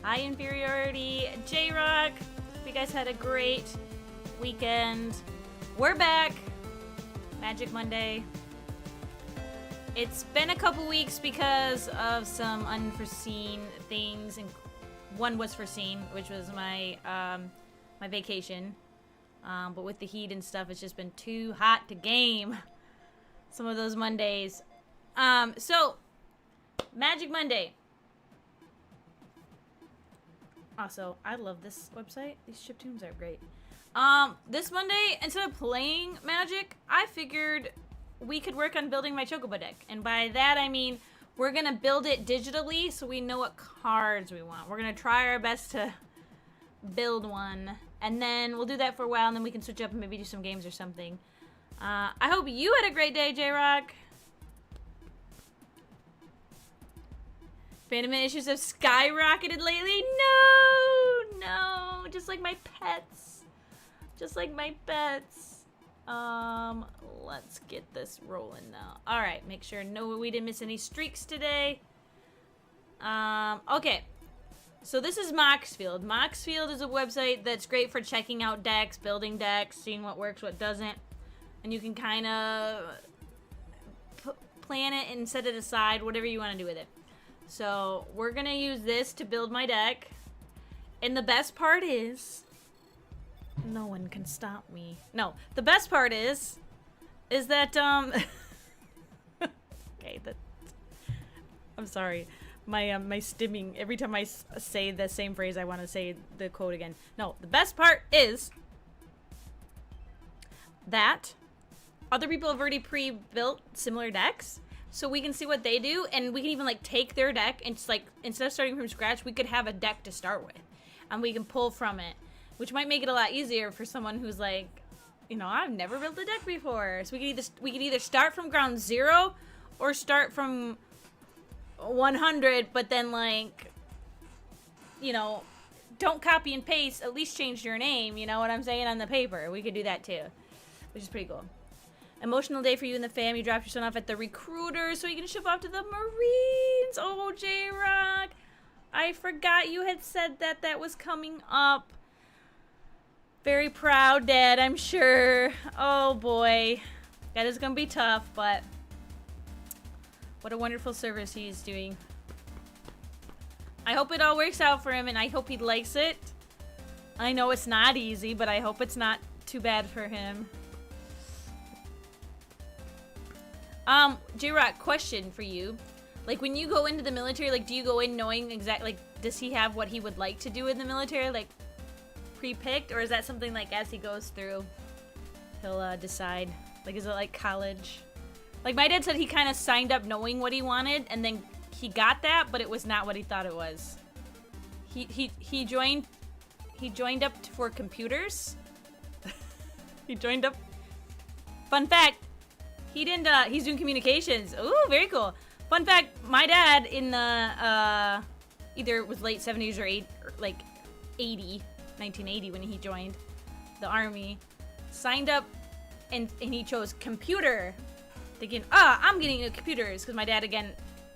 High Inferiority, J-Rock. Hope you guys had a great weekend. We're back. Magic Monday. It's been a couple weeks because of some unforeseen things, and one was foreseen, which was my my vacation. But with the heat and stuff, it's just been too hot to game some of those Mondays. So Magic Monday. Also, I love this website. These chiptunes are great. This Monday, instead of playing Magic, I figured we could work on building my chocobo deck. And by that, I mean, we're going to build it digitally so we know what cards we want. We're going to try our best to build one. And then we'll do that for a while, and then we can switch up and maybe do some games or something. I hope you had a great day, J-Rock. Abandonment issues have skyrocketed lately? No, just like my pets. Just like my pets. Let's get this rolling now. Alright, make sure we didn't miss any streaks today. Okay. So this is Moxfield. Moxfield is a website that's great for checking out decks, building decks, seeing what works, what doesn't. And you can kind of plan it and set it aside, whatever you want to do with it. So we're going to use this to build my deck. And the best part is, no one can stop me. No, the best part is that, okay, I'm sorry. My stimming, every time I say the same phrase, I want to say the quote again. No, the best part is that other people have already pre-built similar decks, so we can see what they do, and we can even, like, take their deck, and just, like, instead of starting from scratch, we could have a deck to start with, and we can pull from it, which might make it a lot easier for someone who's like, you know, I've never built a deck before. So we can either start from ground zero or start from 100, but then, like, you know, don't copy and paste, at least change your name, you know what I'm saying, on the paper. We could do that too, which is pretty cool. Emotional day for you and the fam. You dropped your son off at the recruiter so you can ship off to the Marines. Oh, J-Rock. I forgot you had said that was coming up. Very proud, Dad, I'm sure. Oh, boy. That is going to be tough, but what a wonderful service he is doing. I hope it all works out for him, and I hope he likes it. I know it's not easy, but I hope it's not too bad for him. J-Rock, question for you. Like, when you go into the military, like, do you go in knowing exactly, like, does he have what he would like to do in the military? Like, pre-picked, or is that something like as he goes through he'll decide? Like, is it like college? Like, my dad said he kind of signed up knowing what he wanted, and then he got that, but it was not what he thought it was. He joined up for computers. He joined up. Fun fact, he didn't he's doing communications. Ooh, very cool. Fun fact, my dad in the either it was late 70s or 1980 when he joined the army, signed up and he chose computer, thinking, I'm getting into computers, because my dad, again,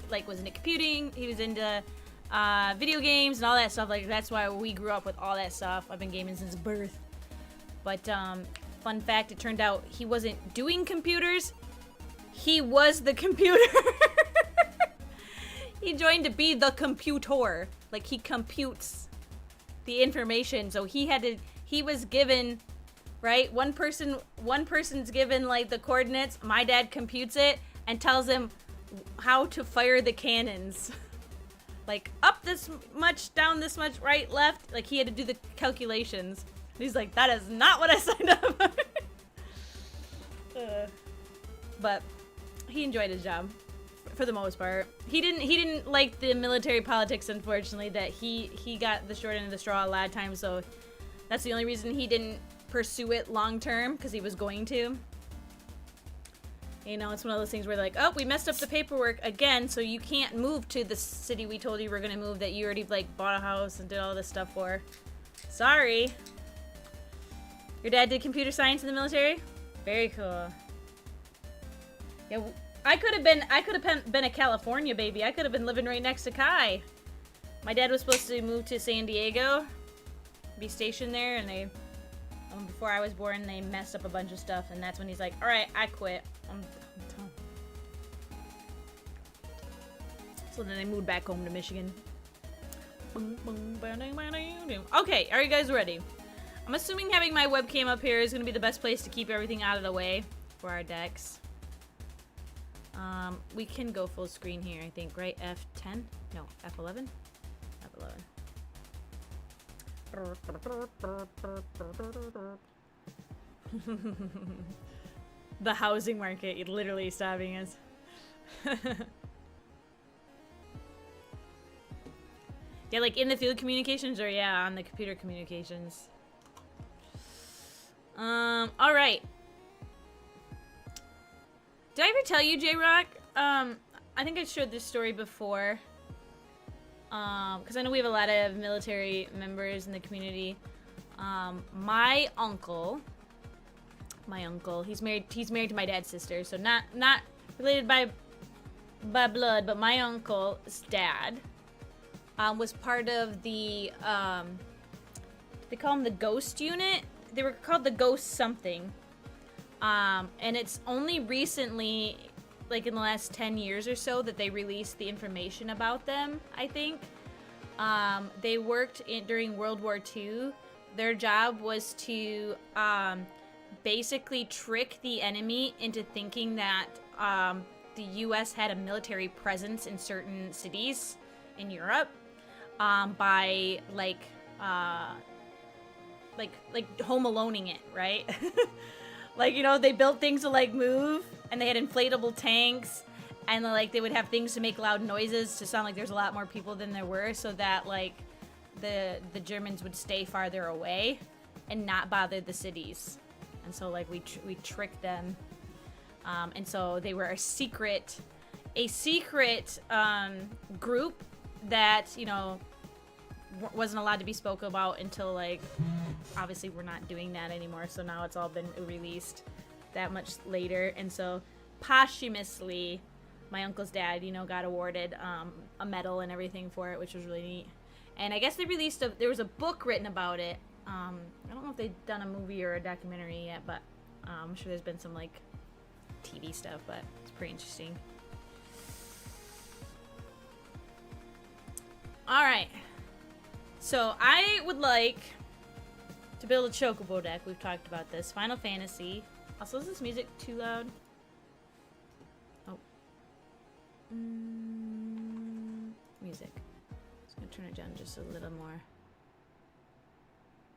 like, was into computing. He was into video games and all that stuff. Like, that's why we grew up with all that stuff. I've been gaming since birth. But fun fact, it turned out he wasn't doing computers, he was the computer. He joined to be the computer. Like, he computes the information. So he was given, right? One person's given, like, the coordinates. My dad computes it and tells him how to fire the cannons. Like, up this much, down this much, right, left. Like, he had to do the calculations. He's like, that is not what I signed up for. But he enjoyed his job for the most part. He didn't like the military politics, unfortunately, that he got the short end of the straw a lot of times, so that's the only reason he didn't pursue it long term, because he was going to. You know, it's one of those things where they're like, oh, we messed up the paperwork again, so you can't move to the city we told you were going to move, that you already, like, bought a house and did all this stuff for. Sorry. Your dad did computer science in the military? Very cool. Yeah, I could have been a California baby. I could have been living right next to Kai. My dad was supposed to move to San Diego, be stationed there, and they, before I was born, they messed up a bunch of stuff, and that's when he's like, all right, I quit. So then they moved back home to Michigan. Okay, are you guys ready? I'm assuming having my webcam up here is going to be the best place to keep everything out of the way for our decks. We can go full screen here, I think, right? F10? No, F11? F11. The housing market literally stopping us. Yeah, like in the field communications or yeah, on the computer communications. Alright. Did I ever tell you, J-Rock? I think I showed this story before. Because I know we have a lot of military members in the community. My uncle, he's married to my dad's sister, so not related by blood, but my uncle's dad was part of the they call them the ghost unit. They were called the ghost something. And it's only recently, like in the last 10 years or so, that they released the information about them, I think. They worked during World War II. Their job was to basically trick the enemy into thinking that the U.S. had a military presence in certain cities in Europe by like Home Aloneing it, right? Like, you know, they built things to like move, and they had inflatable tanks, and like they would have things to make loud noises to sound like there's a lot more people than there were, so that like the Germans would stay farther away and not bother the cities. And so like we tricked them, and so they were a secret group that, you know, wasn't allowed to be spoken about until like, obviously we're not doing that anymore, so now it's all been released that much later. And so posthumously my uncle's dad, you know, got awarded a medal and everything for it, which was really neat. And I guess they released there was a book written about it. I don't know if they've done a movie or a documentary yet, but I'm sure there's been some like TV stuff, but it's pretty interesting. All right. So I would like to build a chocobo deck. We've talked about this. Final Fantasy. Also, is this music too loud? Oh. Music. Just gonna turn it down just a little more. Of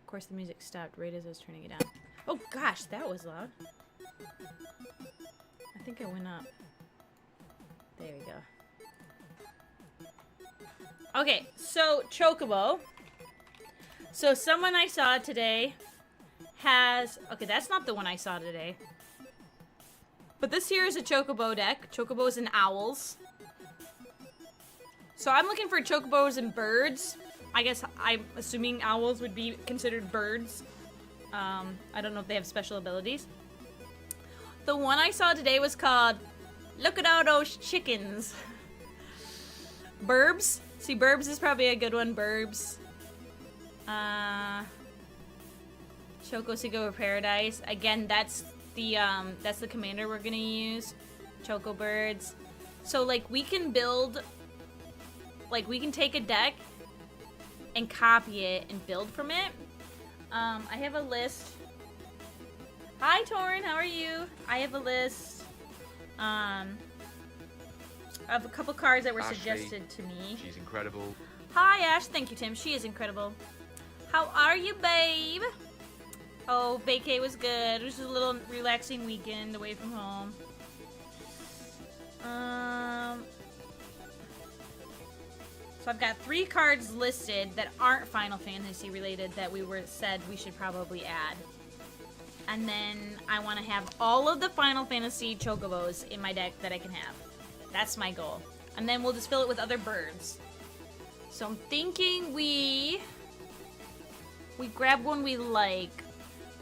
course, the music stopped right as I was turning it down. Oh gosh, that was loud. I think I went up. There we go. Okay, so chocobo. So someone I saw today has... Okay, that's not the one I saw today. But this here is a chocobo deck. Chocobos and owls. So I'm looking for chocobos and birds. I guess I'm assuming owls would be considered birds. I don't know if they have special abilities. The one I saw today was called Look at All Those Chickens. Burbs. See, Burbs is probably a good one. Burbs. Chocosigo Paradise. Again, that's the commander we're gonna use. Choco Birds. So like we can build, like we can take a deck and copy it and build from it. I have a list. Hi Torrin, how are you? I have a list of a couple cards that were Ashley, suggested to me. She's incredible. Hi Ash, thank you Tim. She is incredible. How are you, babe? Oh, vacay was good. It was just a little relaxing weekend away from home. So I've got 3 cards listed that aren't Final Fantasy related that we said we should probably add. And then I want to have all of the Final Fantasy chocobos in my deck that I can have. That's my goal. And then we'll just fill it with other birds. So I'm thinking we grab one we like.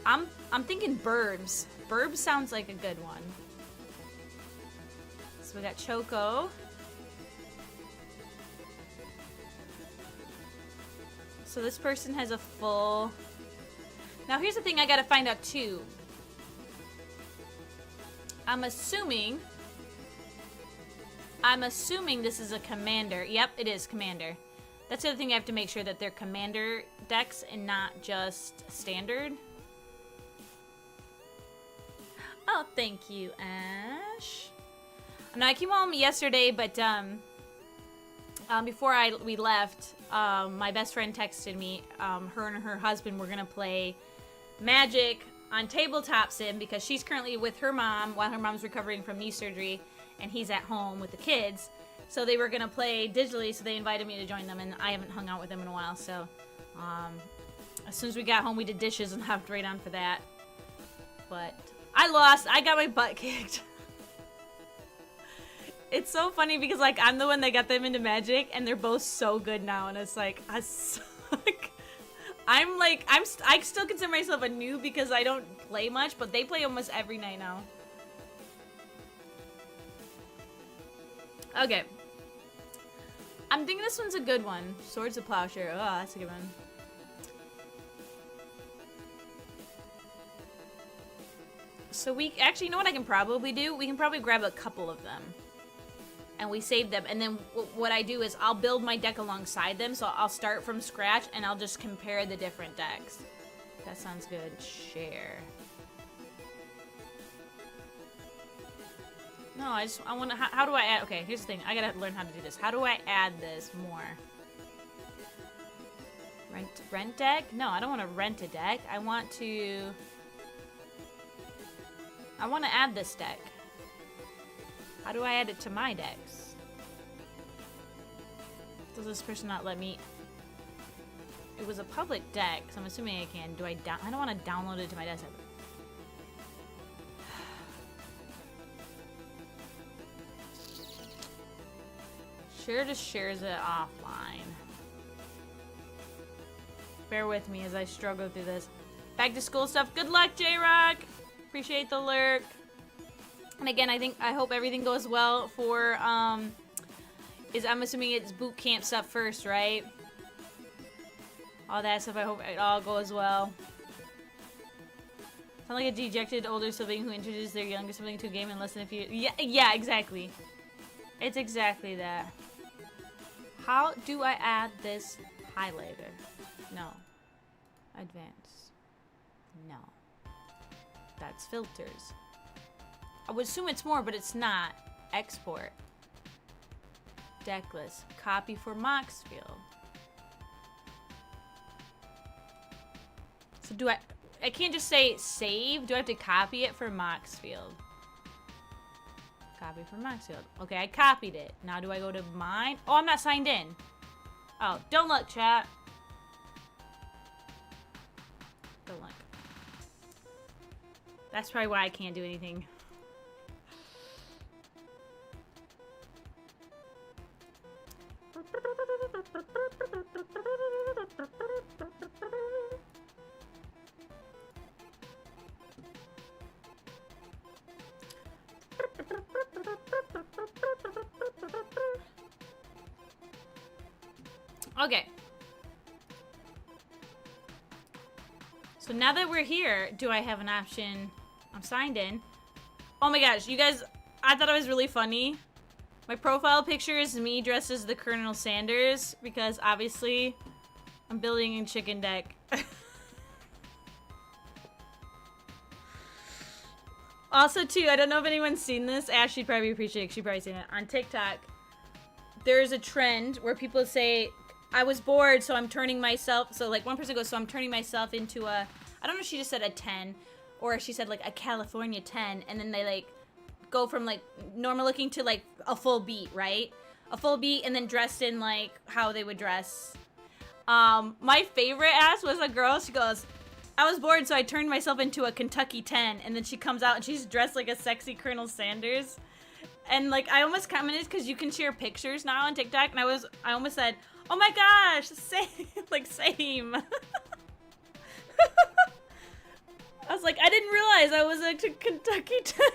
I'm thinking Burbs. Burbs sounds like a good one. So we got Choco. So this person has a full... Now here's the thing I gotta find out too. I'm assuming this is a commander. Yep, it is commander. That's the other thing I have to make sure that they're commander decks and not just standard. Oh, thank you, Ash. No, I came home yesterday, but before we left, my best friend texted me. Her and her husband were gonna play Magic on tabletop sim because she's currently with her mom while her mom's recovering from knee surgery, and he's at home with the kids. So they were gonna play digitally, so they invited me to join them, and I haven't hung out with them in a while. So as soon as we got home, we did dishes and hopped right on for that. But I lost. I got my butt kicked. It's so funny because, like, I'm the one that got them into Magic, and they're both so good now, and it's like, I suck. I still consider myself a noob because I don't play much, but they play almost every night now. Okay. I'm thinking this one's a good one. Swords of Plowshare. Oh, that's a good one. So we actually, you know what I can probably do? We can probably grab a couple of them. And we save them. And then what I do is I'll build my deck alongside them. So I'll start from scratch and I'll just compare the different decks. That sounds good. Share. No, I want to, how do I add, okay, here's the thing. I gotta learn how to do this. How do I add this more? Rent deck? No, I don't want to rent a deck. I want to add this deck. How do I add it to my decks? Does this person not let me? It was a public deck, so I'm assuming I can. I don't want to download it to my desktop. Share just shares it offline. Bear with me as I struggle through this. Back to school stuff. Good luck, J-Rock. Appreciate the lurk. And again, I hope everything goes well for, I'm assuming it's boot camp stuff first, right? All that stuff, I hope it all goes well. Sound like a dejected older sibling who introduced their younger sibling to a game in less than a few... Yeah, exactly. It's exactly that. How do I add this highlighter? No. Advance. No. That's filters. I would assume it's more, but it's not. Export. Deck list. Copy for Moxfield. So do I can't just say save. Do I have to copy it for Moxfield? Copy for Moxfield. Okay, I copied it. Now do I go to mine? Oh, I'm not signed in. Oh, don't look, chat. Don't look. That's probably why I can't do anything. Okay. So now that we're here, do I have an option? I'm signed in. Oh my gosh, you guys, I thought it was really funny. My profile picture is me dressed as the Colonel Sanders because obviously I'm building a chicken deck. Also too, I don't know if anyone's seen this. Ash, she'd probably appreciate it. She'd probably seen it. On TikTok, there's a trend where people say, I was bored, so I'm turning myself, so like one person goes, so I'm turning myself into a, I don't know if she just said a 10, or she said like a California 10, and then they like go from like normal looking to like a full beat, right? A full beat, and then dressed in like how they would dress. My favorite ass was a girl, she goes, I was bored, so I turned myself into a Kentucky 10, and then she comes out and she's dressed like a sexy Colonel Sanders. And like I almost commented because you can share pictures now on TikTok, and I almost said, oh my gosh, same, like same. I was like, I didn't realize I was a Kentucky 10.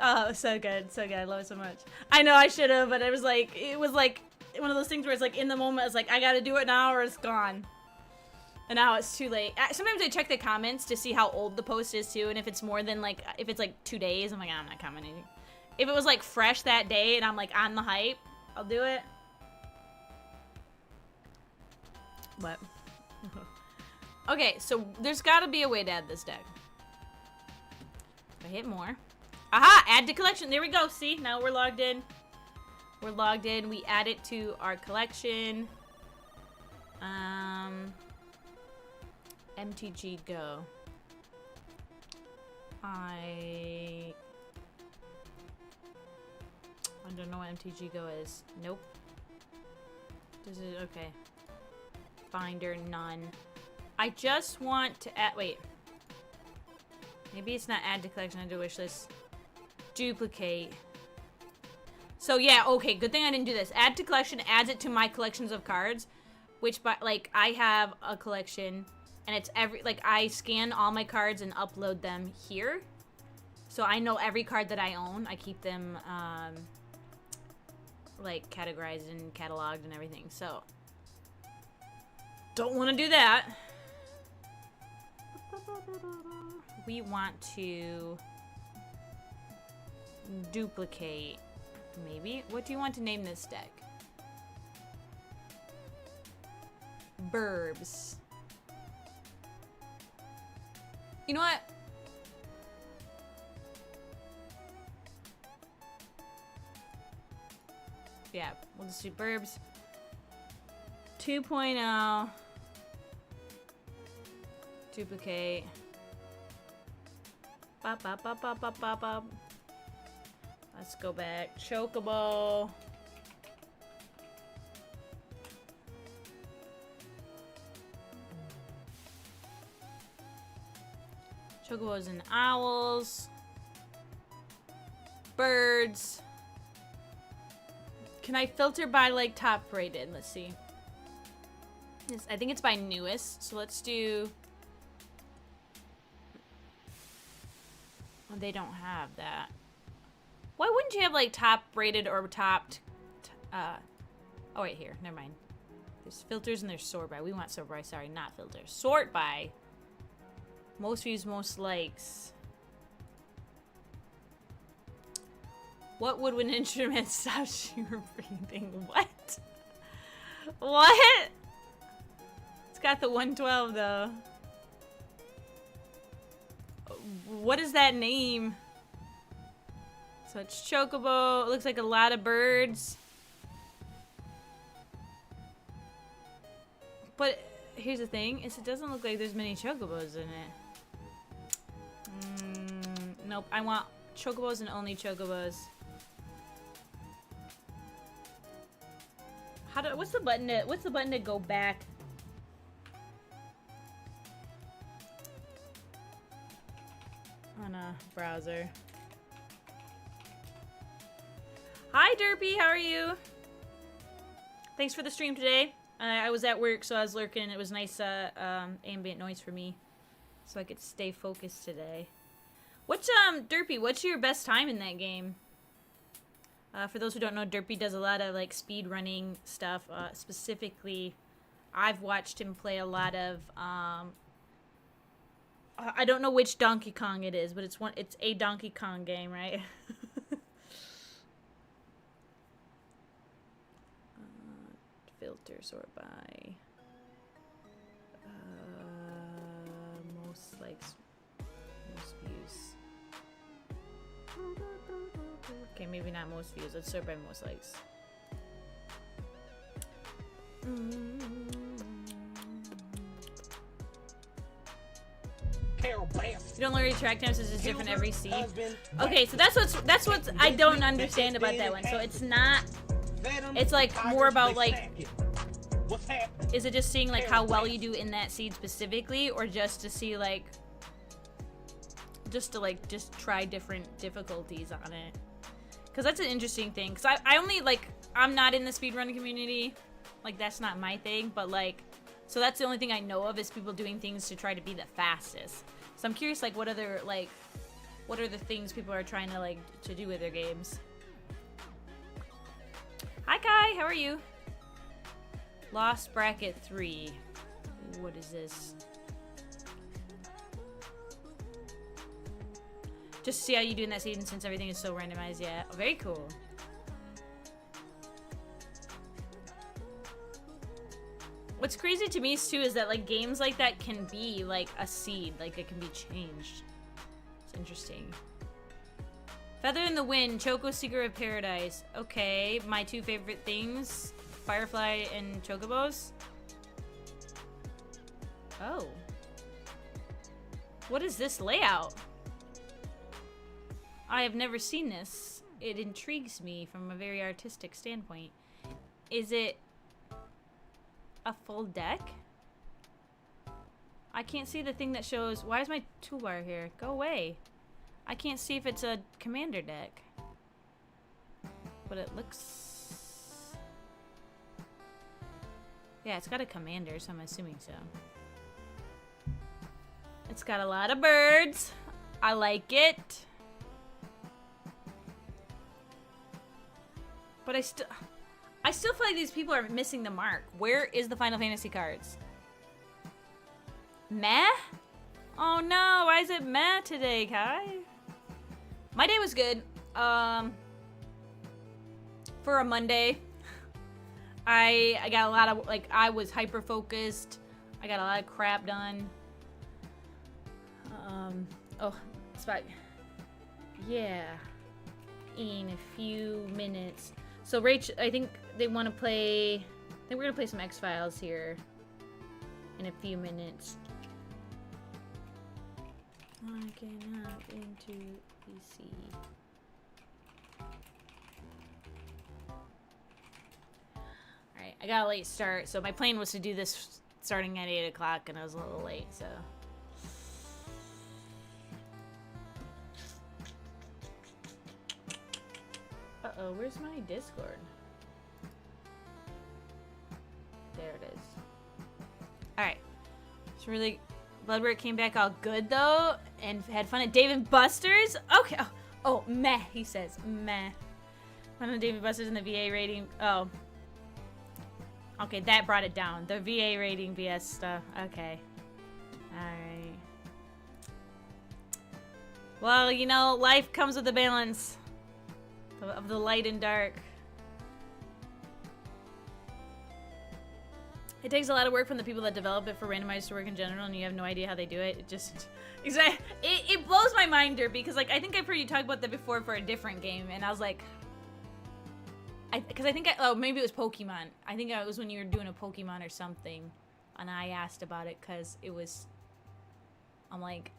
Oh, so good, so good. I love it so much. I know I should have, but it was like one of those things where it's like in the moment, it's like, I gotta do it now or it's gone. And now it's too late. Sometimes I check the comments to see how old the post is too, and if it's more than like, if it's like 2 days, I'm like, I'm not commenting. If it was like fresh that day and I'm like on the hype, I'll do it. But okay, so there's gotta be a way to add this deck. If I hit more. Aha! Add to collection. There we go. See? Now we're logged in. We're logged in. We add it to our collection. MTG Go. I don't know what MTG Go is. Nope. Does it? Okay. Finder, none. I just want to add. Wait. Maybe it's not add to collection. Add to wish list. Duplicate. So yeah. Okay. Good thing I didn't do this. Add to collection adds it to my collections of cards, which by like I have a collection, and it's I scan all my cards and upload them here, so I know every card that I own. I keep them like categorized and cataloged and everything. So don't want to do that. We want to duplicate, maybe. What do you want to name this deck? Burbs. You know what? Yeah, we'll just do Burbs 2.0. Duplicate. Bop, bop, bop, bop, bop, bop, bop. Let's go back. Chocobo. Chocobos and owls. Birds. Can I filter by like top rated? Let's see. I think it's by newest. So let's do. Oh, they don't have that. Why wouldn't you have like top rated or topped? Oh wait, here. Never mind. There's filters and there's sort by. We want sort by. Sorry, not filters. Sort by. Most views, most likes. What woodwind instrument stops you from breathing? What? What? It's got the 112 though. What is that name? So it's Chocobo. It looks like a lot of birds. But here's the thing, is it doesn't look like there's many Chocobos in it. Nope, I want Chocobos and only Chocobos. What's the button to go back? On a browser. Hi Derpy, how are you? Thanks for the stream today. I was at work, so I was lurking. It was nice ambient noise for me, so I could stay focused today. What's Derpy? What's your best time in that game? For those who don't know, Derpy does a lot of like speed running stuff. Specifically, I've watched him play a lot of. I don't know which Donkey Kong it is, but it's a Donkey Kong game, right? Filter sort by most likes, most views. Okay, maybe not most views. Let's sort by most likes. You don't learn your track times, it's just different every seed. Okay, so that's what I don't understand about that one. So it's not. It's like more about like. Is it just seeing like how well you do in that seed specifically, or just to see like. Just try different difficulties on it? Because that's an interesting thing. Because I only like. I'm not in the speedrun community. Like that's not my thing, but like. So that's the only thing I know of is people doing things to try to be the fastest. So I'm curious, like, what are the things people are trying to like to do with their games? Hi Kai, how are you? Lost bracket 3. What is this? Just to see how you do in that season since everything is so randomized. Yeah, oh, very cool. What's crazy to me too is that like games like that can be like a seed, like it can be changed. It's interesting. Feather in the Wind, Choco Seeker of Paradise. Okay, my two favorite things, Firefly and Chocobos. Oh. What is this layout? I have never seen this. It intrigues me from a very artistic standpoint. Is it a full deck? I can't see the thing that shows. Why is my toolbar here? Go away. I can't see if it's a commander deck. But it looks... Yeah, it's got a commander, so I'm assuming so. It's got a lot of birds. I like it. But I still feel like these people are missing the mark. Where is the Final Fantasy cards? Meh? Oh no, why is it meh today, Kai? My day was good. For a Monday, I got a lot of, like, I was hyper focused. I got a lot of crap done. Oh, Spock. Yeah. In a few minutes. So Rach, I think they want to play, I think we're going to play some X-Files here in a few minutes. I can hop into PC. Alright, I got a late start, so my plan was to do this starting at 8 o'clock, and I was a little late, so. Uh-oh, where's my Discord? There it is. Alright. It's really... Bloodwork came back all good, though, and had fun at Dave & Buster's? Okay. Oh, meh, he says. Meh. Fun at Dave & Buster's and the VA rating. Oh. Okay, that brought it down. The VA rating BS stuff. Okay. Alright. Well, you know, life comes with a balance of the light and dark. It takes a lot of work from the people that develop it for randomized to work in general, and you have no idea how they do it. It just... It blows my mind, Derp, because, like, I think I've heard you talk about that before for a different game, and I was like... Because I think oh, maybe it was Pokemon. I think it was when you were doing a Pokemon or something, and I asked about it, because it was... I'm like...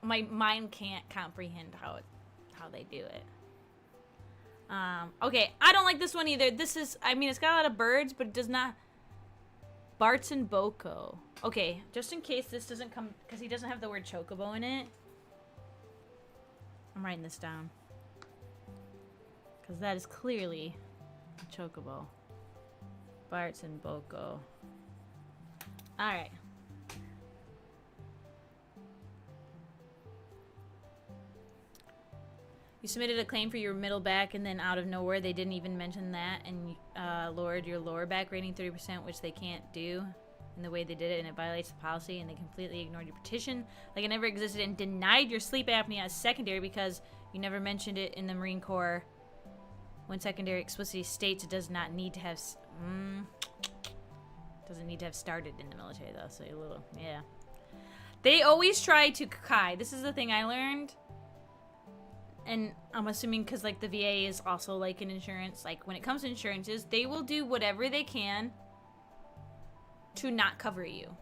My mind can't comprehend how they do it. Okay, I don't like this one either. This is... I mean, it's got a lot of birds, but it does not... Bart's and Boko. Okay, just in case this doesn't come... Because he doesn't have the word chocobo in it. I'm writing this down. Because that is clearly a chocobo. Bart's and Boko. Alright. You submitted a claim for your middle back, and then out of nowhere, they didn't even mention that, and lowered your lower back rating 30%, which they can't do in the way they did it, and it violates the policy, and they completely ignored your petition like it never existed, and denied your sleep apnea as secondary because you never mentioned it in the Marine Corps. When secondary explicitly states it does not need to have... doesn't need to have started in the military, though, so a little... Yeah. They always try to... Kai, this is the thing I learned... And I'm assuming because, like, the VA is also, like, an insurance. Like, when it comes to insurances, they will do whatever they can to not cover you.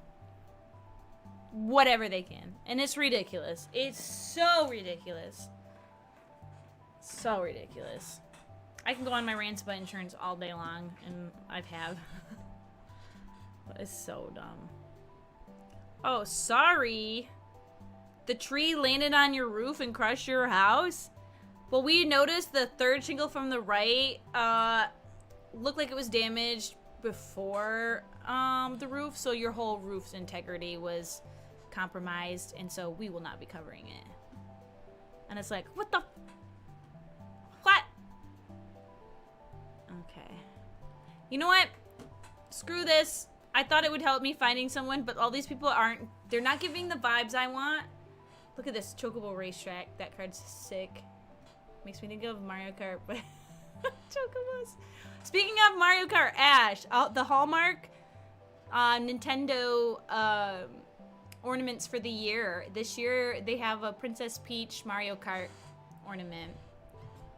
Whatever they can. And it's ridiculous. It's so ridiculous. So ridiculous. I can go on my rants about insurance all day long, and I've have. But it's so dumb. Oh, sorry. The tree landed on your roof and crushed your house? Well, we noticed the third shingle from the right looked like it was damaged before the roof, so your whole roof's integrity was compromised, and so we will not be covering it. And it's like, what the... What? Okay. You know what? screw this. I thought it would help me finding someone, but all these people aren't. They're not giving the vibes I want. Look at this chocobo racetrack. That card's sick. Makes me think of Mario Kart, but chocobos. Speaking of Mario Kart, Ash, the Hallmark Nintendo ornaments for the year. This year they have a Princess Peach Mario Kart ornament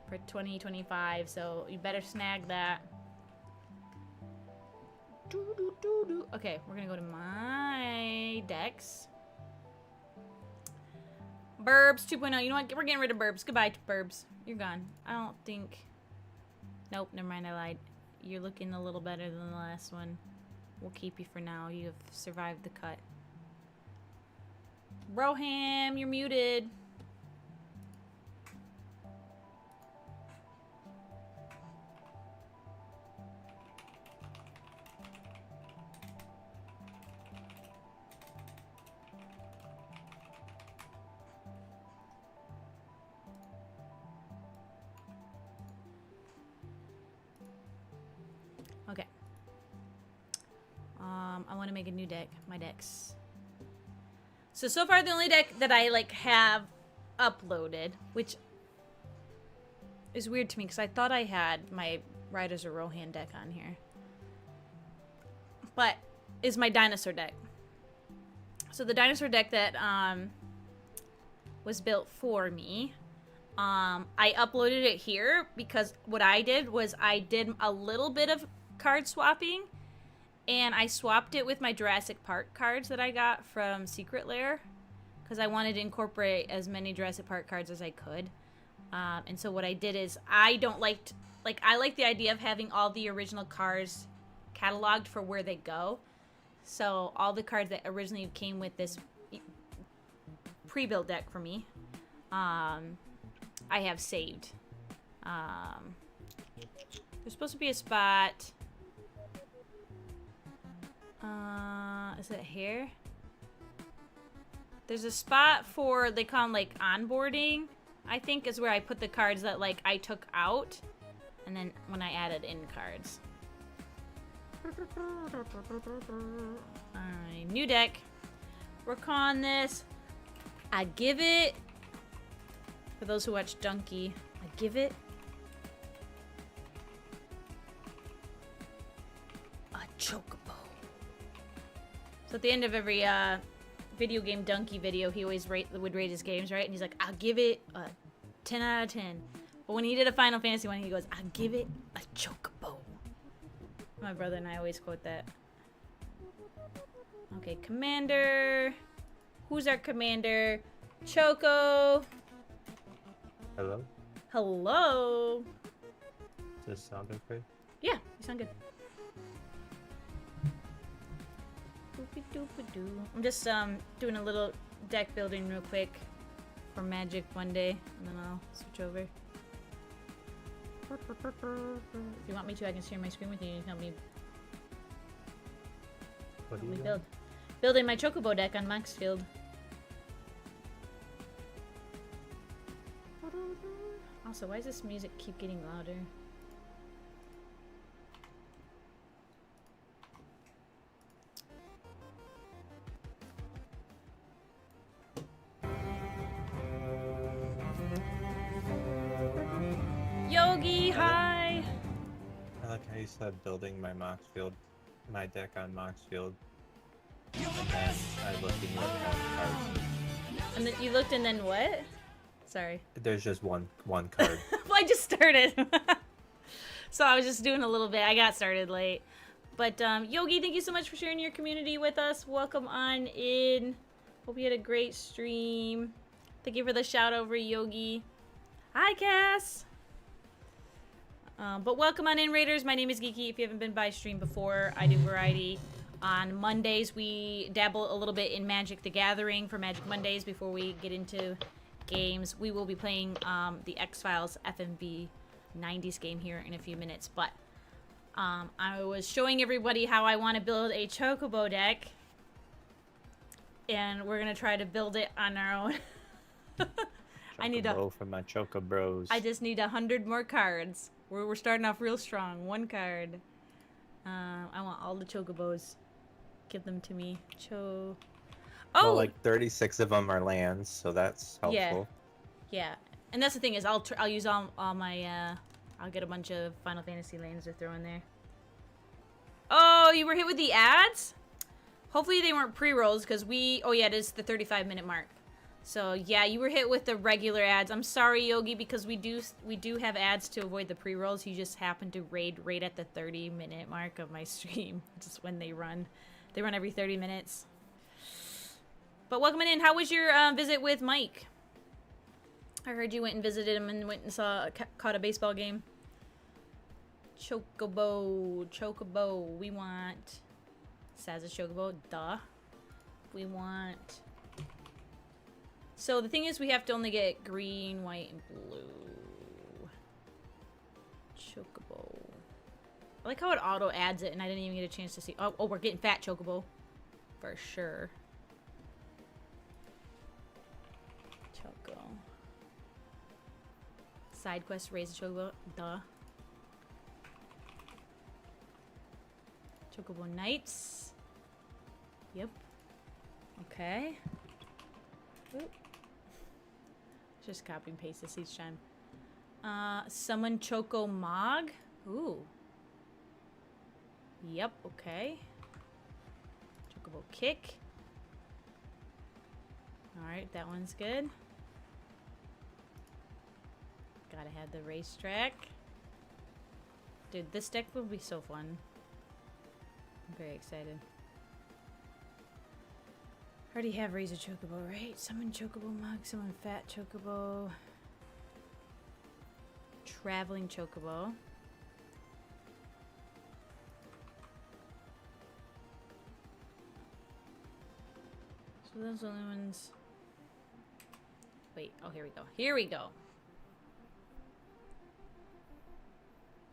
for 2025, so you better snag that. Okay, we're gonna go to my decks. Burbs 2.0. You know what? We're getting rid of Burbs. Goodbye, Burbs. You're gone. I don't think... Nope, never mind. I lied. You're looking a little better than the last one. We'll keep you for now. You have survived the cut. Broham, you're muted. Okay. I want to make a new deck. My decks. So far the only deck that I like have uploaded, which is weird to me because I thought I had my Riders of Rohan deck on here, but is my dinosaur deck. So the dinosaur deck that was built for me, I uploaded it here because what I did was I did a little bit of card swapping, and I swapped it with my Jurassic Park cards that I got from Secret Lair because I wanted to incorporate as many Jurassic Park cards as I could. And so what I did is I like the idea of having all the original cards cataloged for where they go. So all the cards that originally came with this pre-built deck for me, I have saved. There's supposed to be a spot. Is it here? There's a spot for, they call them like onboarding, I think is where I put the cards that like I took out, and then when I added in cards. Alright, new deck. We're calling this, I give it, for those who watch Donkey, I give it a chocobo. So at the end of every video game Donkey video, he always would rate his games, right? And he's like, I'll give it a 10 out of 10. But when he did a Final Fantasy one, he goes, I'll give it a chocobo. My brother and I always quote that. Okay, Commander. Who's our Commander? Choco. Hello? Hello. Does this sound okay? Yeah, you sound good. I'm just doing a little deck building real quick for Magic Monday, and then I'll switch over. If you want me to, I can share my screen with you. You can help me. What do you build? Building my chocobo deck on Moxfield. Also, why does this music keep getting louder? Yogi, hi! I like how you said building my deck on Moxfield. And then I looked and you only have cards. And then you looked and then what? Sorry. There's just one card. Well, I just started. So I was just doing a little bit. I got started late. But Yogi, thank you so much for sharing your community with us. Welcome on in. Hope you had a great stream. Thank you for the shout over, Yogi. Hi, Cass. But welcome on in, Raiders. My name is Geeky. If you haven't been by stream before, I do variety. On Mondays, we dabble a little bit in Magic the Gathering for Magic Mondays before we get into games. We will be playing the X-Files FMV 90s game here in a few minutes. But I was showing everybody how I want to build a chocobo deck. And we're going to try to build it on our own. I need for my chocobros. I just need 100 more cards. We're starting off real strong. One card. I want all the chocobos. Give them to me. Well, Oh! like 36 of them are lands, so that's Yeah. helpful. Yeah. And that's the thing is I'll use all my, I'll get a bunch of Final Fantasy lanes to throw in there. Oh, you were hit with the ads? Hopefully they weren't pre-rolls, because oh yeah, it is the 35-minute mark. So yeah, you were hit with the regular ads. I'm sorry, Yogi, because we do have ads to avoid the pre-rolls. You just happen to raid right at the 30-minute mark of my stream. Just when they run. They run every 30 minutes. But welcome in. How was your visit with Mike? I heard you went and visited him and went and caught a baseball game. Chocobo. We want Saz's Chocobo. Duh. We want. So the thing is, we have to only get green, white, and blue. Chocobo. I like how it auto adds it, and I didn't even get a chance to see. Oh, we're getting fat Chocobo. For sure. Choco. Side quest, raise a Chocobo. Duh. Chocobo Knights. Yep. Okay. Oop. Just copy and paste this each time. Summon Choco Mog. Ooh. Yep, okay. Chocobo Kick. Alright, that one's good. Gotta have the racetrack. Dude, this deck will be so fun. I'm very excited. Already have Razor Chocobo, right? Summon Chocobo Mug, summon Fat Chocobo. Traveling Chocobo. So those are the only ones. Wait, oh, here we go. Here we go.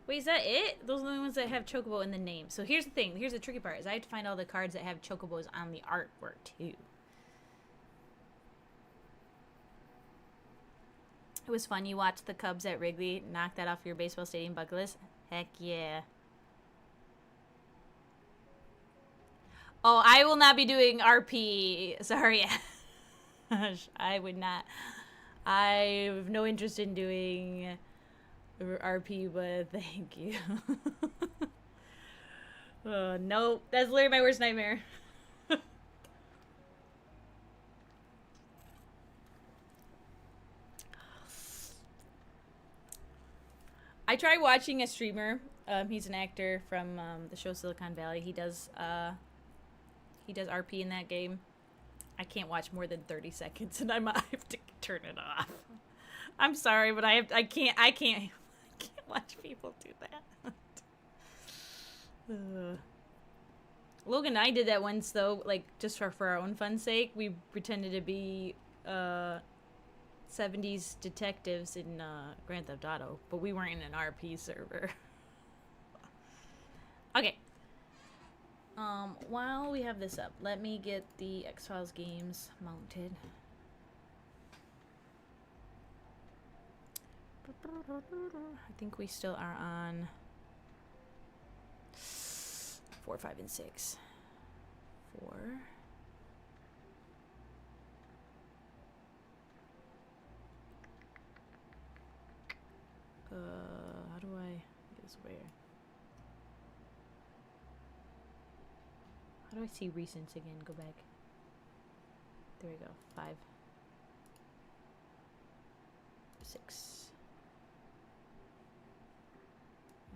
Wait, is that it? Those are the only ones that have Chocobo in the name. So here's the thing. Here's the tricky part. Is I have to find all the cards that have Chocobos on the artwork, too. It was fun. You watched the Cubs at Wrigley. Knock that off your baseball stadium bucket list. Heck yeah. Oh, I will not be doing RP. Sorry. I would not. I have no interest in doing RP, but thank you. Oh, nope. That's literally my worst nightmare. I tried watching a streamer. He's an actor from the show Silicon Valley. He does RP in that game. I can't watch more than 30 seconds, and I might have to turn it off. I'm sorry, but I can't watch people do that. Logan and I did that once, though, like just for our own fun's sake. We pretended to be 70s detectives in Grand Theft Auto, but we weren't in an RP server. Okay. While we have this up, let me get the X-Files games mounted. I think we still are on 4, 5, and 6. 4. How do I get this where? How do I see recents again? Go back. There we go. 5. 6.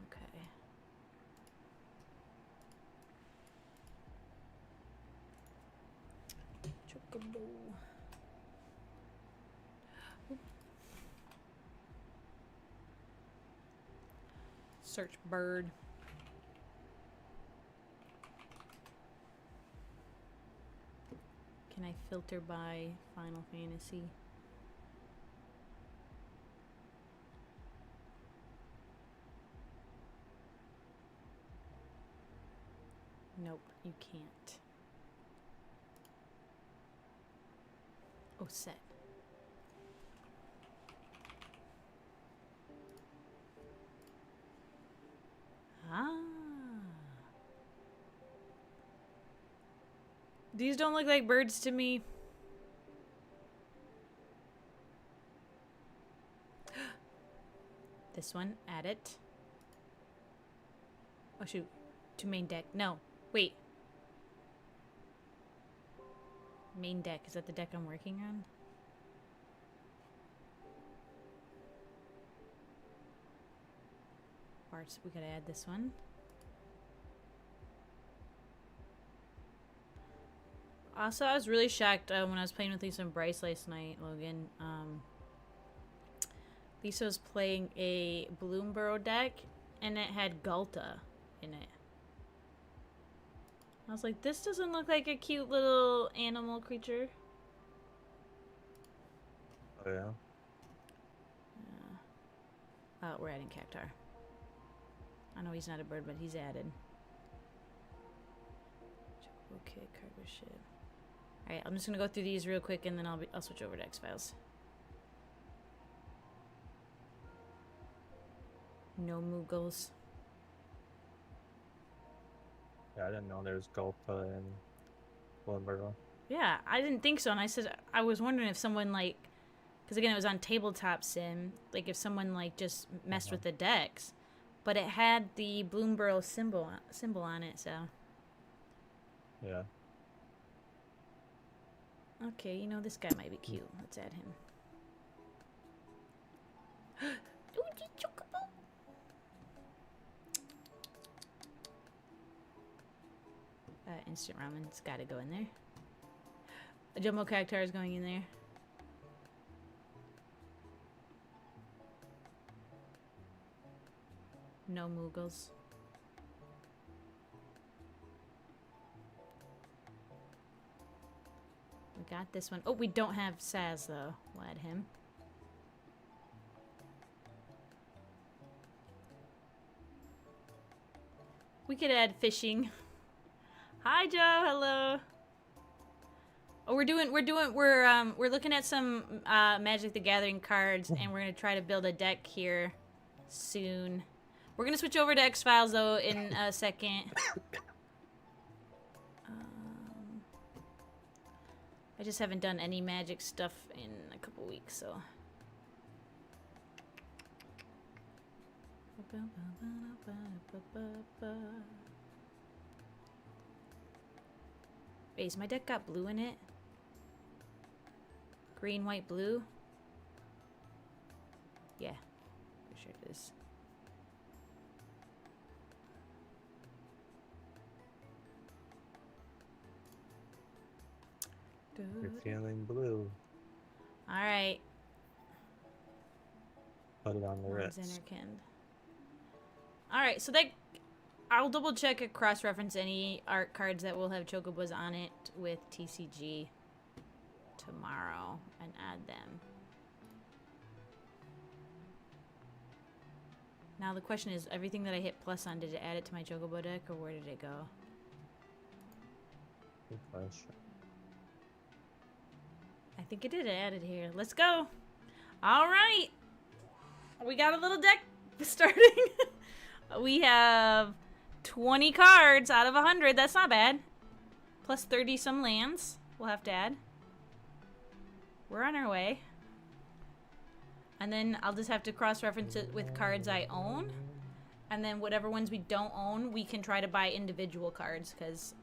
Okay. Chocobo. Oop. Search bird. Can I filter by Final Fantasy? Nope, you can't. Oh, set. Ah. These don't look like birds to me. This one, add it. Oh shoot, to main deck. No, wait. Main deck, is that the deck I'm working on? Parts, we gotta add this one. Also, I was really shocked when I was playing with Lisa and Bryce last night, Logan. Lisa was playing a Bloomborough deck, and it had Gulta in it. I was like, this doesn't look like a cute little animal creature. Oh, yeah? Yeah. We're adding Cactar. I know he's not a bird, but he's added. Okay, cargo ship. Alright, I'm just gonna go through these real quick, and then I'll switch over to X-Files. No Moogles. Yeah, I didn't know there was Gulpa in Bloomberg. Yeah, I didn't think so, and I said I was wondering if someone like, because again it was on Tabletop Sim, like if someone like just messed with the decks, but it had the Bloomborough symbol on it, so. Yeah. Okay, you know this guy might be cute. Let's add him. Chocobo. Instant ramen's gotta go in there. A jumbo cactar is going in there. No Moogles. We got this one. Oh, we don't have Saz though. We'll add him. We could add fishing. Hi Joe, hello. Oh, we're looking at some Magic the Gathering cards, and we're gonna try to build a deck here soon. We're gonna switch over to X-Files though in a second. I just haven't done any Magic stuff in a couple weeks, so. Base, my deck got blue in it. Green, white, blue. Yeah, for sure it is. You're feeling blue. Alright. Put it on the wrist. Alright, so I'll double check and cross-reference any art cards that will have chocobos on it with TCG tomorrow and add them. Now the question is, everything that I hit plus on, did it add it to my chocobo deck, or where did it go? Good question. I think it did add it here. Let's go. Alright. We got a little deck starting. We have 20 cards out of 100. That's not bad. Plus 30 some lands we'll have to add. We're on our way. And then I'll just have to cross-reference it with cards I own. And then whatever ones we don't own, we can try to buy individual cards, because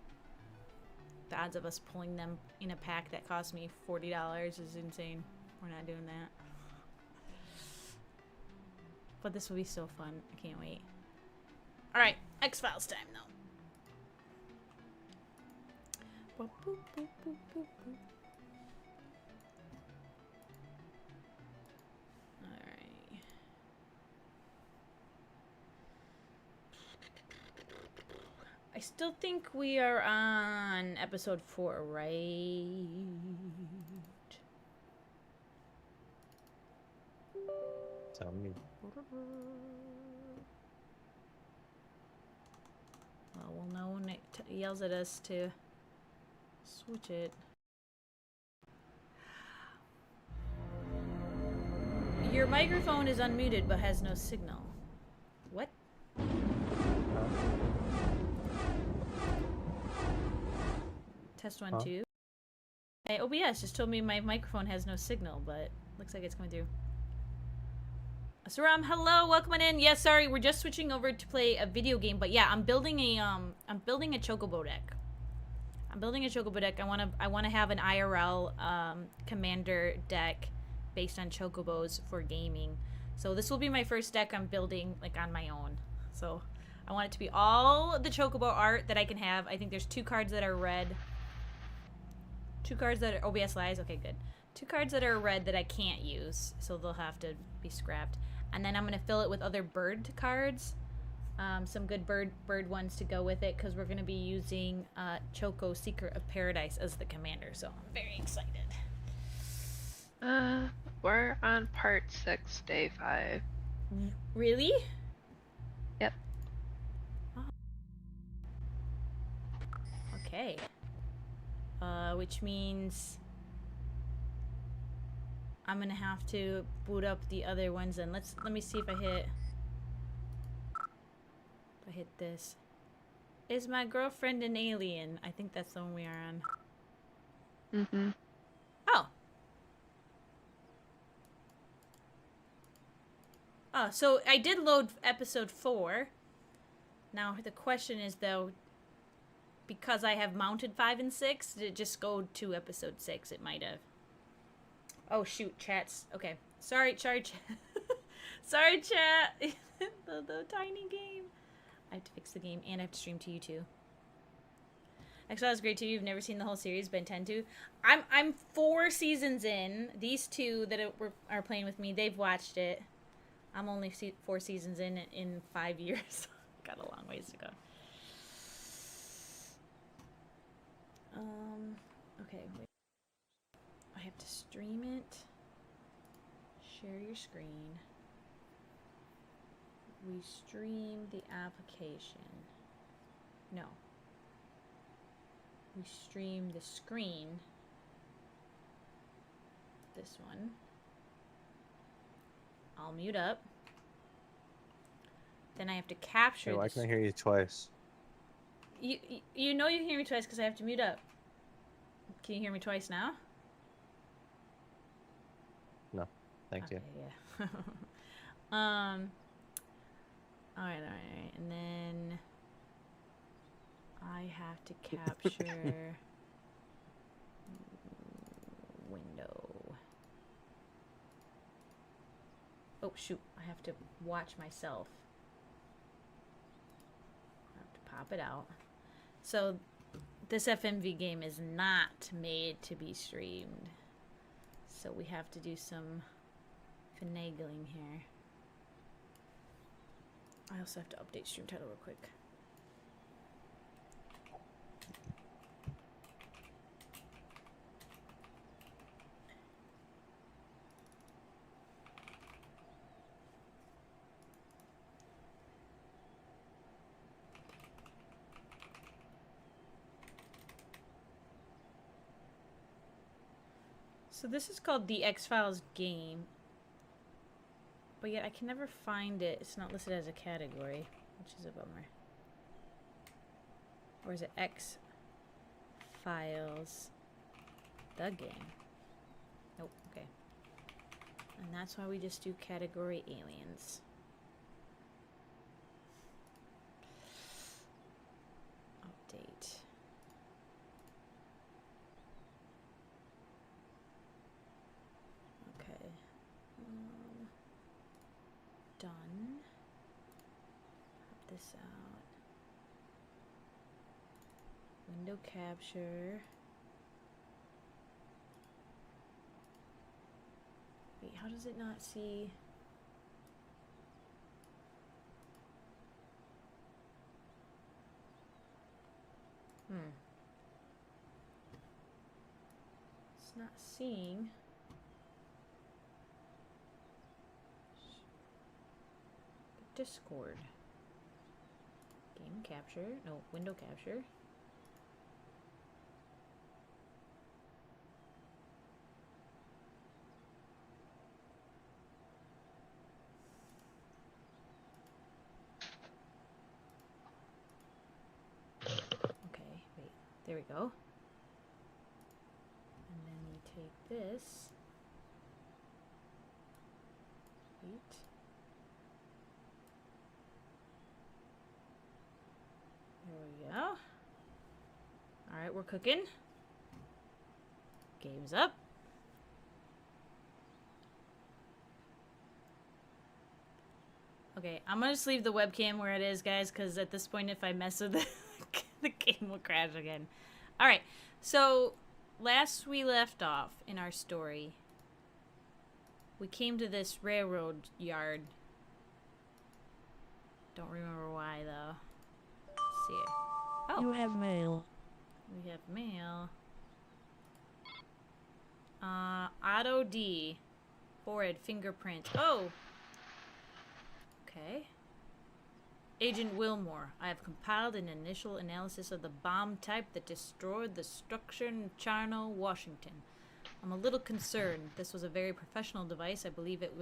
the odds of us pulling them in a pack that cost me $40 is insane. We're not doing that. But this will be so fun. I can't wait. Alright, X-Files time though. Boop, boop, boop, boop, boop, boop. Alright. I still think we are on episode 4, right? Tell me. Well, we'll know when it yells at us to switch it. Your microphone is unmuted but has no signal. What? Test one, Huh? two. Hey, OBS just told me my microphone has no signal, but looks like it's coming through. Saram, hello, welcome on in. Yeah, sorry, we're just switching over to play a video game, but yeah, I'm building a chocobo deck. I'm building a chocobo deck. I wanna have an IRL commander deck based on chocobos for gaming. So this will be my first deck I'm building like on my own. So I want it to be all the chocobo art that I can have. I think there's 2 cards that are red. 2 cards that are OBS lies. Okay, good. 2 cards that are red that I can't use, so they'll have to be scrapped. And then I'm gonna fill it with other bird cards, some good bird ones to go with it, because we're gonna be using Choco Secret of Paradise as the commander. So I'm very excited. We're on part 6, day 5. Really? Yep. Oh. Okay. Which means I'm gonna have to boot up the other ones, and let me see if I hit. If I hit this. Is my girlfriend an alien? I think that's the one we are on. Mm-hmm. Oh. Oh, so I did load episode 4. Now the question is though, because I have mounted 5 and 6, did it just go to episode 6? It might have. Oh shoot, chats. Okay. Sorry, chat. Sorry, chat. the tiny game. I have to fix the game, and I have to stream to you too. Actually, that's great too. You've never seen the whole series, but intend to. I'm 4 seasons in. These 2 that are playing with me, they've watched it. I'm only 4 seasons in 5 years. Got a long ways to go. Okay, wait. I have to stream it. Share your screen. We stream the application. No. We stream the screen. This one. I'll mute up. Then I have to capture. Hey, why can I hear you twice? You know you hear me twice because I have to mute up. Can you hear me twice now? No, thank you. Yeah. All right, and then I have to capture window. Oh shoot! I have to watch myself. I have to pop it out. So this FMV game is not made to be streamed. So we have to do some finagling here. I also have to update stream title real quick. So this is called the X-Files game. But yet I can never find it. It's not listed as a category, which is a bummer. Or is it X-Files the game? Nope, okay. And that's why we just do category aliens. Update. Okay. Done. Pop this out. Window capture. Wait, how does it not see? It's not seeing. Discord. Game capture. No, window capture. Okay, wait. There we go. take this. Wait. There we go. Alright, we're cooking. Game's up. Okay, I'm gonna just leave the webcam where it is, guys, because at this point, if I mess with it, the game will crash again. Alright, so last we left off in our story, we came to this railroad yard. Don't remember why, though. Let's see it. Oh. You have mail. We have mail. Otto D. Horrid fingerprint. Oh! Okay. Agent Wilmore, I have compiled an initial analysis of the bomb type that destroyed the structure in Charno, Washington. I'm a little concerned. This was a very professional device. I believe it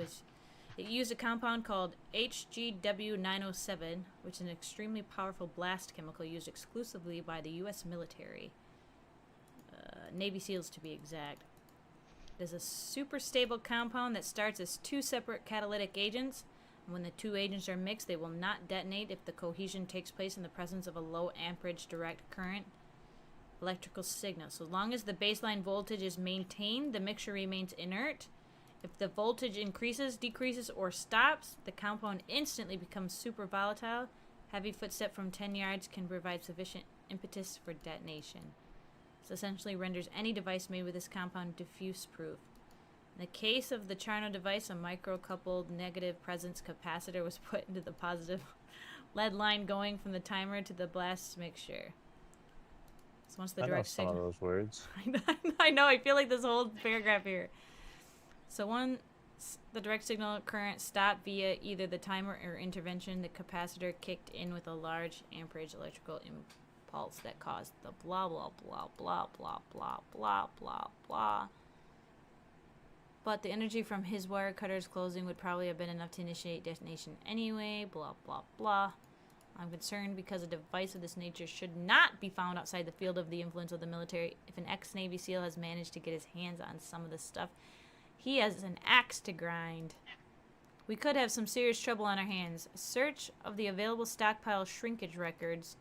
used a compound called HGW-907, which is an extremely powerful blast chemical used exclusively by the U.S. military. Navy SEALs, to be exact. It is a super stable compound that starts as two separate catalytic agents. When the two agents are mixed, they will not detonate if the cohesion takes place in the presence of a low amperage direct current electrical signal. So long as the baseline voltage is maintained, the mixture remains inert. If the voltage increases, decreases, or stops, the compound instantly becomes super volatile. Heavy footstep from 10 yards can provide sufficient impetus for detonation. This essentially renders any device made with this compound diffuse-proof. In the case of the Charno device, a micro-coupled negative presence capacitor was put into the positive lead line going from the timer to the blast mixture. So once the I know direct some of signal... those words. I know, I feel like this whole paragraph here. So once the direct signal current stopped via either the timer or intervention, the capacitor kicked in with a large amperage electrical impulse that caused the blah blah blah blah blah blah blah blah blah. But the energy from his wire cutters closing would probably have been enough to initiate detonation anyway, blah, blah, blah. I'm concerned because a device of this nature should not be found outside the field of the influence of the military. If an ex-Navy SEAL has managed to get his hands on some of this stuff, he has an axe to grind. We could have some serious trouble on our hands. A search of the available stockpile shrinkage records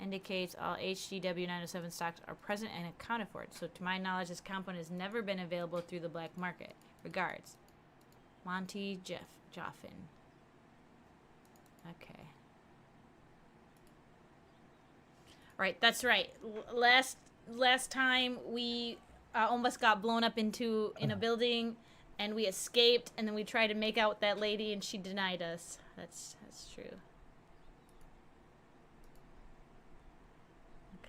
indicates all HGW-907 stocks are present and accounted for. So to my knowledge, this compound has never been available through the black market. Regards, Monty Joffin. Okay. Right, that's right. Last time we almost got blown up in a building, and we escaped, and then we tried to make out with that lady, and she denied us. That's true. Okay.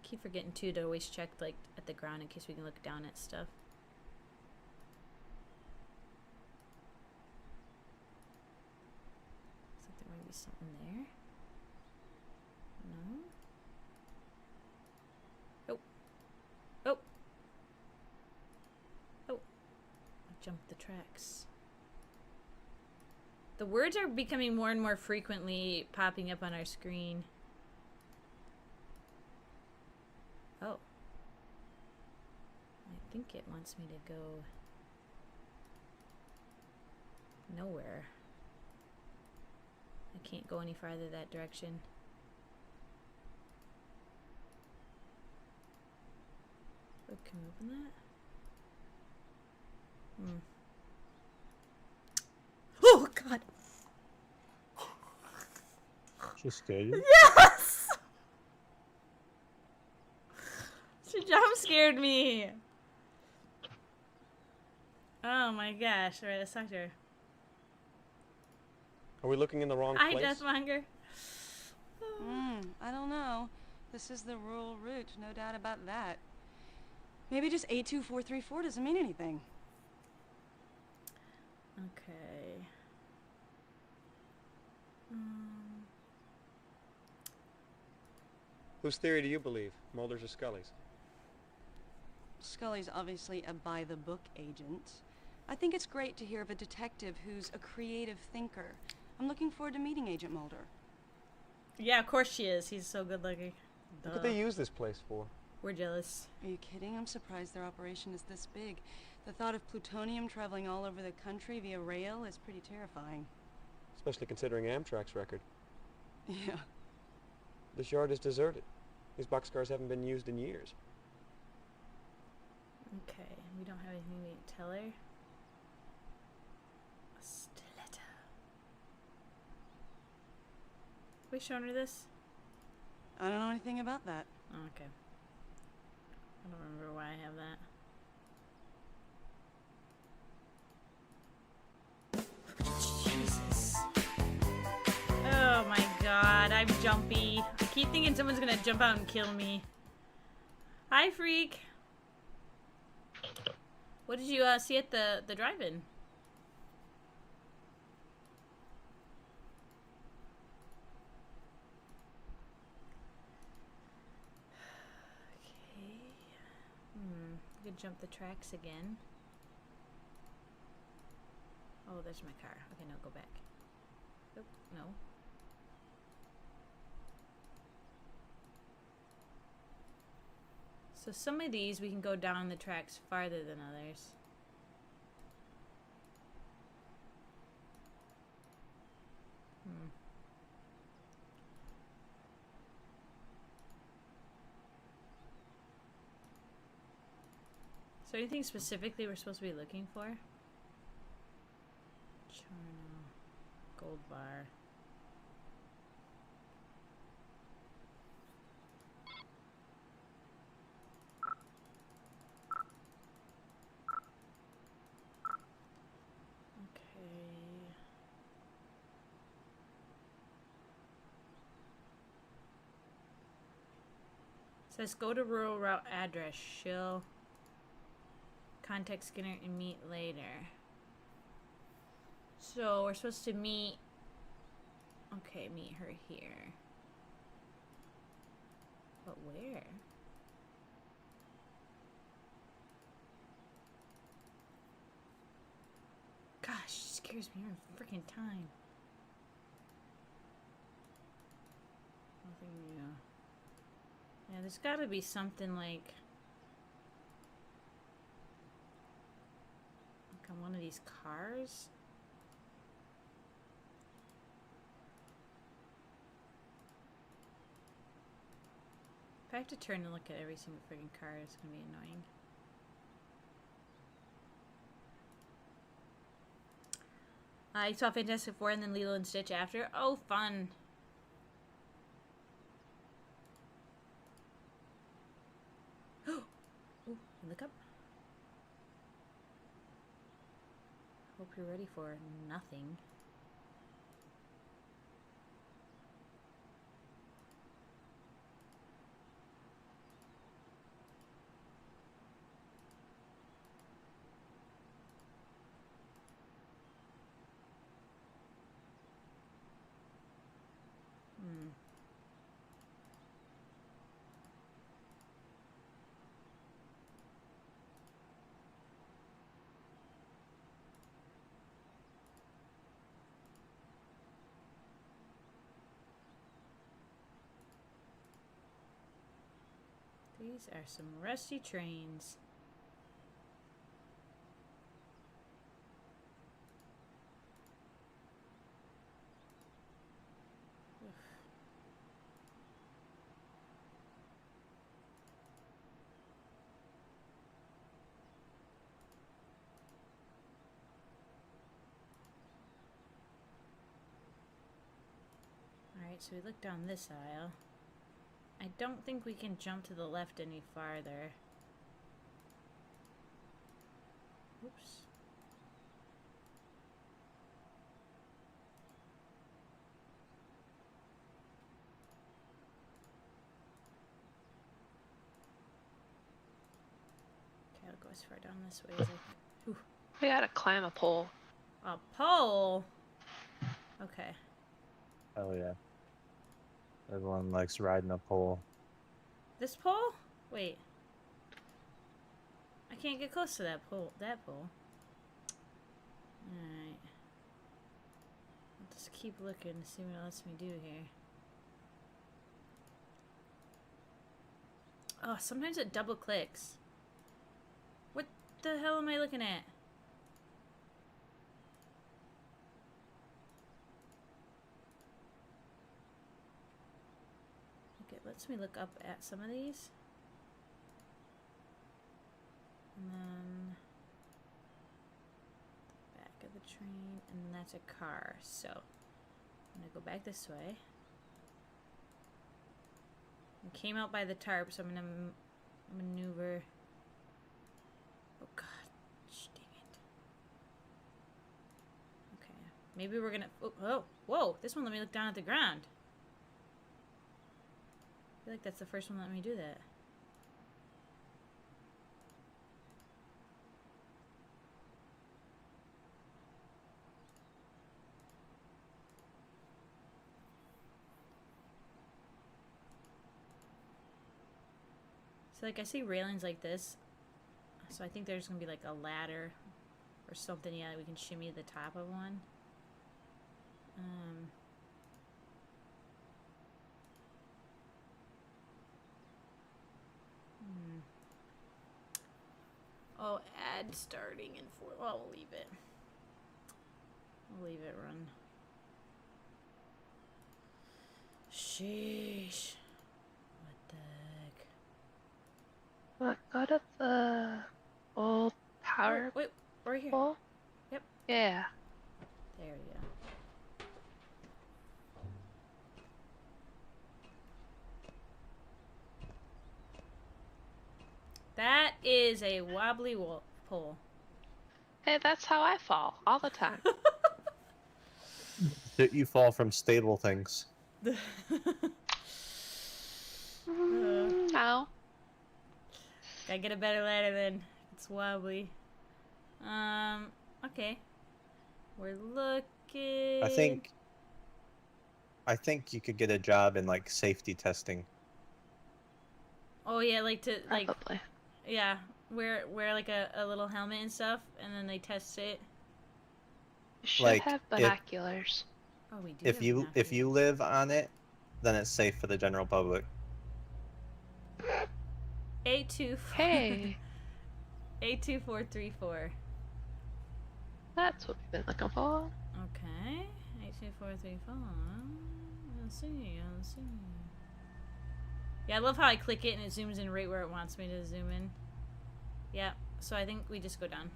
Keep forgetting too to always check like at the ground in case we can look down at stuff. Looks like there might be something there. No. Oh. I jumped the tracks. The words are becoming more and more frequently popping up on our screen. Oh. I think it wants me to go nowhere. I can't go any farther that direction. Oh, can we open that? Oh, God. She scared you? Yes! She jump scared me. Oh my gosh. Alright, let's talk to her. Are we looking in the wrong Hi, place? Deathmonger. I don't know. This is the rural route, no doubt about that. Maybe just 82434 doesn't mean anything. Okay. Whose theory do you believe? Mulder's or Scully's? Scully's obviously a by-the-book agent. I think it's great to hear of a detective who's a creative thinker. I'm looking forward to meeting Agent Mulder. Yeah, of course she is. He's so good looking. What could they use this place for? We're jealous. Are you kidding? I'm surprised their operation is this big. The thought of plutonium traveling all over the country via rail is pretty terrifying. Especially considering Amtrak's record. Yeah. This yard is deserted. These boxcars haven't been used in years. Okay, we don't have anything we can tell her. A stiletto. We shown her this? I don't know anything about that. Oh, okay. I don't remember why I have that. Jesus. Oh my god, I'm jumpy. I keep thinking someone's gonna jump out and kill me. Hi, freak. What did you see at the drive-in? Okay. We could jump the tracks again. Oh, there's my car. Okay, no, go back. Oh, no. So some of these we can go down the tracks farther than others. So anything specifically we're supposed to be looking for? Charno, gold bar. Says go to rural route address. She'll contact Skinner and meet later. So we're supposed to meet. Okay, meet her here. But where? Gosh, she scares me every freaking time. Nothing new. Yeah, there's gotta be something like on one of these cars. If I have to turn and look at every single freaking car, it's gonna be annoying. I saw Fantastic Four and then Lilo and Stitch after. Oh, fun. Ooh, look up. Hope you're ready for nothing. These are some rusty trains. Alright, so we look down this aisle. I don't think we can jump to the left any farther. Oops. Okay, I'll go as far down this way as I... Ooh. We gotta climb a pole. A pole? Okay. Oh yeah. Everyone likes riding a pole. This pole? Wait. I can't get close to that pole. That pole. keep looking to see what it lets me do here. Oh, sometimes it double clicks. What the hell am I looking at? Okay, it lets me look up at some of these. And then the back of the train, and that's a car. So I'm gonna go back this way. I came out by the tarp, so I'm gonna maneuver. Oh god, dang it. Okay, maybe we're gonna. Oh, whoa! This one let me look down at the ground. I feel like that's the first one let me do that. So like I see railings like this, so I think there's gonna be like a ladder or something. Yeah, we can shimmy the top of one. Oh, ad starting in 4. Well, we'll leave it. We'll leave it run. Sheesh. What the heck? Look, go to the old power Wait, right here. pole. Yep. Yeah. There we go. That is a wobbly pole. Hey, that's how I fall all the time. You fall from stable things. No. Gotta get a better ladder then. It's wobbly. Okay. We're looking. I think you could get a job in like safety testing. Oh yeah, like to like. Probably. Yeah, wear like a little helmet and stuff, and then they test it. You should Like, have binoculars. Oh, we do. If have you binoculars. live on it, then it's safe for the general public. 824. Hey, 82434. that's what we've been looking for. Okay. 82434. Let's see. Let's see. Yeah, I love how I click it and it zooms in right where it wants me to zoom in. Yeah. So I think we just go down.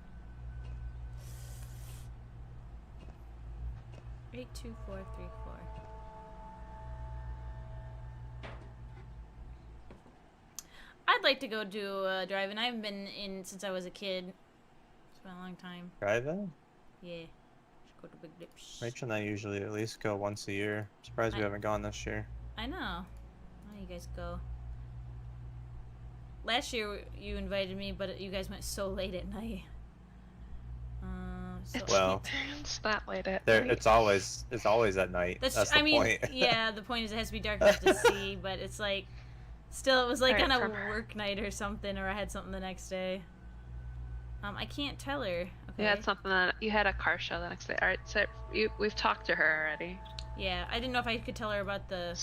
82434. I'd like to go do driving. I haven't been in since I was a kid. It's been a long time. Driving? Yeah. Should go to Big Lips. Rachel and I usually at least go once a year. Surprised we haven't gone this year. I know. Oh, you guys go. Last year you invited me, but you guys went so late at night. So Well, It's not late at there night. it's always at night. That's the I mean, point. yeah, the point is it has to be dark enough to see, but it's like, still, it was like Alright, on a from her. work night or something, or I had something the next day. I can't tell her. Okay. You had something that you had a car show the next day. All right, so we've talked to her already. Yeah, I didn't know if I could tell her about the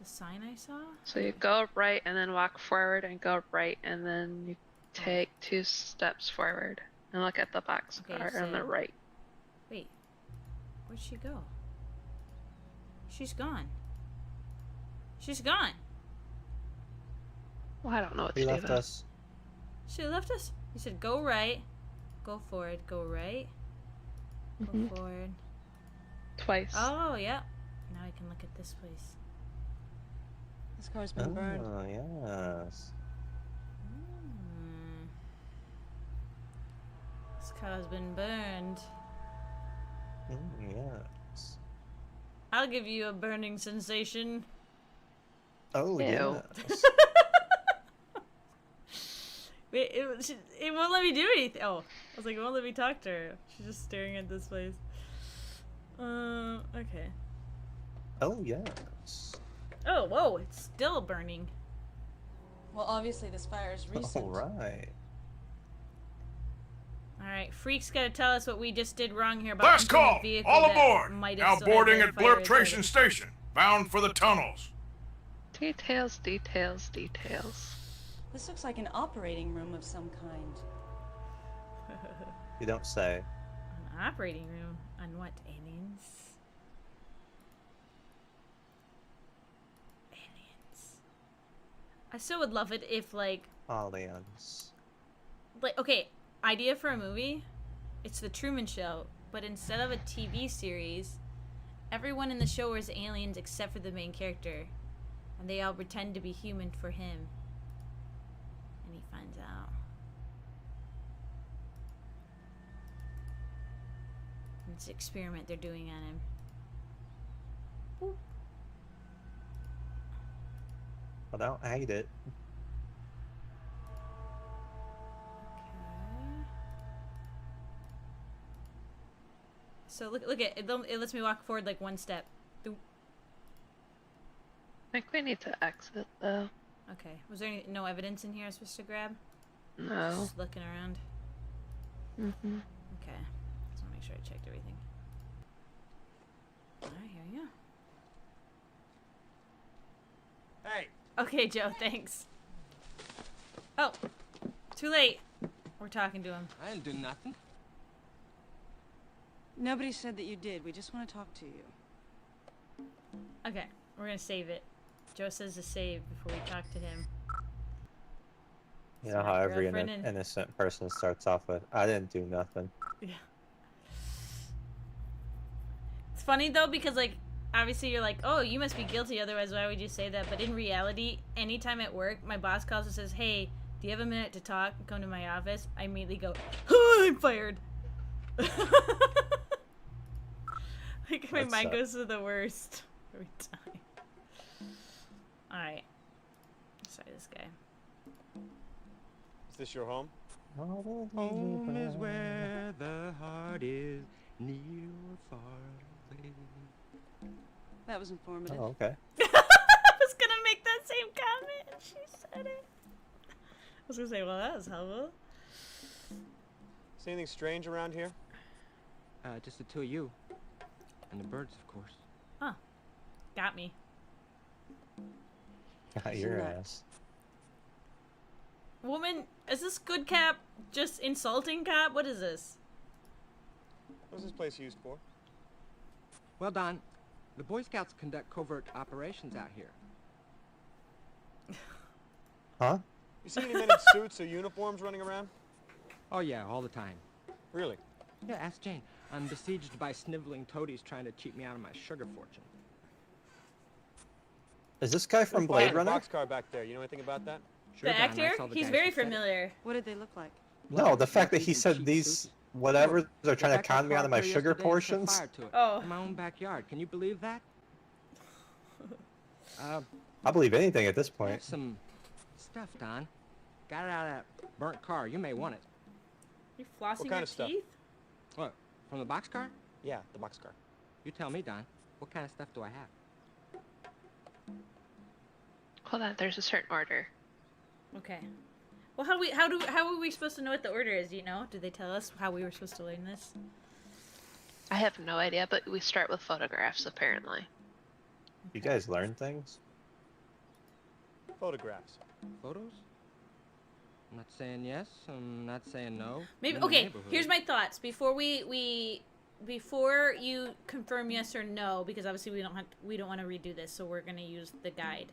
sign I saw. So you go right and then walk forward and go right and then you take 2 steps forward and look at the box Okay, car on the so- right. Wait, where'd she go? She's gone. She's gone. Well, I don't know what He to do left then. us. She left us. He said, "Go right, go forward, go right, go Mhm. forward." Twice. Oh, yeah. Now I can look at this place. This car's been burned. Oh, yes. Hmm. This car's been burned. Yes. I'll give you a burning sensation. Oh, Ew. yes. Wait, it won't let me do anything. Oh, I was like, it won't let me talk to her. She's just staring at this place. Okay. Oh, yes. Oh, whoa, it's still burning. Well, obviously this fire is recent. All right. Alright, Freak's gotta tell us what we just did wrong here about Last entering a call! vehicle All that aboard! might have Now still had boarding the at fire Blurtration retardant. Station. Bound for the tunnels. Details, details, details. This looks like an operating room of some kind. You don't say. An operating room? On what, aliens? Aliens. I still would love it if, like, Aliens. okay, idea for a movie? It's The Truman Show, but instead of a TV series, everyone in the show is aliens except for the main character. And they all pretend to be human for him. And he finds out. It's an experiment they're doing on him. Boop. Well, don't hate it. Okay. So look at it. It lets me walk forward like one step. Doop. I think we need to exit though. Okay. Was there no evidence in here I was supposed to grab? No. Just looking around. Mm-hmm. Okay. Just want to make sure I checked everything. Alright, here we go. Hey! Okay, Joe, thanks. Oh, too late. We're talking to him. I didn't do nothing. Nobody said that you did. We just want to talk to you. Okay, we're gonna save it. Joe says to save before we talk to him. You So know my how every girlfriend and- innocent person starts off with, I didn't do nothing. Yeah. It's funny though because like obviously you're like, oh, you must be guilty, otherwise why would you say that? But in reality, anytime at work my boss calls and says, hey, do you have a minute to talk? Come to my office. I immediately go, oh, I'm fired. Like my That mind sucks. goes to the worst every time. Alright. Sorry, this guy. Is this your home? Home Home is where the heart is, near or far away. That was informative. Oh, okay. I was gonna make that same comment and she said it. I was gonna say, well, that was helpful. See anything strange around here? Just the two of you. And the birds, of course. Huh. Got me. Got Isn't your that- ass. Woman, is this good cap just insulting cap? What is this? What's this place used for? Well, Don, the Boy Scouts conduct covert operations out here. Huh? You see any men in suits or uniforms running around? Oh yeah, all the time. Really? Yeah, ask Jane. I'm besieged by sniveling toadies trying to cheat me out of my sugar fortune. Is this guy from There's Blade Runner? boxcar back there. You know anything about that? Sure, The Don, I actor? saw the He's guys very who said it. familiar. What did they look like? No, the fact that Black he suits and said cheap these suits. whatever they're The trying to fact con me out of my fire sugar yesterday and set portions. fire to it Oh. in my own backyard. Can you believe that? I believe anything at this I point. have some stuff, Don. Got it out of that burnt car. You may want it. You flossing kind your of stuff? teeth? What? From the boxcar? Yeah, the boxcar. You tell me, Don. What kind of stuff do I have? Hold on, there's a certain order. Okay. Well, how are we supposed to know what the order is? Do you know? Did they tell us how we were supposed to learn this? I have no idea, but we start with photographs apparently. You guys learn things? Photographs. Photos? I'm not saying yes. I'm not saying no. Maybe. In the Okay. neighborhood. Here's my thoughts before before you confirm yes or no, because obviously we don't want to redo this, so we're gonna use the guide.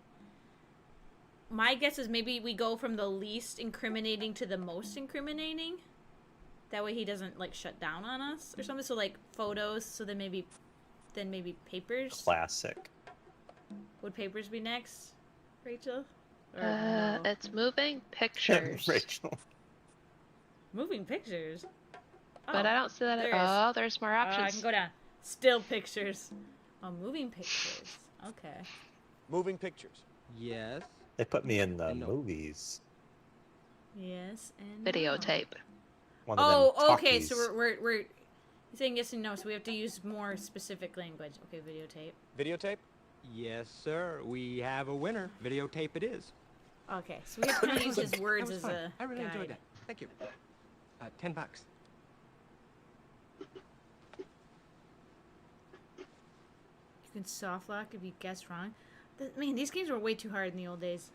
My guess is maybe we go from the least incriminating to the most incriminating. That way he doesn't like shut down on us or something. So like photos. So then maybe papers. Classic. Would papers be next, Rachel? Or no? It's moving pictures. Rachel. Moving pictures. But I don't see that. there is. Oh, there's more I options. can go down. Still pictures. Oh, moving pictures. Okay. Moving pictures. Yes. They put me in the No. movies. Yes and no. Videotape. One of them Oh, okay. talkies. So we're saying yes and no. So we have to use more specific language. Okay, videotape. Videotape? Yes, sir. We have a winner. Videotape it is. Okay, so we have to kind of use his That words was as fun. a I really guide. enjoyed that. Thank you. $10. can soft lock if you guess wrong. Man, these games were way too hard in the old days.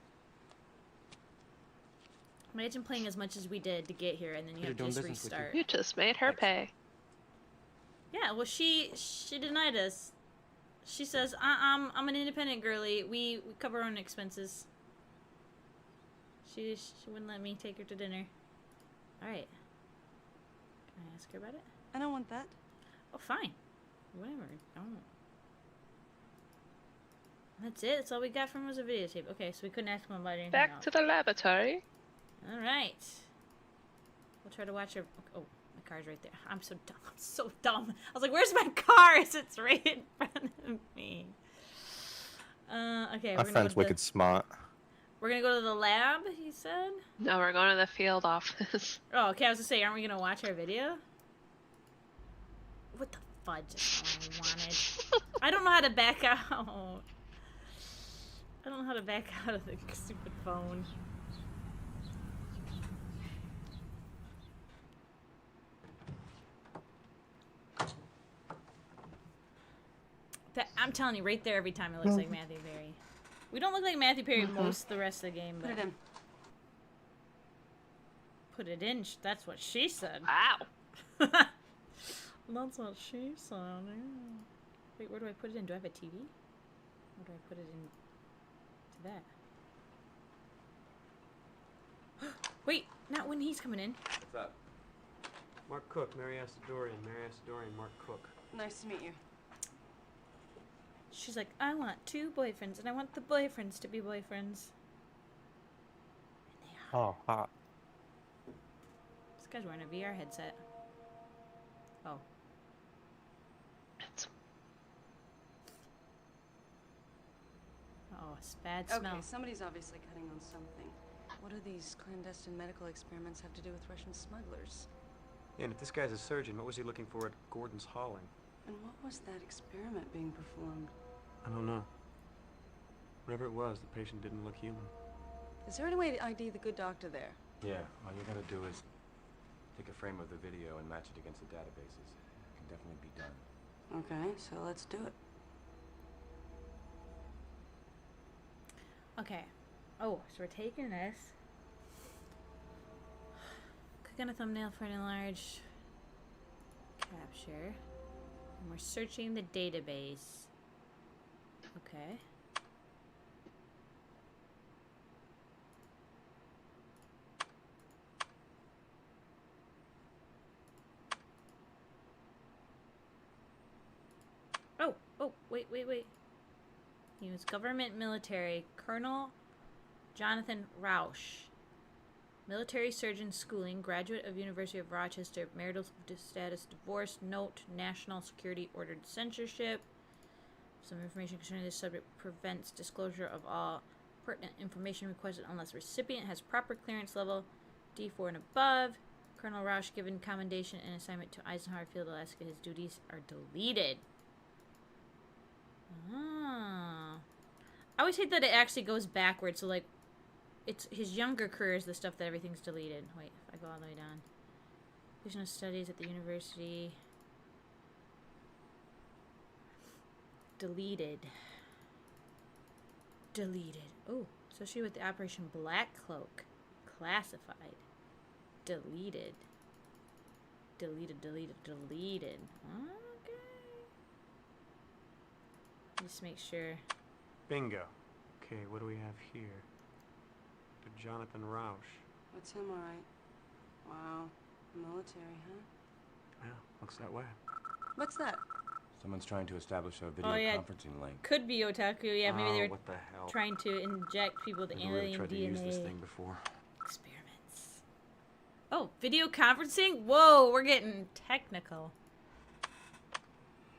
Imagine playing as much as we did to get here, and then you have to just restart. You just made her pay. Yeah, well, she denied us. She says, I'm an independent girly. We cover our own expenses. She wouldn't let me take her to dinner. All right. Can I ask her about it? I don't want that. Oh, fine. Whatever. Don't. That's it. That's all we got from was a videotape. Okay, so we couldn't ask him about anything Back else. to the laboratory. All right. We'll try to watch her. Oh, my car's right there. I'm so dumb. I'm so dumb. I was like, "Where's my car?" It's right in front of me. Okay. My friend's wicked smart. We're gonna go to the lab. He said. No, we're going to the field office. Oh, okay. I was gonna say, aren't we gonna watch our video? What the fudge? That's all I wanted. I don't know how to back out. I don't know how to back out of the stupid phone. I'm telling you, right there, every time it looks like Matthew Perry. We don't look like Matthew Perry most of the rest of the game, but... Put it in. Put it in? That's what she said. Wow. That's what she said. Yeah. Wait, where do I put it in? Do I have a TV? Where do I put it in? To that. Wait, not when he's coming in. What's up? Mark Cook, Mary Asadorian. Mary Asadorian, Mark Cook. Nice to meet you. She's like, I want 2 boyfriends, and I want the boyfriends to be boyfriends. And they are. Oh, hot. This guy's wearing a VR headset. Oh. Oh, it's bad smell. Okay, somebody's obviously cutting on something. What do these clandestine medical experiments have to do with Russian smugglers? Yeah, and if this guy's a surgeon, what was he looking for at Gordon's Hauling? And what was that experiment being performed? I don't know. Whatever it was, the patient didn't look human. Is there any way to ID the good doctor there? Yeah, all you gotta do is take a frame of the video and match it against the databases. It can definitely be done. Okay, so let's do it. Okay. Oh, so we're taking this. Click on a thumbnail for an enlarged capture. And we're searching the database. Okay. Oh, wait. He was government military. Colonel Jonathan Rausch. Military surgeon schooling, graduate of University of Rochester, marital status divorced, note, national security ordered censorship. Some information concerning this subject prevents disclosure of all pertinent information requested unless recipient has proper clearance level D4 and above. Colonel Rausch given commendation and assignment to Eisenhower Field, Alaska. His duties are deleted. Ah. I always hate that it actually goes backwards, so like it's his younger career is the stuff that everything's deleted. Wait, if I go all the way down. Division of Studies at the university. Deleted. Oh, associated with the Operation Black Cloak. Classified. Deleted. Deleted. Okay. Just make sure. Bingo. Okay, what do we have here? Dr. Jonathan Rausch. What's him, all right? Wow, military, huh? Yeah, looks that way. What's that? Someone's trying to establish a video conferencing link. Could be otaku. Yeah, maybe they were what the hell? trying to inject people with Never really alien tried to DNA use this thing before. experiments. Oh, video conferencing? Whoa, we're getting technical.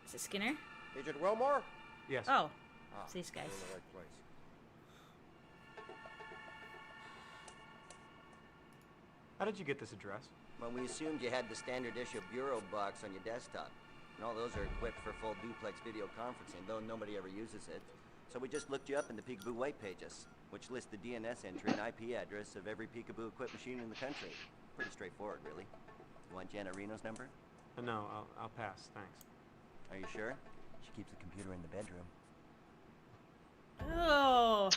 Is it Skinner? Agent Wilmore? Yes. Oh, it's these guys. You're in the right place. How did you get this address? Well, we assumed you had the standard issue bureau box on your desktop. And all those are equipped for full duplex video conferencing, though nobody ever uses it. So we just looked you up in the Peekaboo white pages, which list the DNS entry and IP address of every Peekaboo equipped machine in the country. Pretty straightforward, really. You want Jana Reno's number? No, I'll pass, thanks. Are you sure? She keeps the computer in the bedroom. Oh.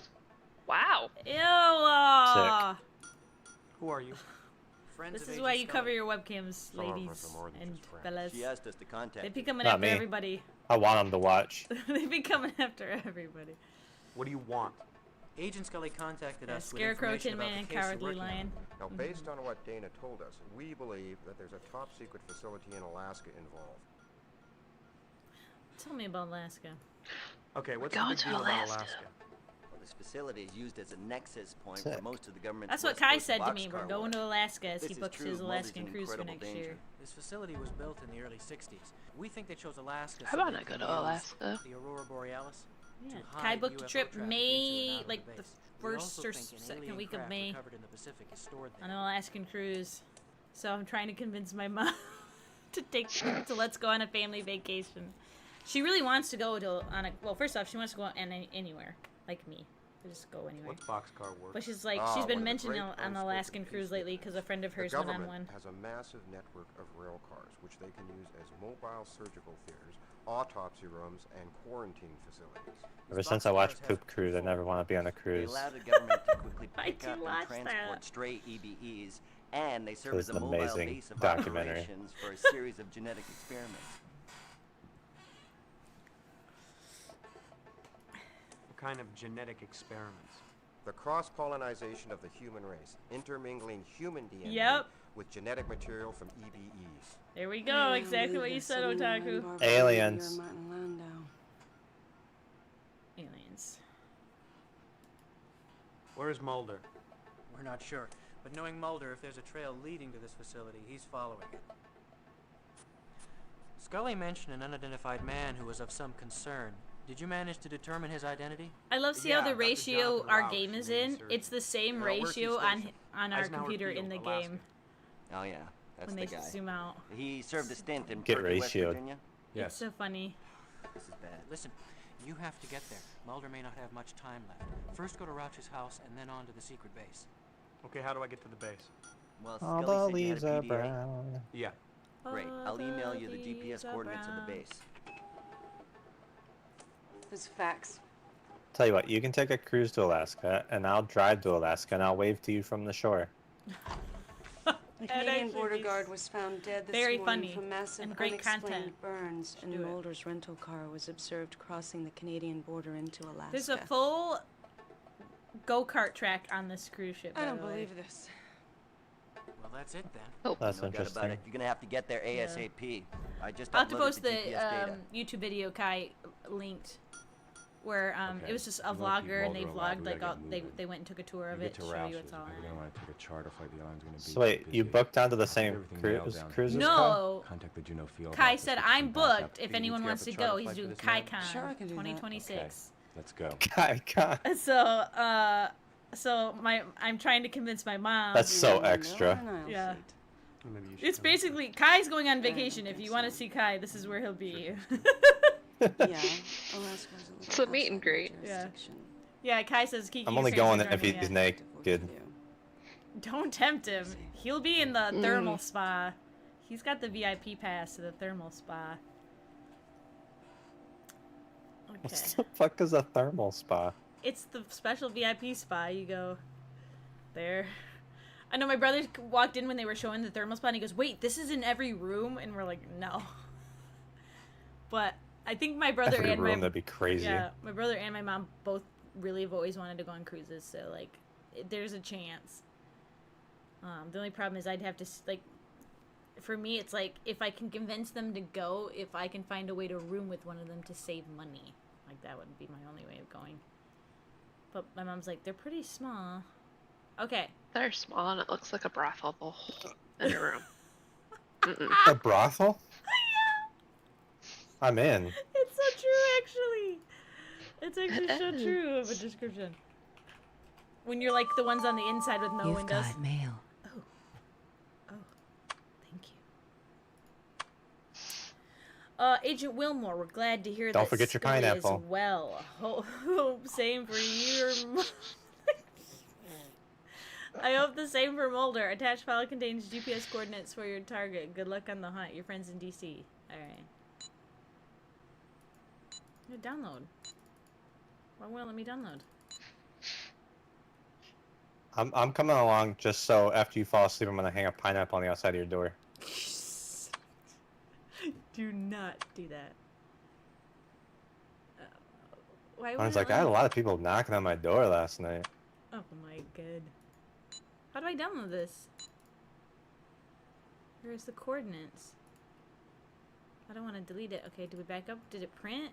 Wow. Ew. Who are you? Friends This of is why you Agent cover Scully. your webcams, Some of us ladies are more than and just friends. fellas. She asked us to contact They'd be her. coming Not after me. everybody. I want them to watch. They'd be coming after everybody. What do you want? Agent Scully contacted Yeah, us with Scarecrow, information Tin about Man, the and case you're Cowardly working on. Lion. Now, based on what Dana told us, we believe that there's a top-secret facility in Alaska involved. Tell me about Alaska. Okay, what's the going big to deal about Alaska. Alaska? Well, this facility is used as a nexus point Sick. for most of the government's That's what West Kai Coast said to me. We're boxcar going work. to Alaska as This he is books true. his Mulder's Alaskan in cruise for incredible next year. danger. This facility was built in the early 60s. We think they chose Alaska. I so wanna they go can to use Alaska. The Aurora Borealis. Yeah. to Kai hide booked a UFO trip traffic May, into and out like of the base. We first also or think an second alien week of craft May, recovered in the Pacific is stored on there. an Alaskan cruise. So I'm trying to convince my mom to let's go on a family vacation. She really wants to go to well, first off, she wants to go on anywhere, like me. Just go anywhere. What's boxcar work? But she's like, Ah, she's been one of the mentioning great on the unspoken Alaskan peace cruise lately difference. because a friend of The hers went on government one. has a massive network of rail cars, which they can use as mobile surgical theaters, autopsy rooms, and quarantine facilities. Ever since I watched Poop Cruise, I never want to be on a They cruise. allow the government to quickly Why'd pick you up watch and that? transport stray EBEs, and they serve This as is a an mobile amazing base of documentary. operations for a series of genetic experiments. What kind of genetic experiments? The cross-pollinization of the human race, intermingling human DNA Yep. with genetic material from EBEs. There we go, exactly what you said, Otaku. Aliens. Aliens. Where's Mulder? We're not sure, but knowing Mulder, if there's a trail leading to this facility, he's following it. Scully mentioned an unidentified man who was of some concern. Did you manage to determine his identity? I love see Yeah, how the Dr. ratio Jonathan our Rauch, game is Navy in. surgeon. It's the same Now, where's he ratio stationed? on our Eisenhower computer Field, in the Alaska. game Oh yeah, that's when the they guy. zoom out. He served a stint in Get Perky, West ratioed. Virginia. It's so funny. This is bad. Listen, you have to get there. Mulder may not have much time left. First go to Rauch's house and then on to the secret base. Okay, how do I get to the base? Well, All Scully the said you had leaves a are PDA. brown. Yeah. Great. All I'll email you the leaves GPS are coordinates of brown. the base. Those facts. Tell you what, you can take a cruise to Alaska, and I'll drive to Alaska, and I'll wave to you from the shore. The Canadian actually border be guard was found dead this very morning funny from massive and great unexplained content. burns, and do it. Mulder's rental car was observed crossing the Canadian border into Alaska. There's a full go-kart track on this cruise ship. I by don't the way. believe this. Well, that's it then. Oh, That's No doubt about interesting. it. You're gonna have to get there ASAP. I just I'll have to uploaded post the GPS data. YouTube video Kai linked, where it Okay. was just a You wanna keep vlogger and they Mulder alive, vlogged we like gotta all, get they moving. went and took a tour of You it get to to show you Roush's, what's all we're in gonna want to take a charter flight. The island's gonna be So wait, you busy. booked onto the Have same everything nailed down. cruises? No, Contact the Juneau Field Kai office said with I'm some backup booked. If feeds. anyone You have wants a to charter go, he's flight for doing this night? KaiCon Sure, I can do that. 2026. Let's go. Kai, Kai. So I'm trying to convince my mom. That's so Yeah, extra. no, I'll Yeah. see. Maybe you should It's come. basically Kai's going on Yeah, I vacation. don't If think you want to so. see Kai, this is where he'll be. Yeah, Alaska's a little It's a meet and outside my greet. Yeah. jurisdiction. Yeah, Kai says Kiki. I'm only fans are going joining if he's in. naked. Don't tempt him. He'll be in the thermal spa. He's got the VIP pass to the thermal spa. Okay. What the fuck is a thermal spa? It's the special VIP spa. You go there. I know my brother walked in when they were showing the thermal spa and he goes, "Wait, this is in every room?" And we're like, "No." But I think my brother Every and room, my that'd be crazy. yeah, my brother and my mom both really have always wanted to go on cruises, so like there's a chance. The only problem is I'd have to like for me it's like if I can convince them to go, if I can find a way to room with one of them to save money. Like that would be my only way of going. But my mom's like, they're pretty small. Okay. they're small and it looks like a brothel the whole in a room. Mm-mm. A brothel? I'm in. It's so true, actually. It's actually so It is. true of a description. When you're like the ones on the inside with no windows. mail. Oh, thank you. Agent Wilmore, we're glad to hear that. Don't forget your Scully pineapple. As well, same for you. I hope the same for Mulder. Attached file contains GPS coordinates for your target. Good luck on the hunt. Your friends in DC. All right. Yeah, download. Why won't it let me download? I'm coming along just so after you fall asleep, I'm gonna hang a pineapple on the outside of your door. Do not do that. Why I would was it like, I let had a me... lot of people knocking on my door last night. Oh my god. How do I download this? Where's the coordinates? I don't want to delete it. Okay, do we back up? Did it print?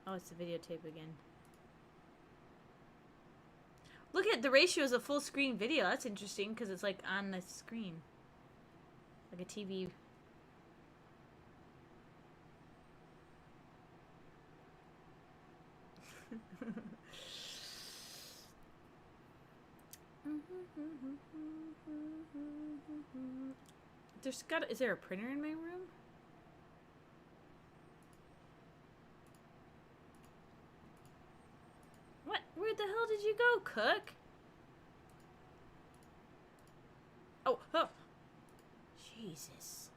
Oh, it's the videotape again. Look at the ratio is a full screen video. That's interesting because it's like on the screen. Like a TV. Is there a printer in my room? What? Where the hell did you go, Cook? Oh, Jesus.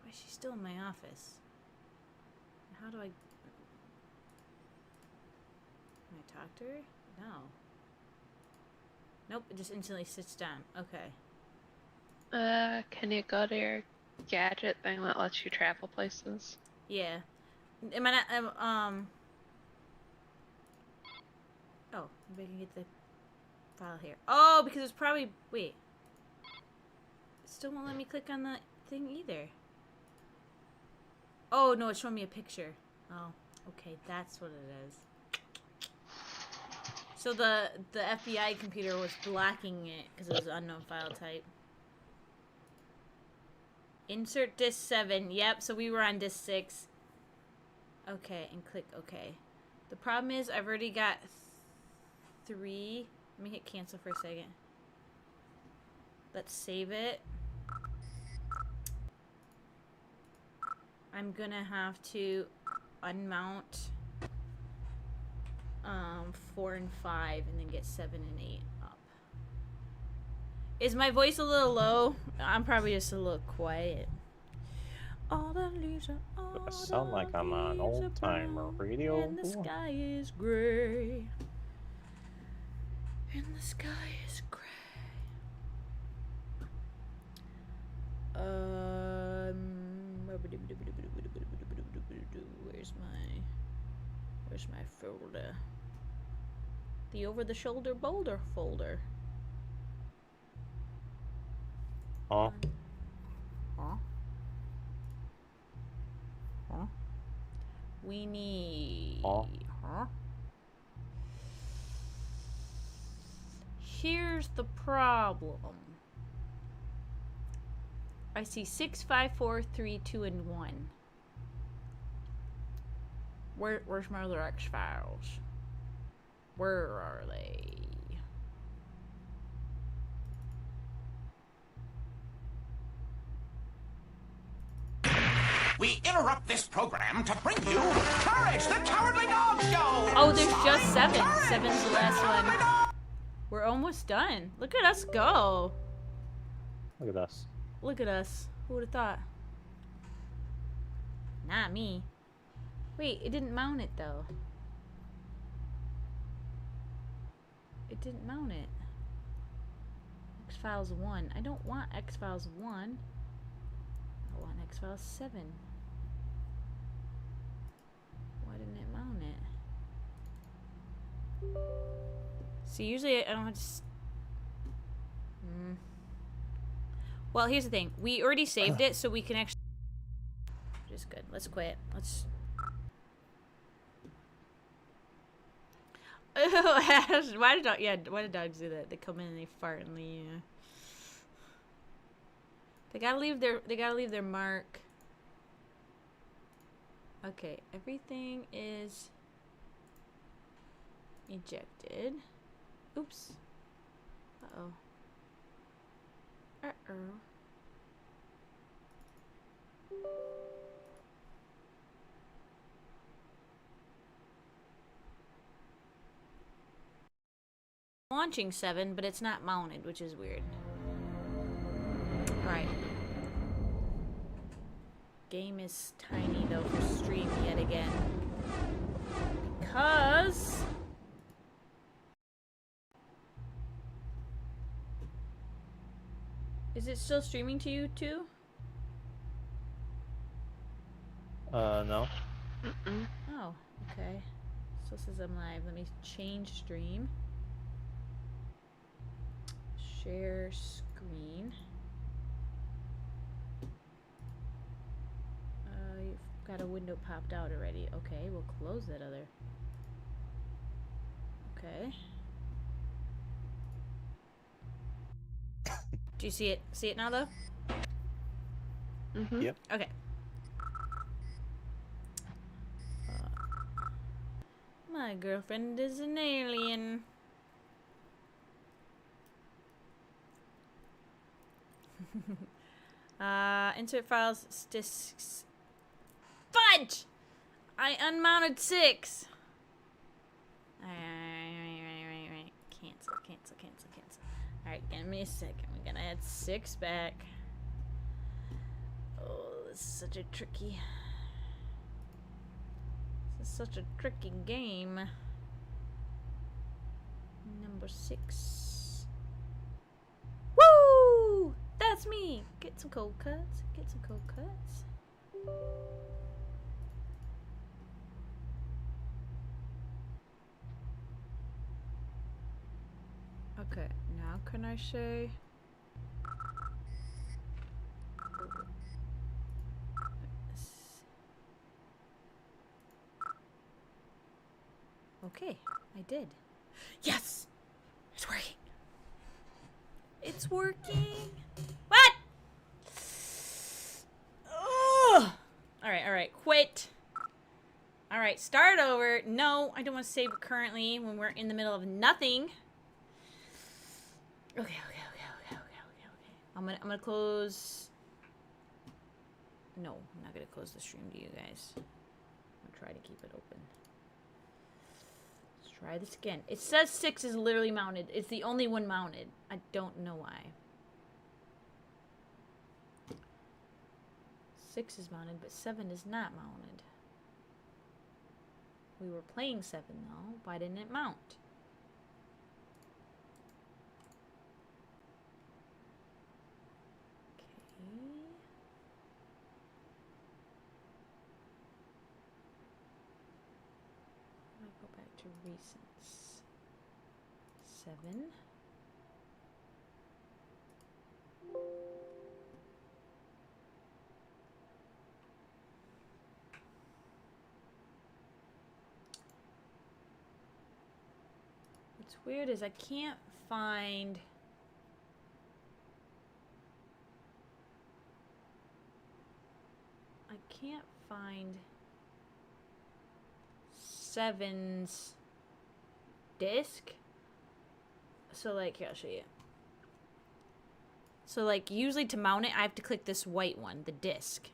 Why is she still in my office? How do I... Can I talk to her? No. Nope, it just instantly sits down. Okay. Can you go to your gadget thing that lets you travel places? Yeah. Am I not... Oh, maybe I can get the file here. Oh, because it's probably... Wait. It still won't let me click on the thing either. Oh, no, it's showing me a picture. Oh, okay, that's what it is. So the FBI computer was blocking it because it was unknown file type. Insert disk 7. Yep, so we were on disk 6. Okay, and click OK. The problem is I've already got 3. Let me hit cancel for a second. Let's save it. I'm gonna have to unmount 4 and 5 and then get 7 and 8 up. Is my voice a little low? I'm probably just a little quiet. All the leaves are all I sound like I'm on old timer radio. And the sky is gray. And the sky is gray. Where's my folder? The over-the-shoulder boulder folder. Huh? We need... Here's the problem. I see 6, 5, 4, 3, 2, and 1. Where's my other X-Files? Where are they? We interrupt this program to bring you Courage the Cowardly Dog Show! Oh, there's just 7. 7's the last one. We're almost done. Look at us go. Look at us. Look at us. Who would have thought? Not me. Wait, it didn't mount it though. It didn't mount it. X-Files 1. I don't want X-Files 1. I want X-Files 7. Why didn't it mount it? See, usually I don't have to... Well, here's the thing. We already saved it, so we can actually... Which is good. Let's quit. Let's... why do dogs do that? They come in and they fart and leave. They gotta leave their mark. Okay, everything is ejected. Oops. Uh-oh. Uh-oh. Launching 7, but it's not mounted, which is weird. Alright. game is tiny though for stream yet again. Because is it still streaming to you too? No. Oh, okay. So it says I'm live. Let me change stream. Share screen. You've got a window popped out already. Okay, we'll close that other. Okay. Do you see it? See it now, though? Mm-hmm. Yep. Okay. My girlfriend is an alien. Insert files, disks. Fudge! I unmounted 6. Right. Cancel. Alright, give me a second. We're gonna add 6 back. Oh, this is such a tricky game. Number 6. Woo! That's me! Get some cold cuts. Okay, now can I say... Okay, I did. Yes! It's working! It's working! What? Ugh! Alright, quit! Alright, start over. No, I don't want to save it currently when we're in the middle of nothing. Okay. I'm gonna close... No, I'm not gonna close the stream to you guys. I'm gonna try to keep it open. Let's try this again. It says 6 is literally mounted. It's the only one mounted. I don't know why. 6 is mounted, but 7 is not mounted. We were playing 7 though. Why didn't it mount? Recents 7. What's weird is I can't find Seven's disc. So like, here, I'll show you. So like, usually to mount it, I have to click this white one, the disc.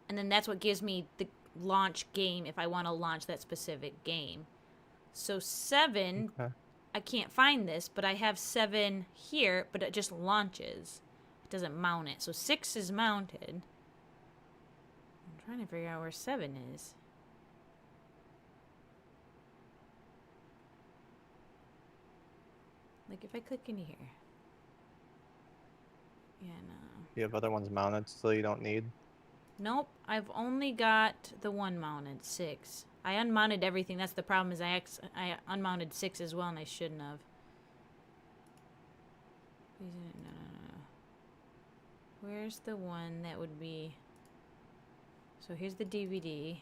And then that's what gives me the launch game if I want to launch that specific game. So 7, okay. I can't find this, but I have 7 here, but it just launches. It doesn't mount it. So 6 is mounted. I'm trying to figure out where 7 is. Like, if I click into here. Yeah, no. You have other ones mounted, so you don't need? Nope. I've only got the one mounted, 6. I unmounted everything. That's the problem, is I unmounted 6 as well, and I shouldn't have. No. Where's the one that would be... So here's the DVD.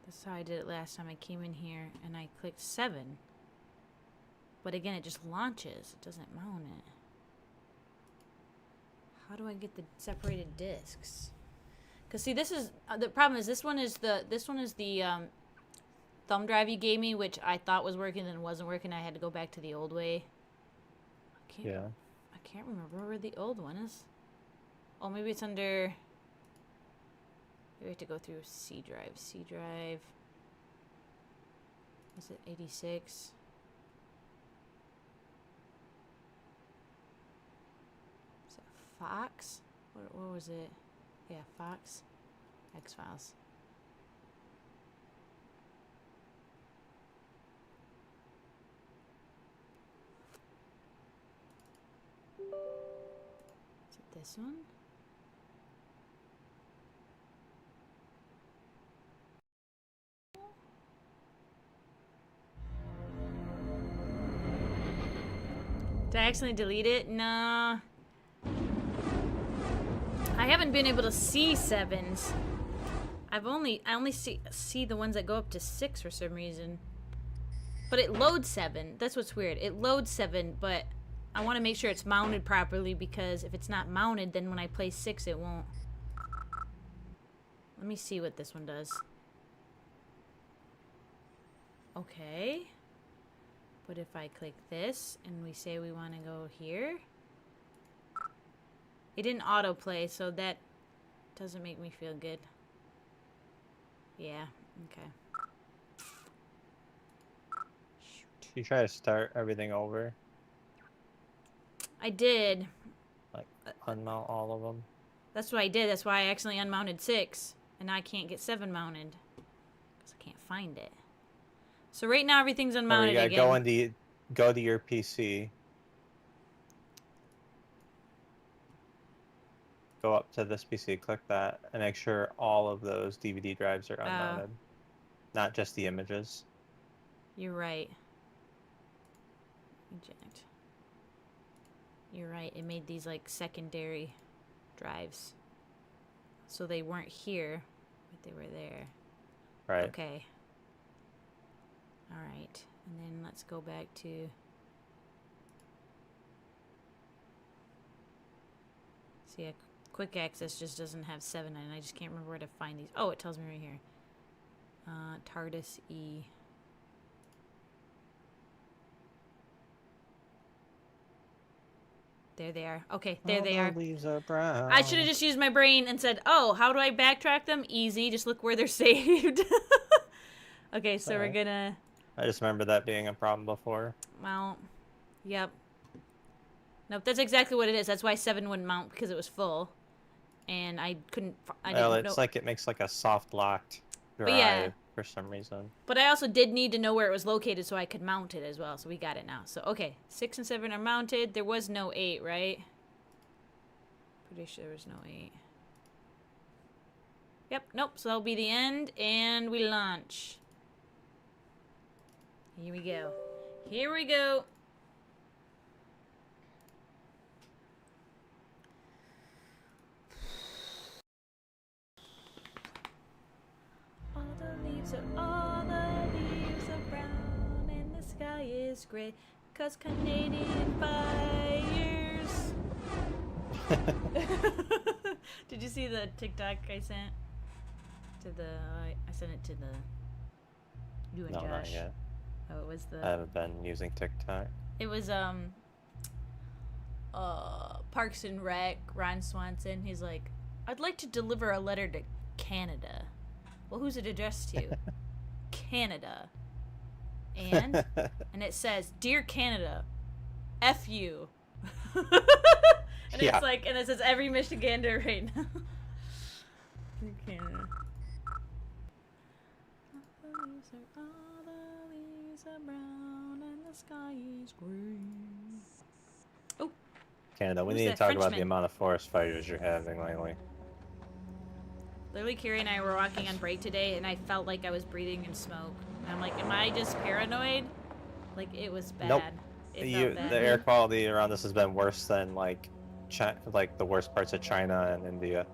That's how I did it last time. I came in here, and I clicked 7. But again, it just launches. It doesn't mount it. How do I get the separated discs? Cause see, this is the problem. Is this one is the thumb drive you gave me, which I thought was working and wasn't working. I had to go back to the old way. I can't remember where the old one is. Oh, maybe it's under. Maybe we have to go through C drive. C drive. Is it 86? Fox? What was it? Yeah, Fox. X-Files. Is it this one? Did I accidentally delete it? Nah. I haven't been able to see 7s. I only see the ones that go up to 6 for some reason. But it loads 7. That's what's weird. It loads 7, but I want to make sure it's mounted properly, because if it's not mounted, then when I play 6, it won't. Let me see what this one does. Okay. But if I click this and we say we want to go here, it didn't autoplay, so that doesn't make me feel good. Yeah, okay. You try to start everything over, I did. like unmount all of them. That's what I did. That's why I accidentally unmounted 6, and now I can't get 7 mounted because I can't find it. So right now everything's unmounted You gotta again. go to your PC. Go up to this PC, click that, and make sure all of those DVD drives are unmounted. Not just the images. You're right. Eject. You're right. It made these like secondary drives. So they weren't here, but they were there. Right. Okay. Alright. And then let's go back to... See, a quick access just doesn't have 7, and I just can't remember where to find these. Oh, it tells me right here. TARDIS E. There they are. Okay, there they are. Leaves are brown. I should have just used my brain and said, oh, how do I backtrack them? Easy. Just look where they're saved. Okay, so we're gonna... I just remember that being a problem before. Mount. Yep. Nope, that's exactly what it is. That's why 7 wouldn't mount, because it was full. And I couldn't... Well, it's like it makes like a soft locked drive for some reason. But I also did need to know where it was located so I could mount it as well. So we got it now. So, okay. 6 and 7 are mounted. There was no 8, right? Pretty sure there was no 8. Yep, nope. So that'll be the end. And we launch. Here we go. Here we go. All the leaves are brown and the sky is gray, 'cause Canadian fires. Did you see the TikTok I sent? I sent it to the... You and No, Josh. not yet. Oh, it was the... I haven't been using TikTok. It was, Parks and Rec, Ron Swanson. He's like, I'd like to deliver a letter to Canada. Well, who's it addressed to? Canada. And it says, Dear Canada, F you. And it's like, and it says every Michigander right now. Dear Canada. All the leaves are brown and the sky is green. Oh. Canada, we need to talk about the amount of forest fires you're having lately. Literally, Carrie and I were walking on break today, and I felt like I was breathing in smoke. And I'm like, am I just paranoid? Like, it was bad. Nope. It felt bad. The air quality around us has been worse than, like the worst parts of China and India.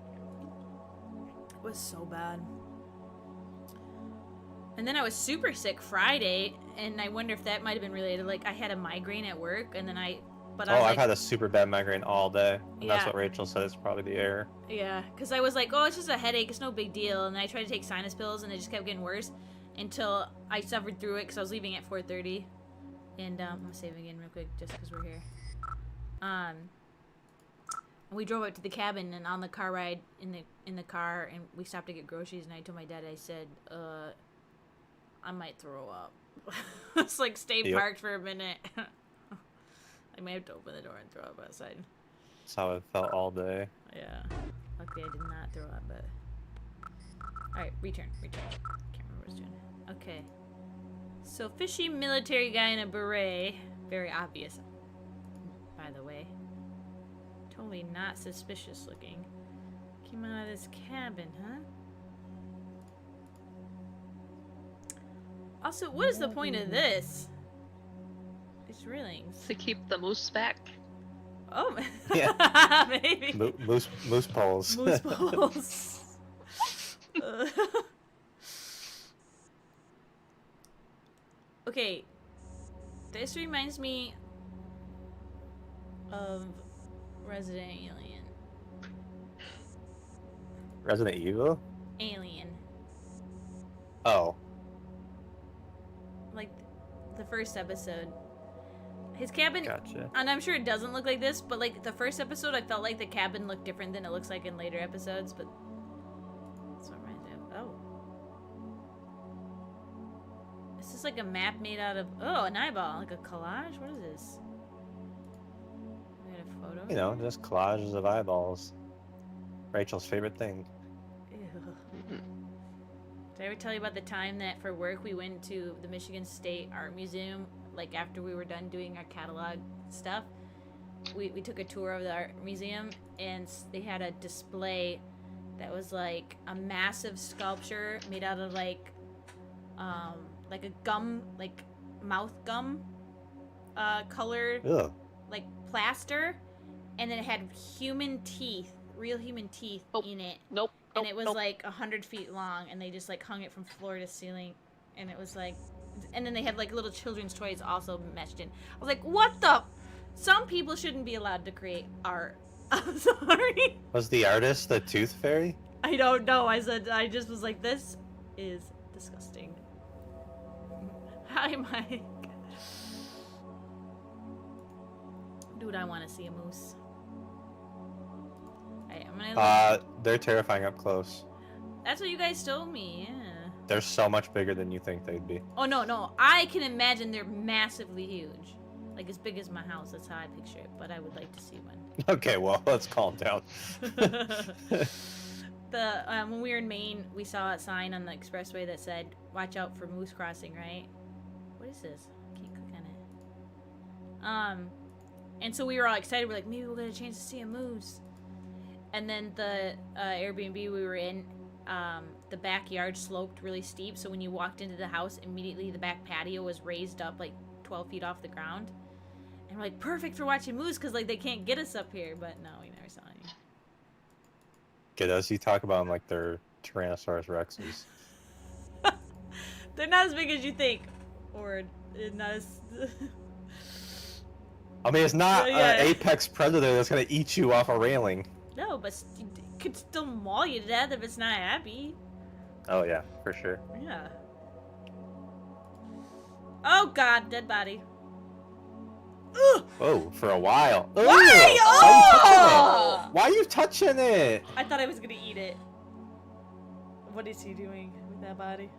It was so bad. And then I was super sick Friday, and I wonder if that might have been related. Like, I had a migraine at work, and then I've had a super bad migraine all day. And that's what Rachel said, it's probably the air. Yeah, because I was like, oh, it's just a headache. It's no big deal. And I tried to take sinus pills, and it just kept getting worse until I suffered through it because I was leaving at 4:30. And I'm saving in real quick just because we're here. And we drove up to the cabin, and on the car ride in the car, and we stopped to get groceries, and I told my dad, I said, I might throw up. It's like, stay parked for a minute. I may have to open the door and throw up outside. That's how it felt all day. Yeah. Luckily I did not throw up, but... Alright, return. Can't remember what I was doing. Okay. So, fishy military guy in a beret. Very obvious, by the way. Totally not suspicious looking. Came out of this cabin, huh? Also, what is the point of this? These railings. To keep the moose back. Oh, Yeah. maybe. Moose poles. Moose balls. Okay, this reminds me of Resident Alien. Resident Evil? Alien. Oh. Like the first episode. His cabin, Gotcha. and I'm sure it doesn't look like this, but like the first episode, I felt like the cabin looked different than it looks like in later episodes, but that's what reminds me of. Oh. Is this like a map made out of, oh, an eyeball, like a collage? What is this? We got a photo? You know, just collages of eyeballs. Rachel's favorite thing. Ew. Did I ever tell you about the time that for work we went to the Michigan State Art Museum, like after we were done doing our catalog stuff? We took a tour of the art museum, and they had a display that was like a massive sculpture made out of like a gum, like mouth gum, colored Ugh. like plaster, and then it had human teeth, real human teeth in it. Nope. And it was like 100 feet long, and they just like hung it from floor to ceiling, and it was like, and then they had like little children's toys also meshed in. I was like, what the? Some people shouldn't be allowed to create art. I'm sorry. Was the artist the Tooth Fairy? I don't know. I just was like, this is disgusting. Hi, Mike. Dude, I want to see a moose. Alright, I'm gonna They're terrifying up close. That's what you guys told me, yeah. They're so much bigger than you think they'd be. Oh, no. I can imagine they're massively huge. Like as big as my house. That's how I picture it. But I would like to see one. Okay, well, let's calm down. When we were in Maine, we saw a sign on the expressway that said, watch out for moose crossing, right? What is this? I can't click on it. And so we were all excited. We're like, maybe we'll get a chance to see a moose. And then the Airbnb we were in, the backyard sloped really steep. So when you walked into the house, immediately the back patio was raised up like 12 feet off the ground. And we're like, perfect for watching moose because like they can't get us up here. But no, we never saw any. Get us, you talk about them like they're Tyrannosaurus Rexes. They're not as big as you think. Or not as... I mean, it's not an apex predator that's going to eat you off a railing. No, but it could still maul you to death if it's not happy. Oh, yeah, for sure. Yeah. Oh, God, dead body. Ugh! Oh, for a while. Why? Oh! Why are you touching it? I thought I was going to eat it. What is he doing with that body?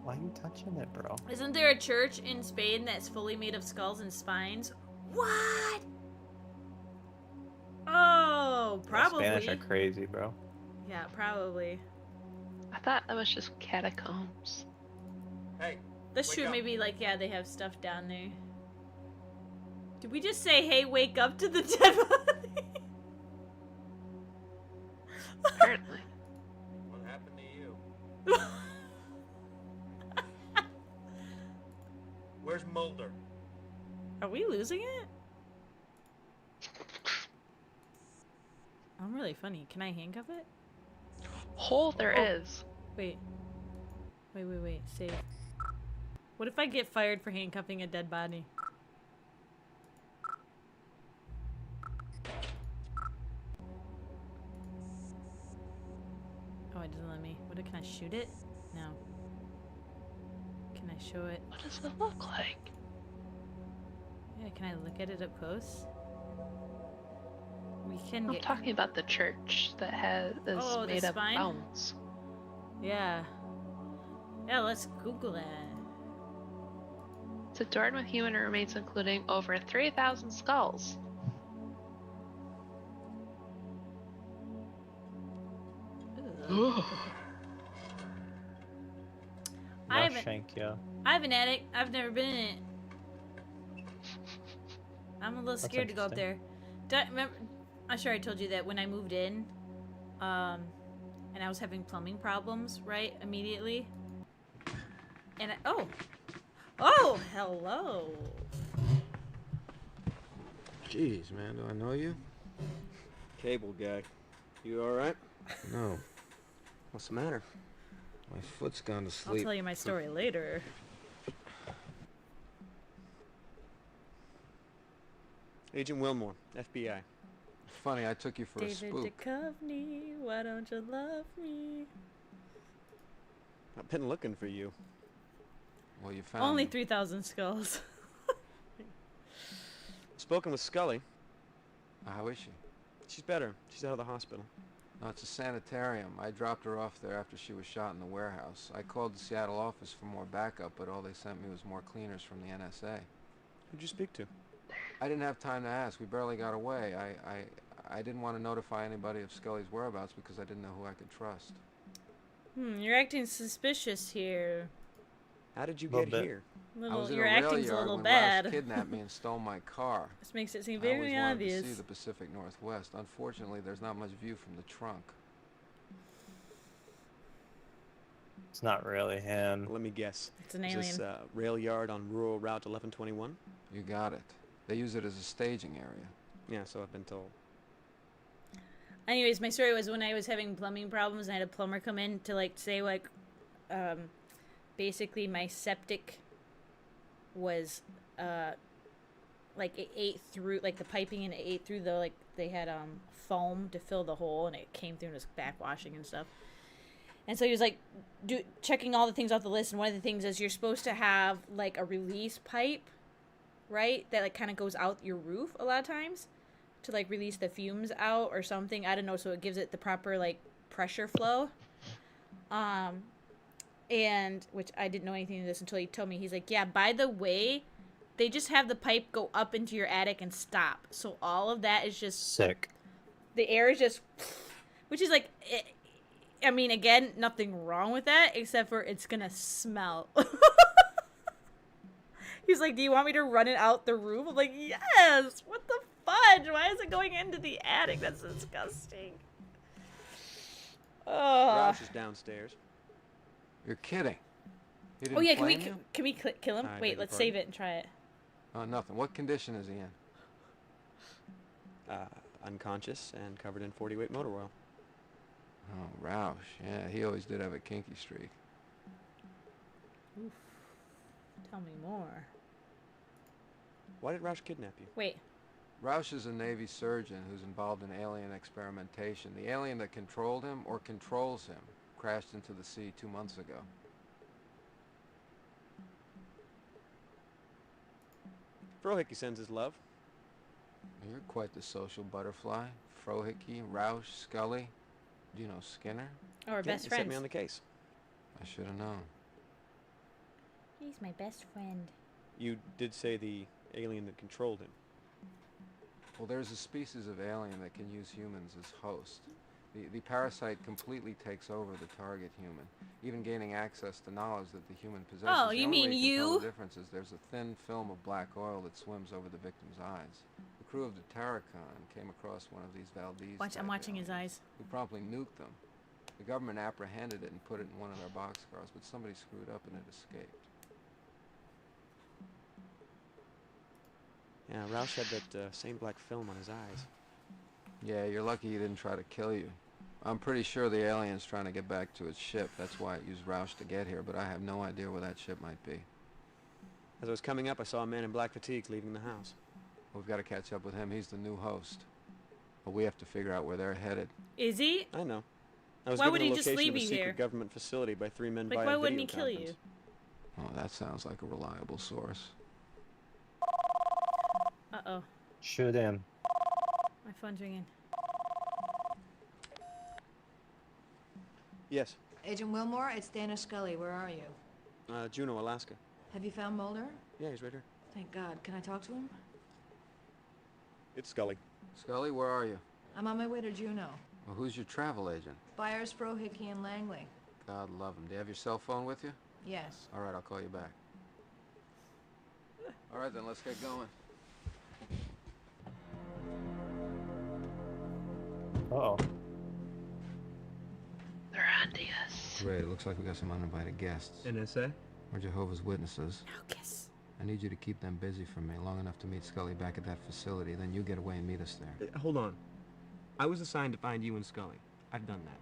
Why are you touching it, bro? Isn't there a church in Spain that's fully made of skulls and spines? What? Oh, probably. The Spanish are crazy, bro. Yeah, probably. I thought that was just catacombs. Hey. That's true. Maybe like they have stuff down there. Did we just say, "Hey, wake up" to the dead body? Apparently. What happened to you? Where's Mulder? Are we losing it? I'm really funny. Can I handcuff it? Hole there is. Wait. Save. What if I get fired for handcuffing a dead body? Oh, it doesn't let me. Can I shoot it? No. Can I show it? What does it look like? Yeah, can I look at it up close? We can I'm get... talking about the church that is made of spine? bones. Yeah. Yeah, let's Google that. It's adorned with human remains including over 3,000 skulls. I Rush haven't. shank you. I have an attic. I've never been in it. I'm a little That's scared to go up there. Remember, I'm sure I told you that when I moved in, and I was having plumbing problems, right, immediately. And oh, hello. Jeez, man, do I know you? Cable guy. You alright? No. What's the matter? My foot's gone to I'll sleep. tell you my story later. Agent Wilmore, FBI. Funny, I took you for a David spook. Duchovny, why don't you love me? I've been looking for you. Well, you found Only me. 3,000 skulls. Spoken with Scully. How is she? She's better. She's out of the hospital. No, it's a sanitarium. I dropped her off there after she was shot in the warehouse. I called the Seattle office for more backup, but all they sent me was more cleaners from the NSA. Who'd you speak to? I didn't have time to ask. We barely got away. I didn't want to notify anybody of Scully's whereabouts because I didn't know who I could trust. You're acting suspicious here. How did you Little get bit. here? Little, I was in your a rail acting's a yard little when bad. Ralph kidnapped me and stole my car. This makes it seem I always very wanted obvious. to see the Pacific Northwest. Unfortunately, there's not much view from the trunk. It's not really him. Let me guess. It's an Is alien. this rail yard on rural Route 1121? You got it. They use it as a staging area. Yeah, so I've been told. Anyways, my story was when I was having plumbing problems and I had a plumber come in to like say like basically my septic was like it ate through like the piping and it ate through the like they had foam to fill the hole and it came through and was backwashing and stuff. And so he was like checking all the things off the list, and one of the things is you're supposed to have like a release pipe, right? That like kind of goes out your roof a lot of times to like release the fumes out or something. I don't know, so it gives it the proper like pressure flow. And which I didn't know anything of this until he told me. He's like, yeah, by the way, they just have the pipe go up into your attic and stop. So all of that is just Sick. the air is just, which is like, I mean, again, nothing wrong with that except for it's gonna smell. He's like, do you want me to run it out the roof? I'm like, yes. What the fudge? Why is it going into the attic? That's disgusting. Roush is downstairs. You're kidding. He didn't Oh yeah, flame you? can we kill him? I beg Wait, your let's pardon? save it and try it. Oh, nothing. What condition is he in? Unconscious and covered in 40 weight motor oil. Oh, Roush. Yeah, he always did have a kinky streak. Oof. Tell me more. Why did Roush kidnap you? Wait. Roush is a Navy surgeon who's involved in alien experimentation. The alien that controlled him, or controls him, crashed into the sea 2 months ago. Frohickey sends his love. You're quite the social butterfly. Frohickey, Roush, Scully. Do you know Skinner? Oh, we're best He friends. set me on the case. I should have known. He's my best friend. You did say the alien that controlled him. Well, there's a species of alien that can use humans as host. The parasite completely takes over the target human, even gaining access to knowledge that the human possesses. Oh, The you only mean way you can tell you? the difference is there's a thin film of black oil that swims over the victim's eyes. The crew of the Terracon came across one of these Valdez. I'm watching his eyes. Who promptly nuked them. The government apprehended it and put it in one of their boxcars, but somebody screwed up and it escaped. Yeah, Roush had that same black film on his eyes. Yeah, you're lucky he didn't try to kill you. I'm pretty sure the alien's trying to get back to its ship. That's why it used Roush to get here, but I have no idea where that ship might be. As I was coming up, I saw a man in black fatigues leaving the house. We've got to catch up with him. He's the new host. But we have to figure out where they're headed. Is he? I know. I was Why given would the he just location leave of a you secret here? government facility by 3 men Like, via why wouldn't he video kill you? conference. Oh, that sounds like a reliable source. Uh-oh. Shoot him. My phone's ringing. Yes. Agent Wilmore, it's Dana Scully. Where are you? Juneau, Alaska. Have you found Mulder? Yeah, he's right here. Thank God. Can I talk to him? It's Scully. Scully, where are you? I'm on my way to Juneau. Well, who's your travel agent? Byers, Frohickey, and Langley. God love him. Do you have your cell phone with you? Yes. All right, I'll call you back. All right, then, let's get going. Uh-oh. They're on to us. Great, it looks like we got some uninvited guests. NSA? We're Jehovah's Witnesses. No kiss. I need you to keep them busy for me long enough to meet Scully back at that facility. Then you get away and meet us there. Hold on. I was assigned to find you and Scully. I've done that.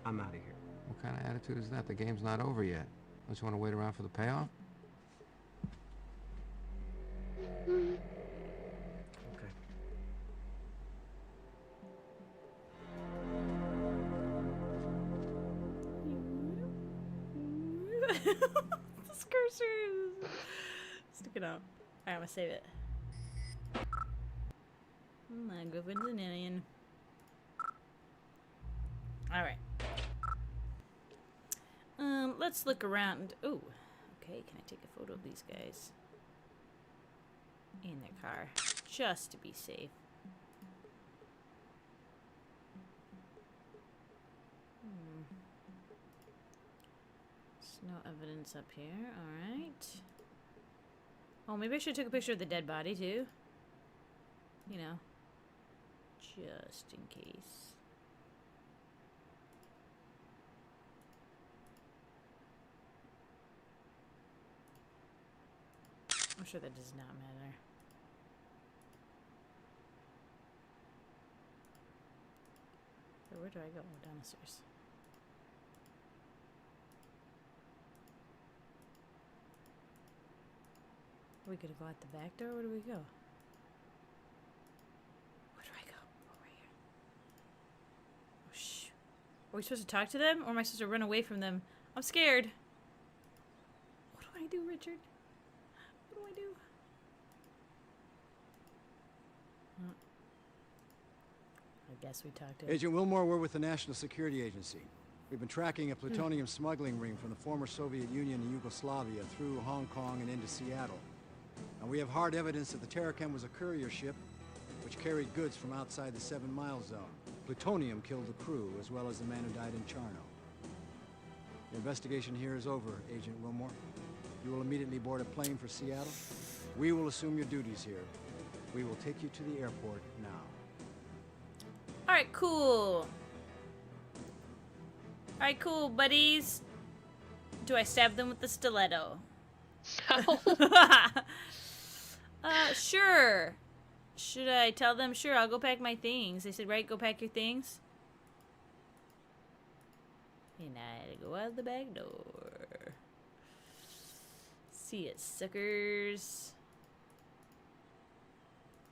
I'm out of here. What kind of attitude is that? The game's not over yet. Don't you want to wait around for the payoff? Okay. This cursor is sticking out. Alright, I'm gonna save it. My girlfriend's an alien. Alright. Let's look around. Ooh. Okay, can I take a photo of these guys? In their car. Just to be safe. There's no evidence up here. Alright. Oh, maybe I should have took a picture of the dead body, too. You know. Just in case. I'm sure that does not matter. So where do I go? Oh, down the stairs. Are we gonna go out the back door? Where do we go? Where do I go? Oh, right here. Oh, shh. Are we supposed to talk to them? Or am I supposed to run away from them? I'm scared. What do I do, Richard? What do I do? I guess we talked to Agent Wilmore, we're with the National Security Agency. We've been tracking a plutonium smuggling ring from the former Soviet Union and Yugoslavia through Hong Kong and into Seattle. And we have hard evidence that the Terrachem was a courier ship which carried goods from outside the 7-mile zone. Plutonium killed the crew, as well as the man who died in Charno. The investigation here is over, Agent Wilmore. You will immediately board a plane for Seattle. We will assume your duties here. We will take you to the airport now. Alright, cool. Alright, cool, buddies. Do I stab them with the stiletto? No. Sure. Should I tell them? Sure, I'll go pack my things. They said, right, go pack your things. And I go out the back door. See it, suckers.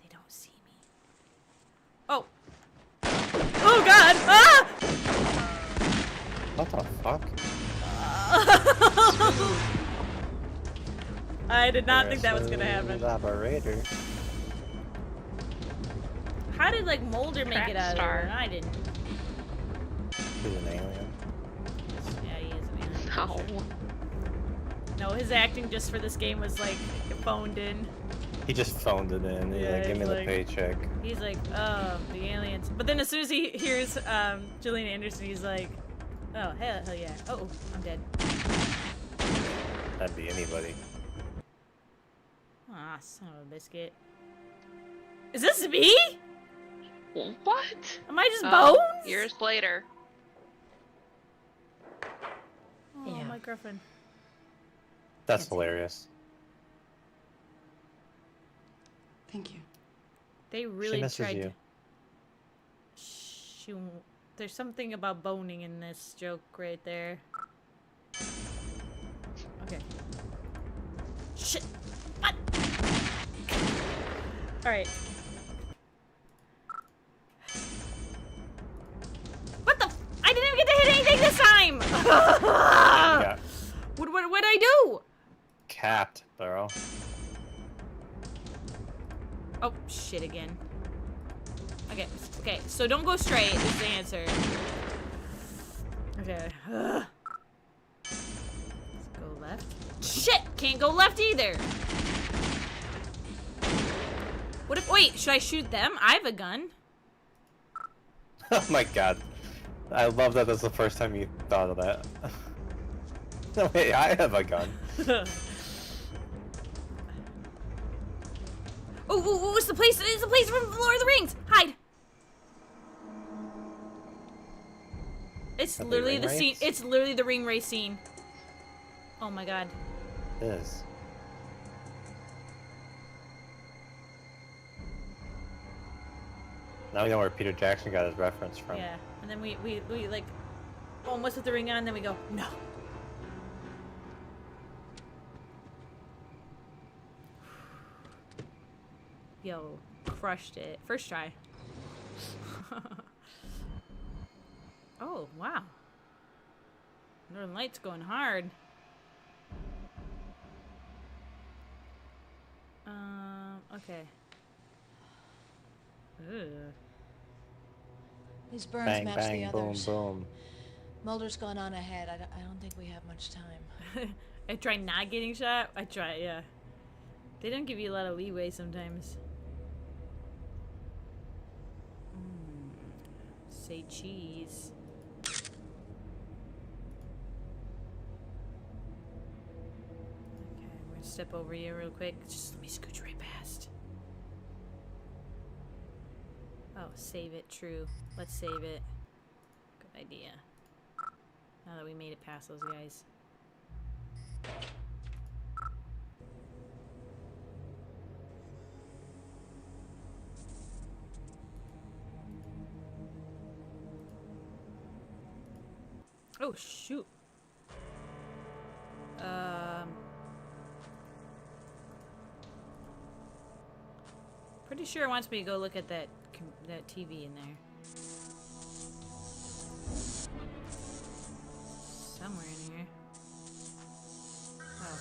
They don't see me. Oh. Oh, God! Ah! What the fuck? I did not think that was gonna happen. Operator. How did, like, Mulder make it out of there? I didn't. He's an alien. Yeah, he is an alien. No. Sure. No, his acting just for this game was, like, phoned in. He just phoned it in. He's Yeah, like, give me he's the like- paycheck. He's like, oh, the aliens. But then as soon as he hears Gillian Anderson, he's like, oh, hell yeah. Oh, I'm dead. That'd be anybody. Ah, son of a biscuit. Is this me? What? Am I just Oh, bones? years later. Oh, my girlfriend. That's hilarious. Thank you. They really She misses tried you. to... There's something about boning in this joke right there. Okay. Shit! What? Alright. What the f- I didn't even get to hit anything this time! Yeah. What'd I do? Capped, bro. Oh, shit again. Okay, so don't go straight is the answer. Okay. Let's go left. Shit! Can't go left either! What if- wait, should I shoot them? I have a gun. Oh my god. I love that that's the first time you thought of that. No, wait, I have a gun. Oh, it's the place! It's the place from Lord of the Rings! Hide! It's literally the scene. It's literally the ring race scene. Oh my god. It is. Now we know where Peter Jackson got his reference from. Yeah, and then we like almost with the ring on, and then we go, no. Yo, crushed it. First try. Oh, wow. Northern Lights going hard. Okay. Ugh. These burns Bang, match bang, the boom, others. boom. Mulder's gone on ahead. I don't think we have much time. I try not getting shot. I try, yeah. They don't give you a lot of leeway sometimes. Say cheese. Okay, we're gonna step over you real quick. Just let me scooch right past. Oh, save it. True. Let's save it. Good idea. Now that we made it past those guys. Oh, shoot. Pretty sure it wants me to go look at that TV in there. Somewhere in here. Oh.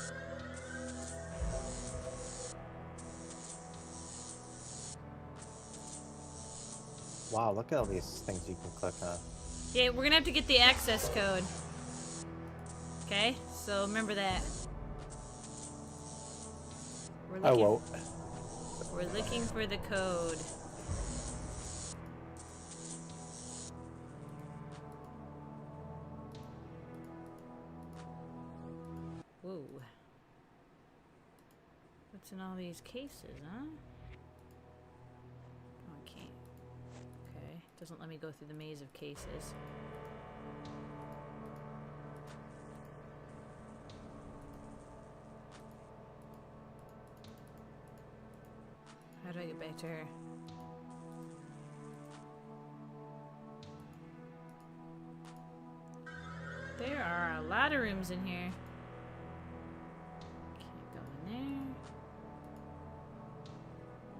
Wow, look at all these things you can click on. Yeah, we're gonna have to get the access code. Okay, so remember that. I won't. We're looking for the code. Whoa. What's in all these cases, huh? Oh, I can't. Okay, doesn't let me go through the maze of cases. How do I get back to her? There are a lot of rooms in here. Can't go in there.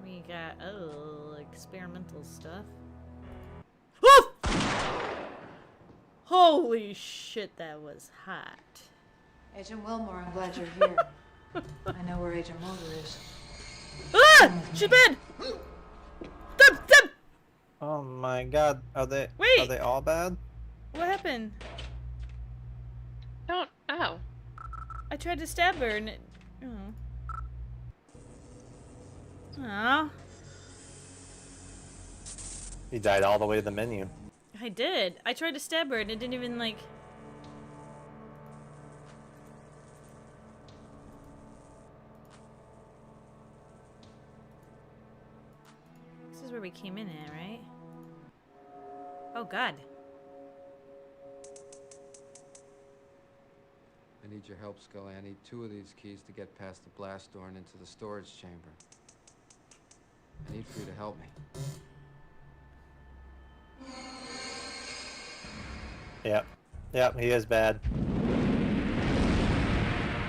We got, oh, experimental stuff. Woof! Holy shit, that was hot. Agent Wilmore, I'm glad you're here. I know where Agent Mulder is. Ah! She's bad! Stop! Oh my god, are they all bad? What happened? Don't know. I tried to stab her and it... Oh. Aw. You died all the way to the menu. I did. I tried to stab her and it didn't even, like... This is where we came in at, right? Oh, God. I need your help, Scully. I need 2 of these keys to get past the blast door and into the storage chamber. I need for you to help me. Yep, he is bad.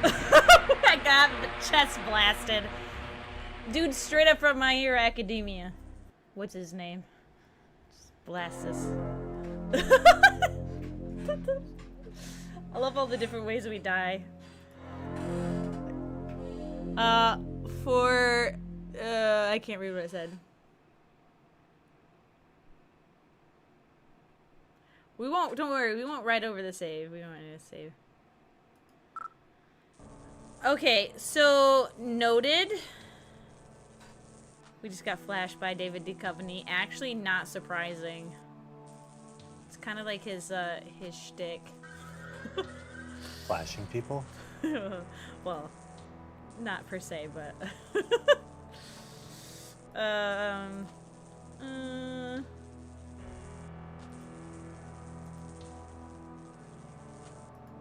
I got the chest blasted. Dude, straight up from My Hero Academia. What's his name? Just blast this. I love all the different ways we die. I can't read what it said. We won't, don't worry, we won't write over the save. We don't need to save. Okay, so, noted. We just got flashed by David Duchovny. Actually, not surprising. kind of like his shtick. Flashing people? Well, not per se, but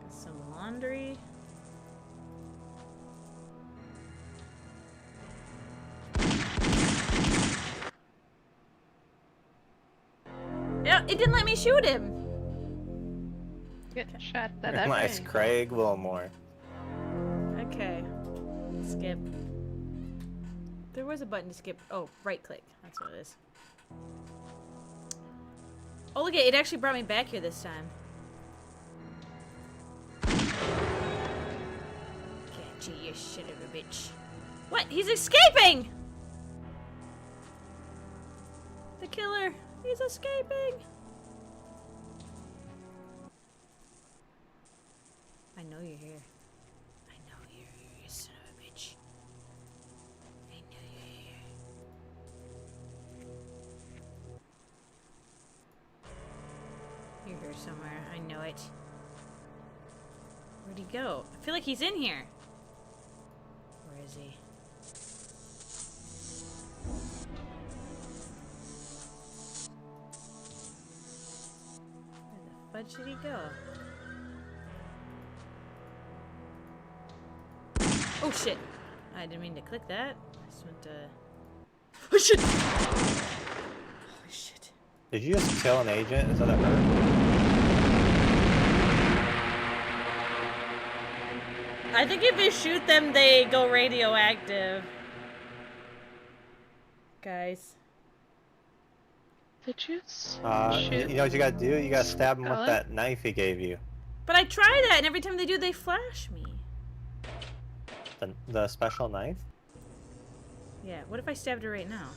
some laundry. Yeah, it didn't let me shoot him. Get shot at that. Nice, Craig Wilmore. Okay. Skip. There was a button to skip. Oh, right click. That's what it is. Oh, look at it. It actually brought me back here this time. Can't you shit of a bitch. What? He's escaping! The killer. He's escaping. I know you're here. I know you're here, you son of a bitch. I know you're here. You're here somewhere. I know it. Where'd he go? I feel like he's in here. Where is he? Where the fudge did he go? Oh shit! I didn't mean to click that. I just went to... Oh shit! Holy shit. Did you just kill an agent? Is that a murder? I think if you shoot them, they go radioactive. Guys. Did you you know what you gotta do? You gotta stab him with that knife he gave you. But I try that, and every time they do, they flash me. The special knife? Yeah, what if I stabbed her right now?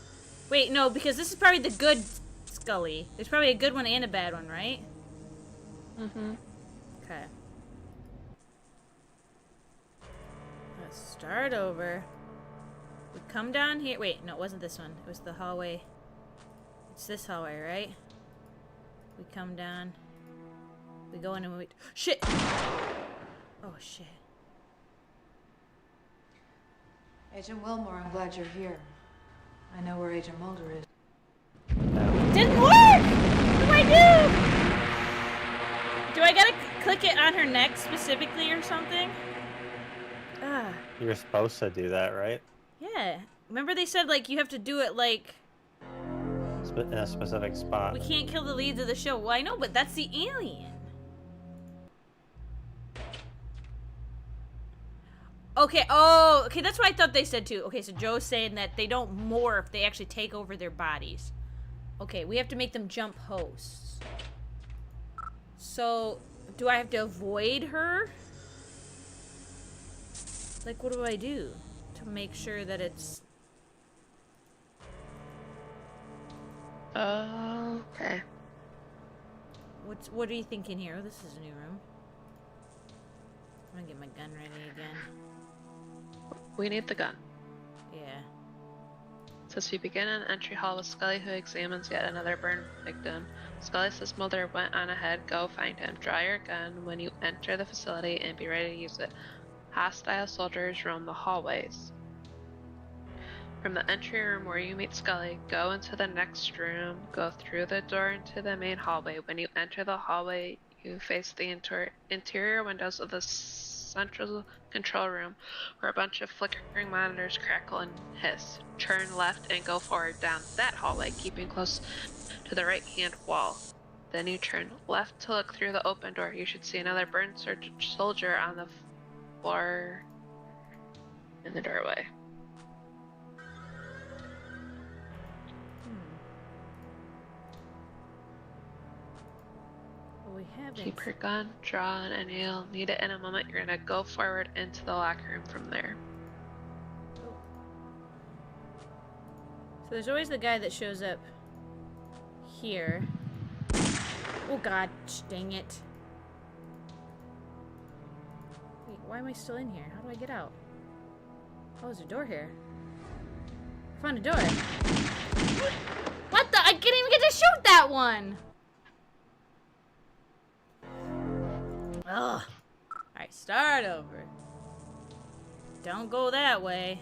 Wait, no, because this is probably the good Scully. There's probably a good one and a bad one, right? Mm-hmm. Okay. Let's start over. We come down here. Wait, no, it wasn't this one. It was the hallway. It's this hallway, right? We come down. We go in and we... Shit! Oh, shit. Agent Wilmore, I'm glad you're here. I know where Agent Mulder is. Didn't work! What do I do? Do I gotta click it on her neck specifically or something? Ah. You're supposed to do that, right? Yeah. Remember they said, like, you have to do it, like... In a specific spot. We can't kill the leads of the show. Well, I know, but that's the alien. Okay, oh, okay, that's what I thought they said too. Okay, so Joe's saying that they don't morph, they actually take over their bodies. Okay, we have to make them jump hosts. So, do I have to avoid her? Like, what do I do to make sure that it's... Okay. What are you thinking here? Oh, this is a new room. I'm gonna get my gun ready again. We need the gun. Yeah. Says we begin in entry hall with Scully, who examines yet another burn victim. Scully says Mulder went on ahead. Go find him. Draw your gun when you enter the facility and be ready to use it. Hostile soldiers roam the hallways. From the entry room where you meet Scully, go into the next room. Go through the door into the main hallway. When you enter the hallway, you face the interior windows of the central control room, where a bunch of flickering monitors crackle and hiss. Turn left and go forward down that hallway, keeping close to the right-hand wall. Then you turn left to look through the open door. You should see another burned soldier on the floor in the doorway. We haven't. Keep her gun drawn and you'll need it in a moment. You're gonna go forward into the locker room from there. So there's always the guy that shows up here. Oh god, dang it. Wait, why am I still in here? How do I get out? Oh, there's a door here. I found a door. What the? I can't even get to shoot that one! Ugh. Alright, start over. Don't go that way.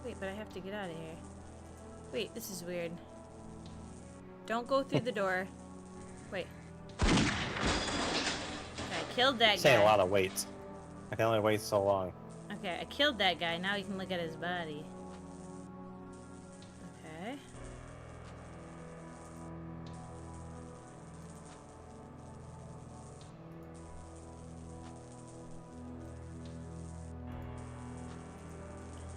Wait, but I have to get out of here. Wait, this is weird. Don't go through the door. Wait. Okay, I killed that guy. Saying a lot of weights. I can only wait so long. Okay, I killed that guy. Now you can look at his body. Okay.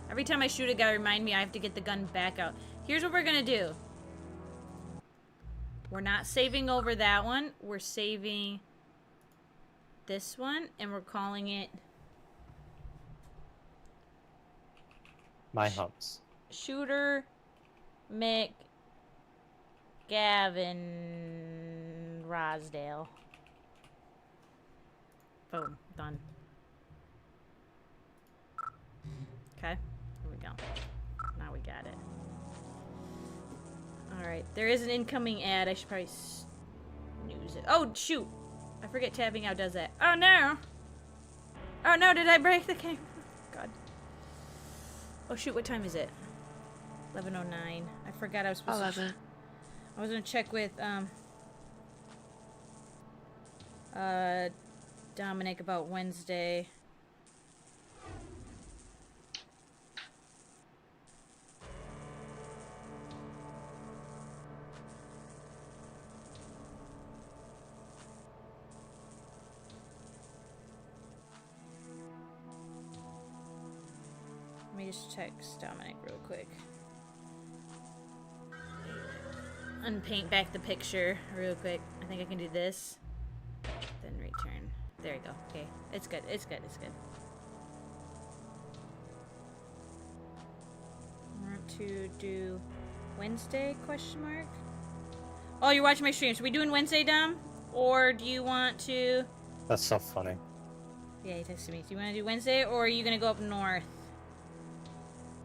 Every time I shoot a guy, remind me I have to get the gun back out. Here's what we're gonna do. We're not saving over that one. We're saving this one, and we're calling it My humps. Shooter McGavin Rosdale. Boom. Done. Okay. Here we go. Now we got it. Alright. There is an incoming ad. I should probably snooze it. Oh, shoot! I forget tabbing out does that. Oh, no! Oh, no! Did I break the game? God. Oh, shoot. What time is it? 11:09. I forgot I was supposed 11. to... I was gonna check with, Dominic about Wednesday. Let me just text Dominic real quick. Unpaint back the picture real quick. I think I can do this. Then return. There you go. Okay. It's good. It's good. It's good. Want to do Wednesday, question mark? Oh, you're watching my stream. So we doing Wednesday, Dom? Or do you want to... That's so funny. Yeah, he texted me. Do you want to do Wednesday, or are you going to go up north?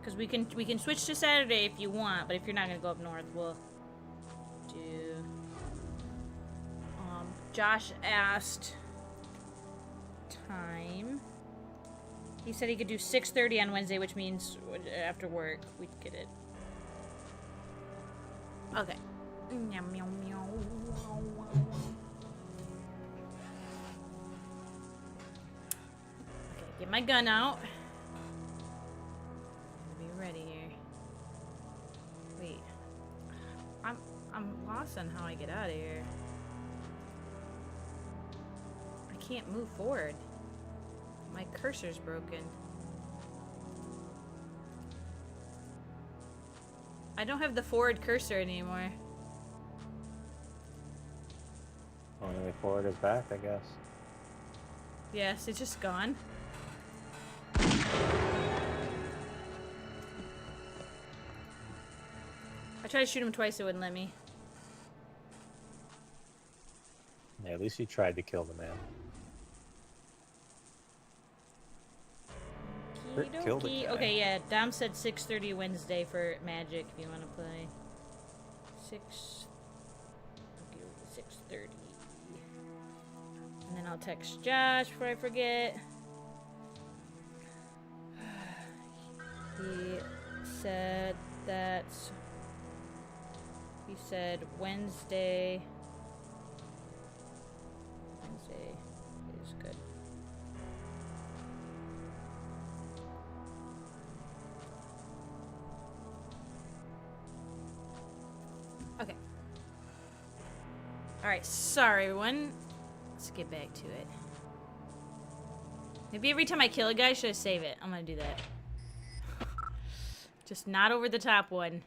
Because we can switch to Saturday if you want, but if you're not going to go up north, we'll do... Josh asked time. He said he could do 6:30 on Wednesday, which means after work we'd get it. Okay. Okay, get my gun out. Be ready here. Wait. I'm lost on how I get out of here. I can't move forward. My cursor's broken. I don't have the forward cursor anymore. Only way forward is back, I guess. Yes, it's just gone. I tried to shoot him twice, it wouldn't let me. Yeah, at least you tried to kill the man. Kill the guy. Okay, yeah, Dom said 6:30 Wednesday for Magic if you want to play. 6:30. And then I'll text Josh before I forget. He said that's... He said Wednesday is good. Okay. Alright, sorry everyone. Let's get back to it. Maybe every time I kill a guy, should I save it? I'm gonna do that. Just not over the top one.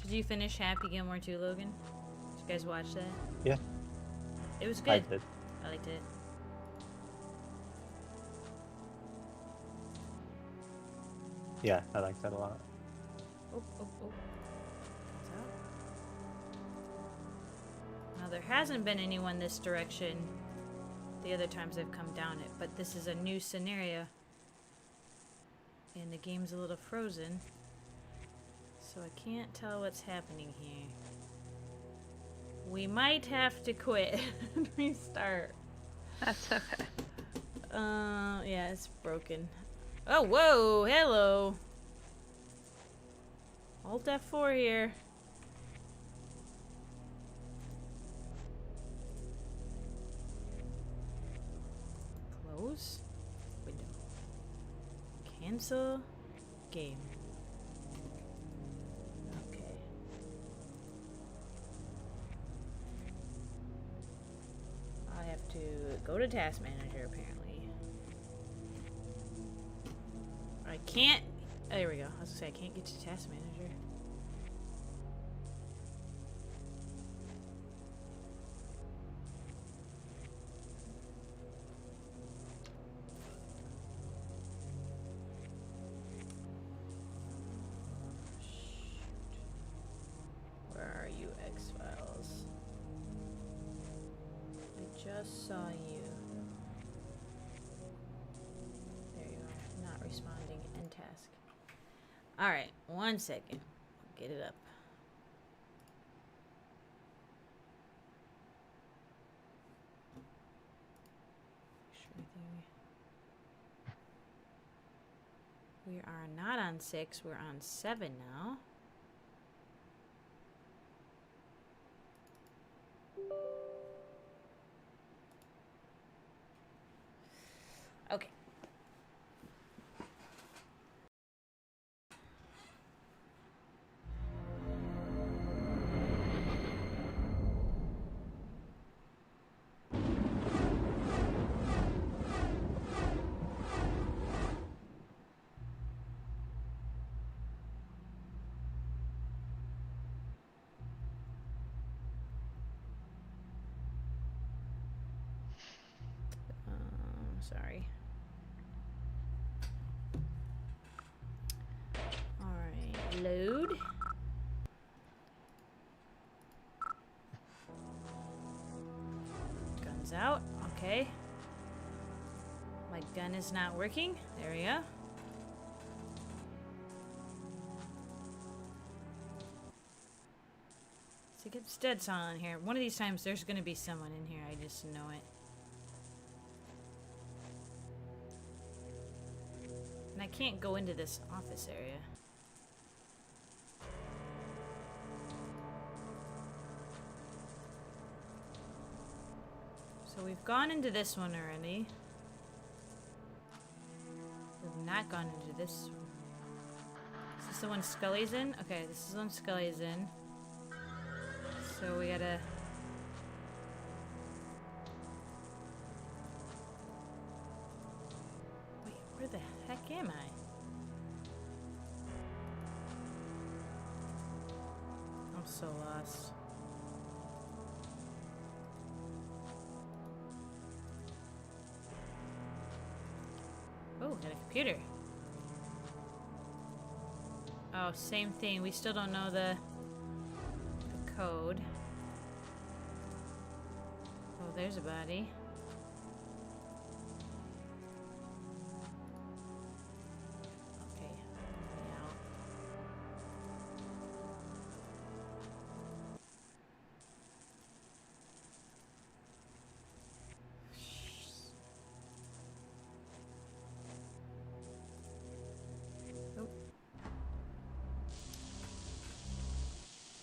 Did you finish Happy Gilmore 2, Logan? Did you guys watch that? Yeah. It was good. I did. I liked it. Yeah, I like that a lot. Oh, oh, oh. What's up? Now, there hasn't been anyone this direction the other times I've come down it, but this is a new scenario. And the game's a little frozen. So I can't tell what's happening here. We might have to quit and restart. That's okay. Yeah, it's broken. Oh, whoa, hello. Alt F4 here. Close. Window. Cancel. Game. Okay. I have to go to Task Manager, apparently. I can't... Oh, there we go. I was gonna say, I can't get to Task Manager. Where are you, X-Files? I just saw you. There you are. Not responding. End task. Alright, 1 second. Get it up. We are not on 6, we're on 7 now. Okay. Sorry. Alright, load. Gun's out, okay. My gun is not working. There we go. So it gets dead silent here. One of these times there's gonna be someone in here, I just know it. And I can't go into this office area. So we've gone into this one already. We've not gone into this one. Is this the one Scully's in? Okay, this is the one Scully's in. So we gotta... Wait, where the heck am I? I'm so lost. Oh, got a computer. Oh, same thing. We still don't know the code. Oh, there's a body. Okay. Now.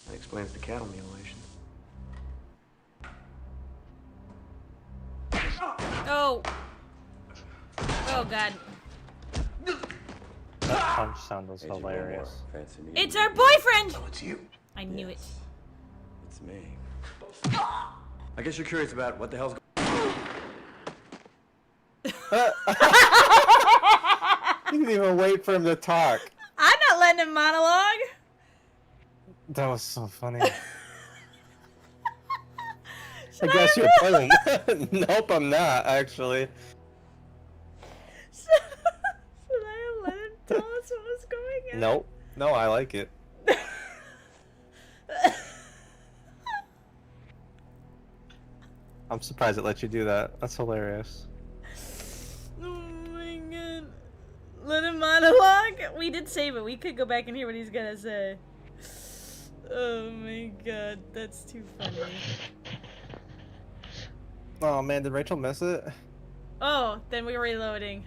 That explains the cattle mutilation. Oh! Oh god. That punch sound was hilarious. It's our boyfriend! Oh, it's you. I knew it. It's me. I guess you're curious about what the hell's You didn't even wait for him to talk. I'm not letting him monologue! That was so funny. I guess you're playing. Nope, I'm not, actually. Should I have let him tell us what was going on? Nope. No, I like it. I'm surprised it let you do that. That's hilarious. Oh my god. Let him monologue? We did save it. We could go back and hear what he's gonna say. Oh my god, that's too funny. Oh man, did Rachel miss it? Oh, then we're reloading.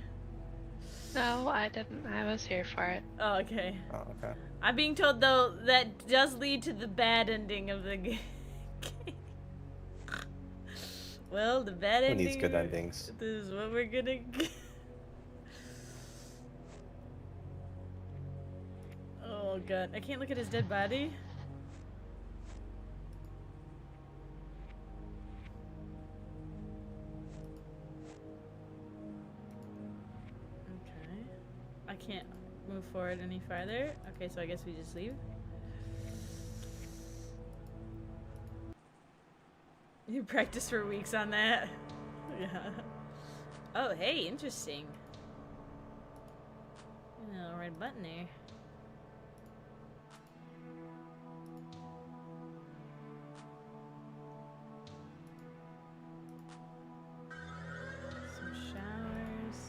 No, I didn't. I was here for it. Oh, okay. Oh, okay. I'm being told though that does lead to the bad ending of the game. Well, the bad Who ending. needs good endings? This is what we're gonna get. Oh god, I can't look at his dead body. Okay. I can't move forward any farther. Okay, so I guess we just leave. You practiced for weeks on that. Yeah. Oh, hey, interesting. A little red button there. Some showers.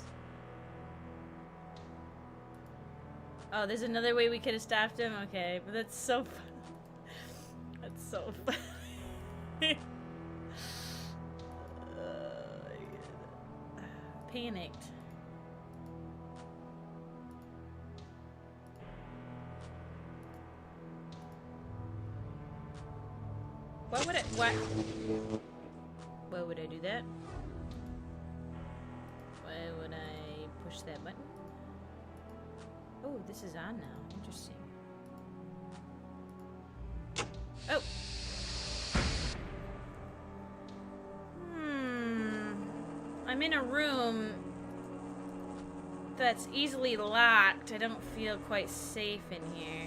Oh, there's another way we could have stopped him? Okay, but that's so funny. That's so funny. Panicked. Why would I? Why would I do that? Why would I push that button? Oh, this is on now. Interesting. Oh. I'm in a room that's easily locked. I don't feel quite safe in here.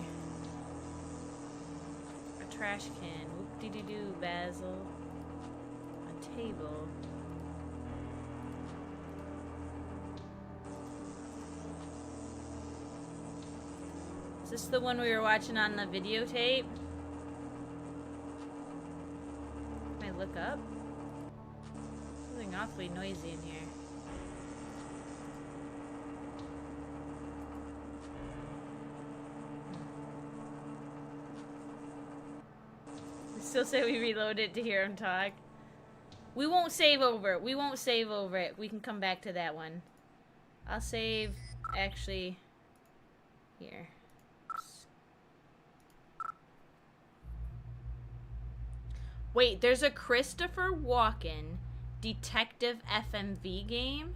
A trash can. Whoop-de-doo-doo, Basil. A table. Is this the one we were watching on the videotape? Can I look up? Something awfully noisy in here. We still say we reload it to hear him talk. We won't save over it. We won't save over it. We can come back to that one. I'll save, actually, here. Wait, there's a Christopher Walken Detective FMV game?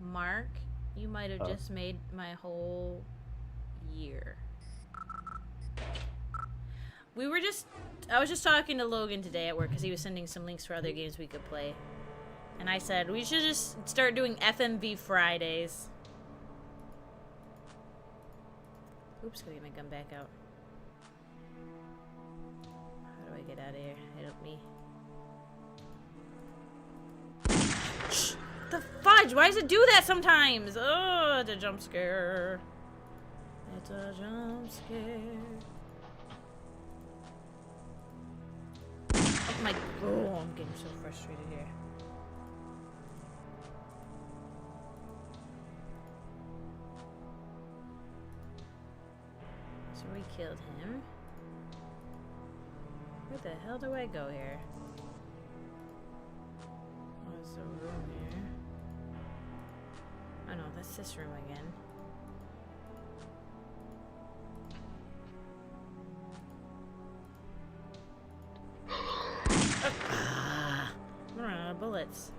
Mark, you might have just made my whole year. I was just talking to Logan today at work because he was sending some links for other games we could play. And I said, we should just start doing FMV Fridays. Oops, gotta get my gun back out. How do I get out of here? Help me. Shh! The fudge! Why does it do that sometimes? Oh, it's a jump scare. It's a jump scare. Oh my... Oh, I'm getting so frustrated here. So we killed him. Where the hell do I go here? Oh, there's a room here. Oh no, that's this room again. I'm running out of bullets.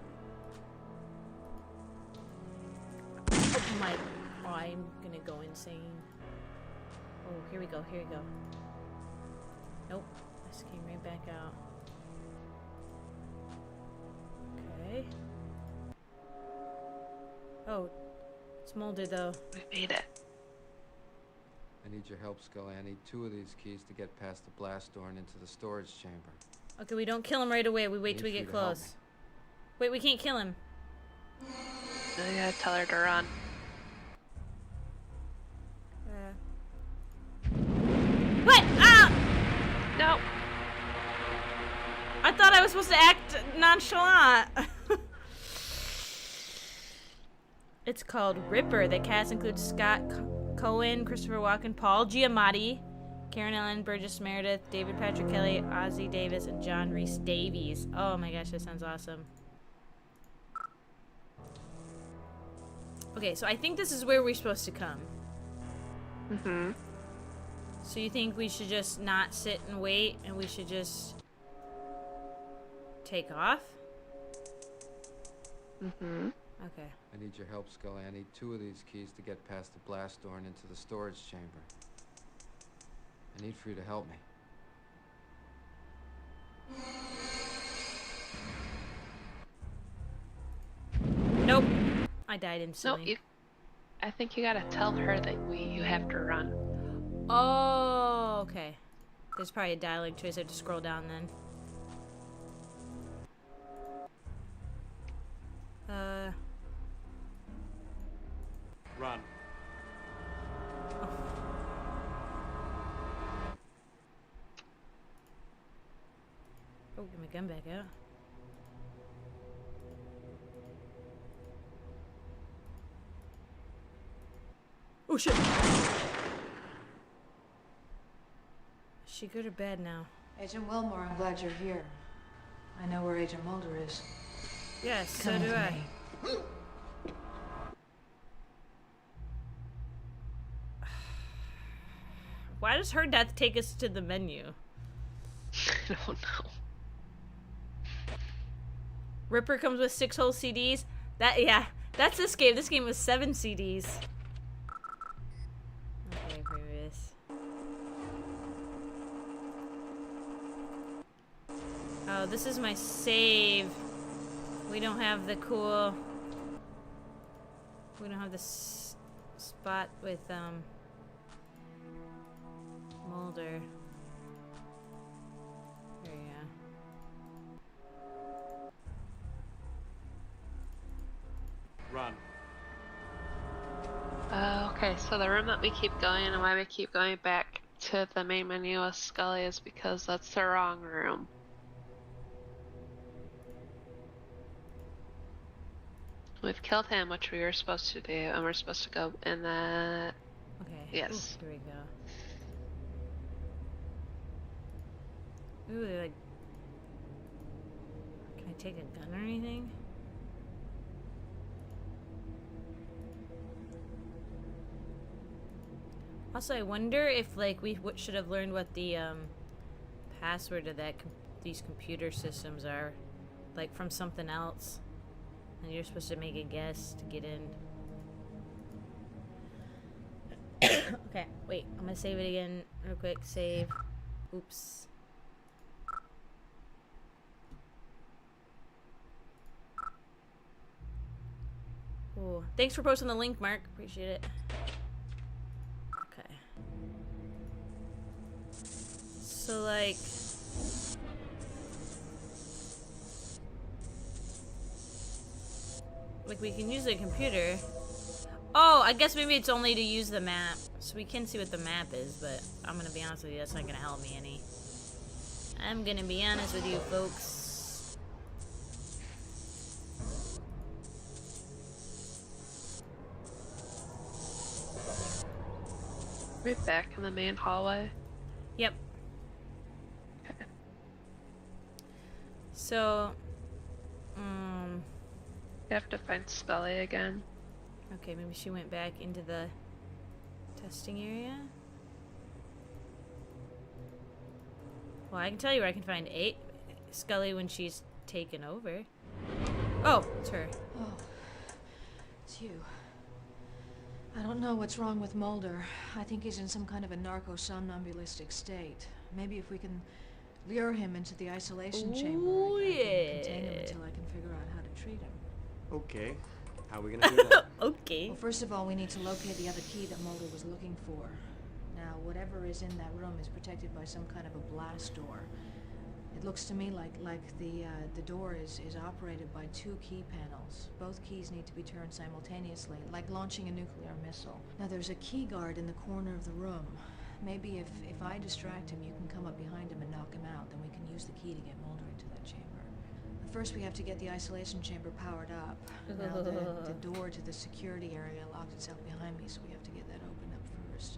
Oh my... Oh, I'm gonna go insane. Oh, here we go, here we go. Nope, this came right back out. Okay. Oh, it's molded though. We made it. I need your help, Scully. I need 2 of these keys to get past the blast door and into the storage chamber. Okay, we don't kill him right away. We wait till we get close. Wait, we can't kill him. I gotta tell her to run. What? Ah! No. I thought I was supposed to act nonchalant. It's called Ripper. The cast includes Scott Cohen, Christopher Walken, Paul Giamatti, Karen Ellen, Burgess Meredith, David Patrick Kelly, Ozzie Davis, and John Reese Davies. Oh my gosh, that sounds awesome. Okay, so I think this is where we're supposed to come. Mm-hmm. So you think we should just not sit and wait, and we should just take off? Mm-hmm. Okay. I need your help, Scully. I need 2 of these keys to get past the blast door and into the storage chamber. I need for you to help me. Nope. I died instantly. No, I think you gotta tell her that you have to run. Oh, okay. There's probably a dialogue choice. I have to scroll down then. Run. Oh, get my gun back out. Oh shit! Is she good or bad now? Agent Wilmore, I'm glad you're here. I know where Agent Mulder is. Yes, so Come do with I. me. Why does her death take us to the menu? I don't know. Ripper comes with 6 whole CDs. Yeah, that's this game. This game was 7 CDs. Okay, previous. Oh, this is my save. We don't have the cool. We don't have the spot with Mulder. There you go. Run. Okay, so the room that we keep going and why we keep going back to the main menu with Scully is because that's the wrong room. We've killed him, which we were supposed to do, and we're supposed to go in the... Okay. Yes. Ooh, here we go. Ooh, they're like... Can I take a gun or anything? Also, I wonder if, like, we should have learned what the, password to that these computer systems are. Like, from something else. And you're supposed to make a guess to get in. Okay, wait. I'm gonna save it again real quick. Save. Oops. Ooh. Thanks for posting the link, Mark. Appreciate it. Okay. So, like... Like, we can use the computer. Oh, I guess maybe it's only to use the map. So we can see what the map is, but I'm gonna be honest with you, that's not gonna help me any. I'm gonna be honest with you, folks. Right back in the main hallway. Yep. Okay. So, You have to find Scully again. okay, maybe she went back into the testing area. Well, I can tell you where I can find Scully when she's taken over. Oh, it's her. Oh, it's you. I don't know what's wrong with Mulder. I think he's in some kind of a narco-somnambulistic state. Maybe if we can lure him into the isolation chamber, I can contain him until I can figure out how to treat him. Okay. How are we gonna do that? Okay. Well, first of all, we need to locate the other key that Mulder was looking for. Now, whatever is in that room is protected by some kind of a blast door. It looks to me like the door is operated by 2 key panels. Both keys need to be turned simultaneously, like launching a nuclear missile. Now, there's a key guard in the corner of the room. Maybe if I distract him, you can come up behind him and knock him out. Then we can use the key to get Mulder into that chamber. But first, we have to get the isolation chamber powered up. Now, the door to the security area locked itself behind me, so we have to get that opened up first.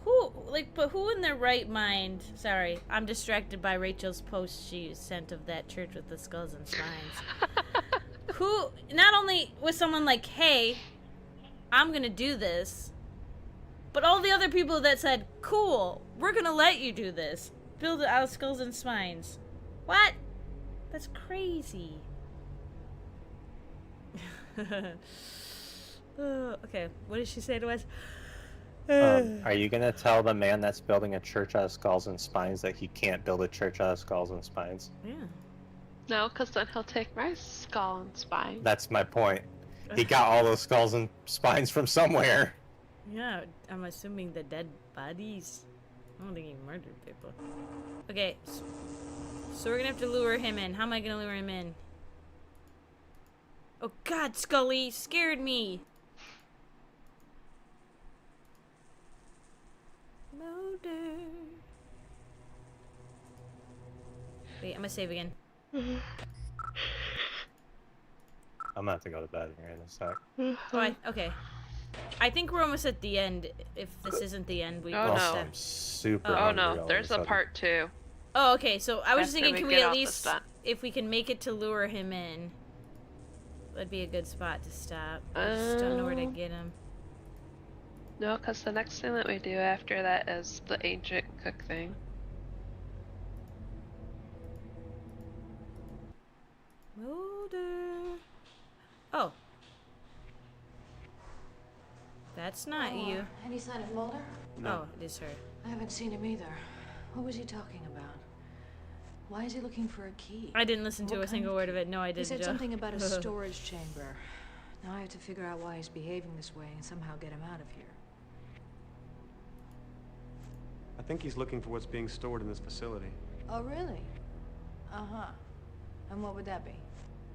Who? but who in their right mind? Sorry, I'm distracted by Rachel's post she sent of that church with the skulls and spines. Who, not only was someone like, hey, I'm gonna do this, but all the other people that said, cool, we're gonna let you do this. Build it out of skulls and spines. What? That's crazy. Okay, what did she say to us? Are you gonna tell the man that's building a church out of skulls and spines that he can't build a church out of skulls and spines? Yeah. No, because then he'll take my skull and spine. That's my point. He got all those skulls and spines from somewhere. Yeah, I'm assuming the dead bodies. I don't think he murdered people. Okay, so we're gonna have to lure him in. How am I gonna lure him in? Oh God, Scully scared me. Mulder. Wait, I'm gonna save again. I'm gonna have to go to bed here in a sec. Oh, okay. I think we're almost at the end. If this isn't the end, we. Oh no! I'm super. Oh hungry no! all of There's a sudden. part 2. Oh, okay. So I was just After thinking, we can we get at off least, this stunt. if we can make it to lure him in, that'd be a good spot to stop. I just don't know where to get him. No, because the next thing that we do after that is the ancient cook thing. Mulder. Oh. That's not you. Any sign of Mulder? No. Oh, it is her. I haven't seen him either. What was he talking about? Why is he looking for a key? I didn't listen to a single word of it. No, I didn't. He said Joe. something about a storage chamber. Now I have to figure out why he's behaving this way and somehow get him out of here. I think he's looking for what's being stored in this facility. Oh, really? Uh-huh. And what would that be?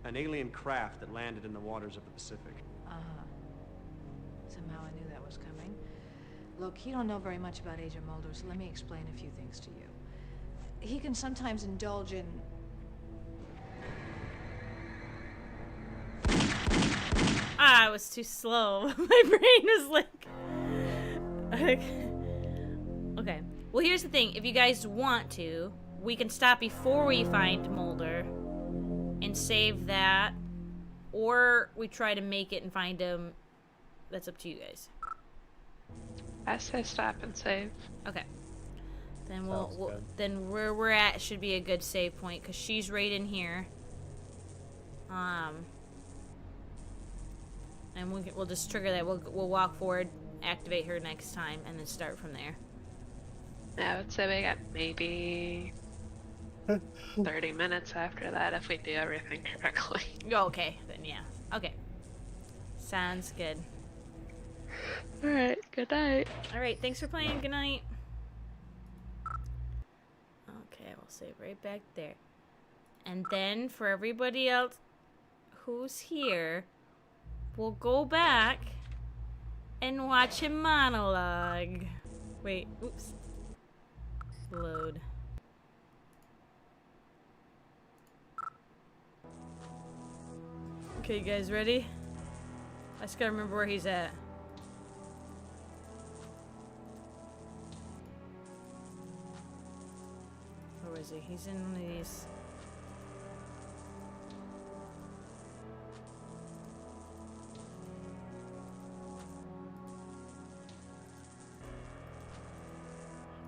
An alien craft that landed in the waters of the Pacific. Uh-huh. Somehow I knew that was coming. Look, you don't know very much about Agent Mulder, so let me explain a few things to you. He can sometimes indulge in... Ah, I was too slow. My brain was like... Okay. Well, here's the thing. If you guys want to, we can stop before we find Mulder and save that. Or we try to make it and find him. That's up to you guys. I say stop and save. Okay. Then then where we're at should be a good save point because she's right in here. And we'll just trigger that. We'll walk forward, activate her next time, and then start from there. I would say we got maybe 30 minutes after that if we do everything correctly. Okay, then yeah. Okay. Sounds good. Alright, good night. Alright, thanks for playing. Good night. Okay, we'll save right back there. And then for everybody else who's here, we'll go back and watch him monologue. Wait, oops. Load. Okay, you guys ready? I just gotta remember where he's at. Where is he? He's in one of these.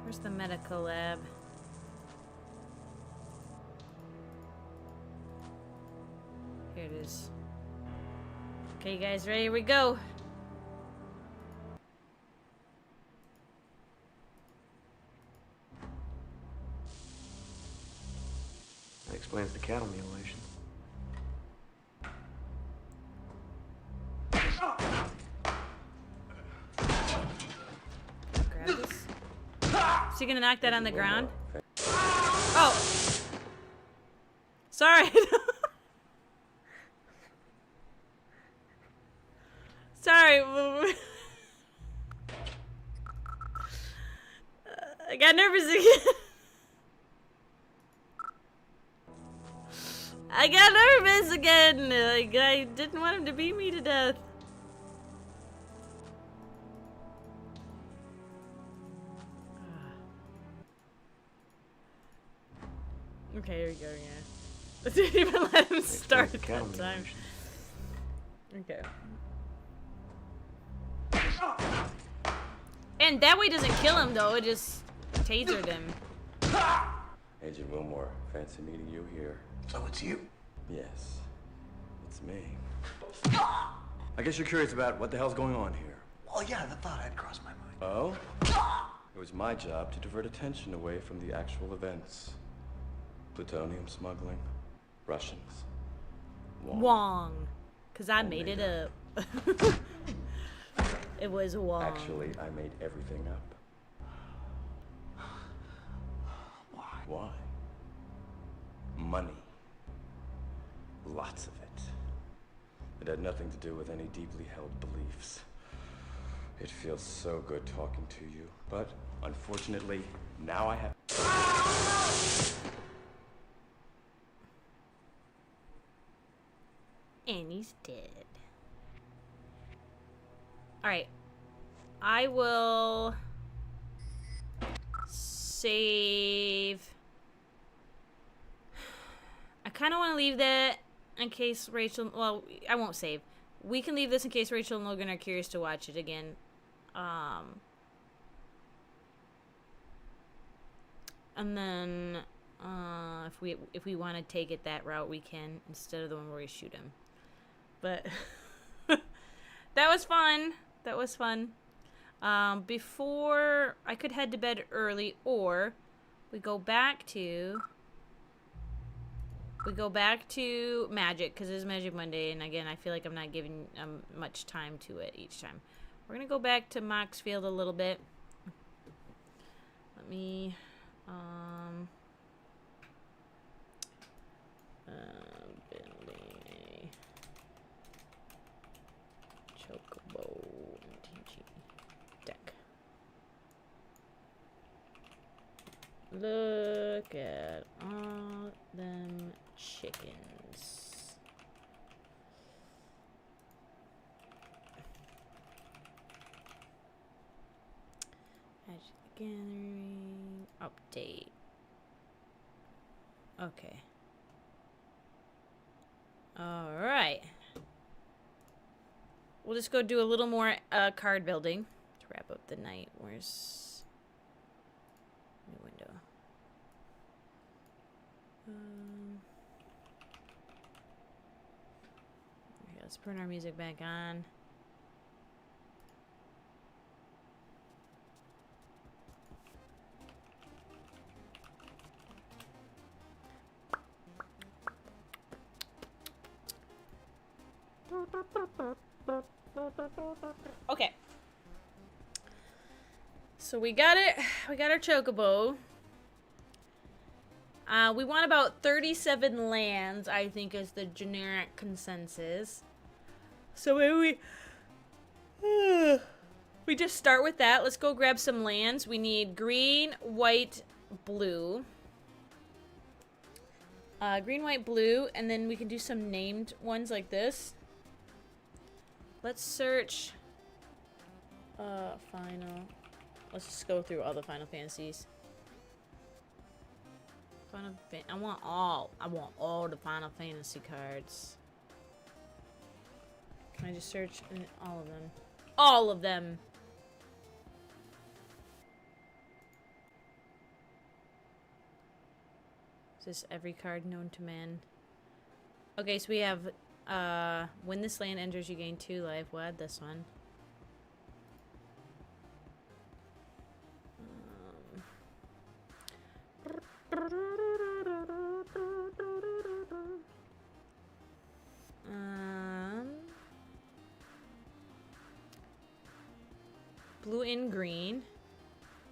Where's the medical lab? Here it is. Okay, you guys ready? Here we go. That explains the cattle mutilation. Grab this. Is he gonna knock that on the ground? Oh! Sorry. Sorry. I got nervous again. I got nervous again. Like, I didn't want him to beat me to death. Okay, here we go. Yeah. I didn't even let him start that time. Okay. And that way doesn't kill him though. It just tasered him. Agent Wilmore, fancy meeting you here. So it's you? Yes, it's me. I guess you're curious about what the hell's going on here. Well, yeah, the thought had crossed my mind. Oh? It was my job to divert attention away from the actual events. Plutonium smuggling, Russians. Wong. Because I made it up. It was Wong. Actually, I made everything up. Why? Money. Lots of it. It had nothing to do with any deeply held beliefs. It feels so good talking to you, but unfortunately, now I have... And he's dead. Alright. I will... save... I kind of want to leave that in case Rachel... Well, I won't save. We can leave this in case Rachel and Logan are curious to watch it again. And then... if we want to take it that route, we can, instead of the one where we shoot him. But... that was fun. That was fun. Before... I could head to bed early, or... we go back to Magic, because it's Magic Monday, and again, I feel like I'm not giving much time to it each time. We're going to go back to Moxfield a little bit. Let me... building a chocobo MTG deck. Look at all them chickens. Magic the Gathering update. Okay. Alright. We'll just go do a little more card building to wrap up the night. Where's new window? Okay, let's turn our music back on. Okay. So we got it. We got our chocobo. We want about 37 lands, I think, is the generic consensus. So maybe we just start with that. Let's go grab some lands. We need green, white, blue. Green, white, blue, and then we can do some named ones like this. Let's search Final. Let's just go through all the Final Fantasies. I want all the Final Fantasy cards. Can I just search in all of them? All of them! Is this every card known to man? Okay, so we have when this land enters, you gain 2 life. We'll add this one. Blue and green.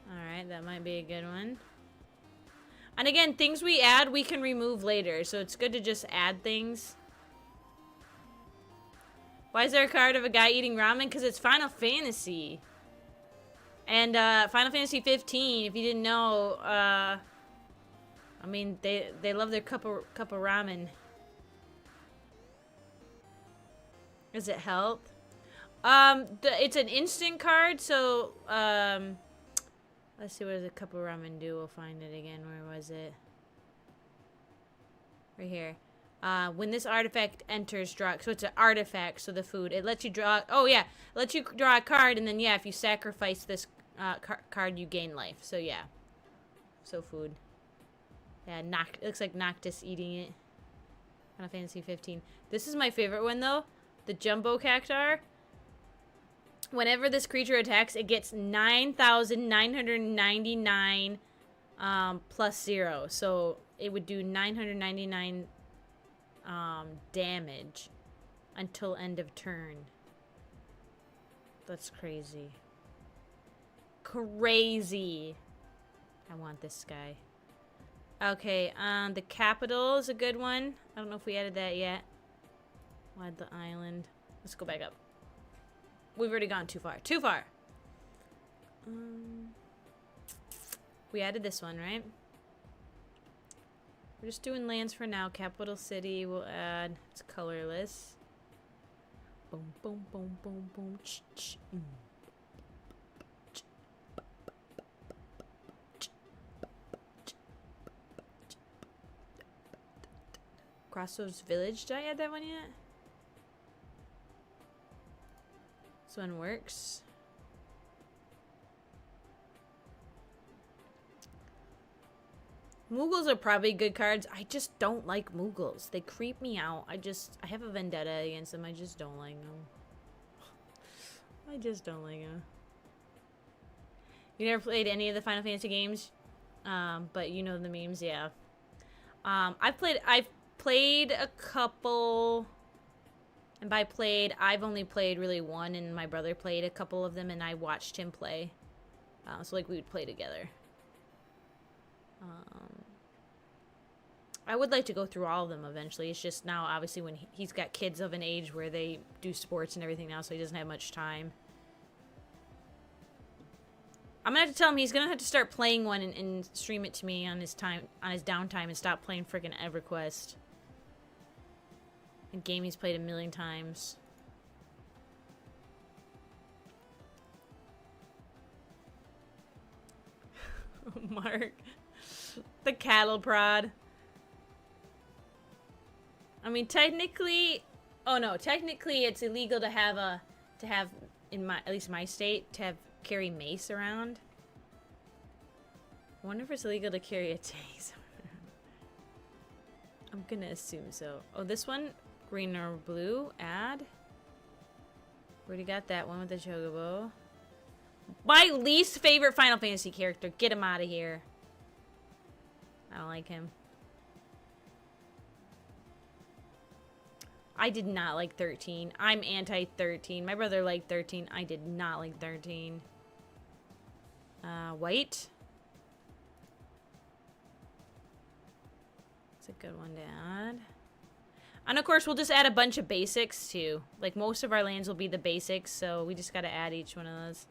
Alright, that might be a good one. And again, things we add, we can remove later. So it's good to just add things. Why is there a card of a guy eating ramen? Because it's Final Fantasy. And Final Fantasy 15, if you didn't know, I mean, they love their cup of ramen. Is it health? It's an instant card, so let's see, what does a cup of ramen do? We'll find it again. Where was it? Right here. When this artifact enters, draw. So it's an artifact. So the food, it lets you draw. Oh yeah, it lets you draw a card, and then yeah, if you sacrifice this card, you gain life. So yeah. So food. Yeah, it looks like Noctis eating it. Final Fantasy 15. This is my favorite one though. The Jumbo Cactar. Whenever this creature attacks, it gets 9,999 plus 0. So it would do 999 damage until end of turn. That's crazy. Crazy. I want this guy. Okay, the capital is a good one. I don't know if we added that yet. Why'd the island? Let's go back up. We've already gone too far. Too far! We added this one, right? We're just doing lands for now. Capital City, we'll add. It's colorless. Boom, boom, boom, boom, boom. Crossroads Village. Did I add that one yet? This one works. Moogles are probably good cards. I just don't like Moogles. They creep me out. I have a vendetta against them. I just don't like them. I just don't like them. You never played any of the Final Fantasy games? But you know the memes, yeah. I've played a couple, and by played, I've only played really one, and my brother played a couple of them, and I watched him play. So like we would play together. I would like to go through all of them eventually. It's just now, obviously, when he's got kids of an age where they do sports and everything now, so he doesn't have much time. I'm gonna have to tell him he's gonna have to start playing one and stream it to me on his downtime, and stop playing freaking EverQuest. A game he's played a million times. Mark. The cattle prod. I mean, technically, oh no, technically it's illegal to have in my, at least my state, to carry mace around. I wonder if it's illegal to carry a tase. I'm gonna assume so. Oh, this one, green or blue, add. Already got that one with the chocobo. My least favorite Final Fantasy character. Get him out of here. I don't like him. I did not like 13. I'm anti-13. My brother liked 13. I did not like 13. White. It's a good one to add. And of course, we'll just add a bunch of basics too. Like most of our lands will be the basics, so we just gotta add each one of those.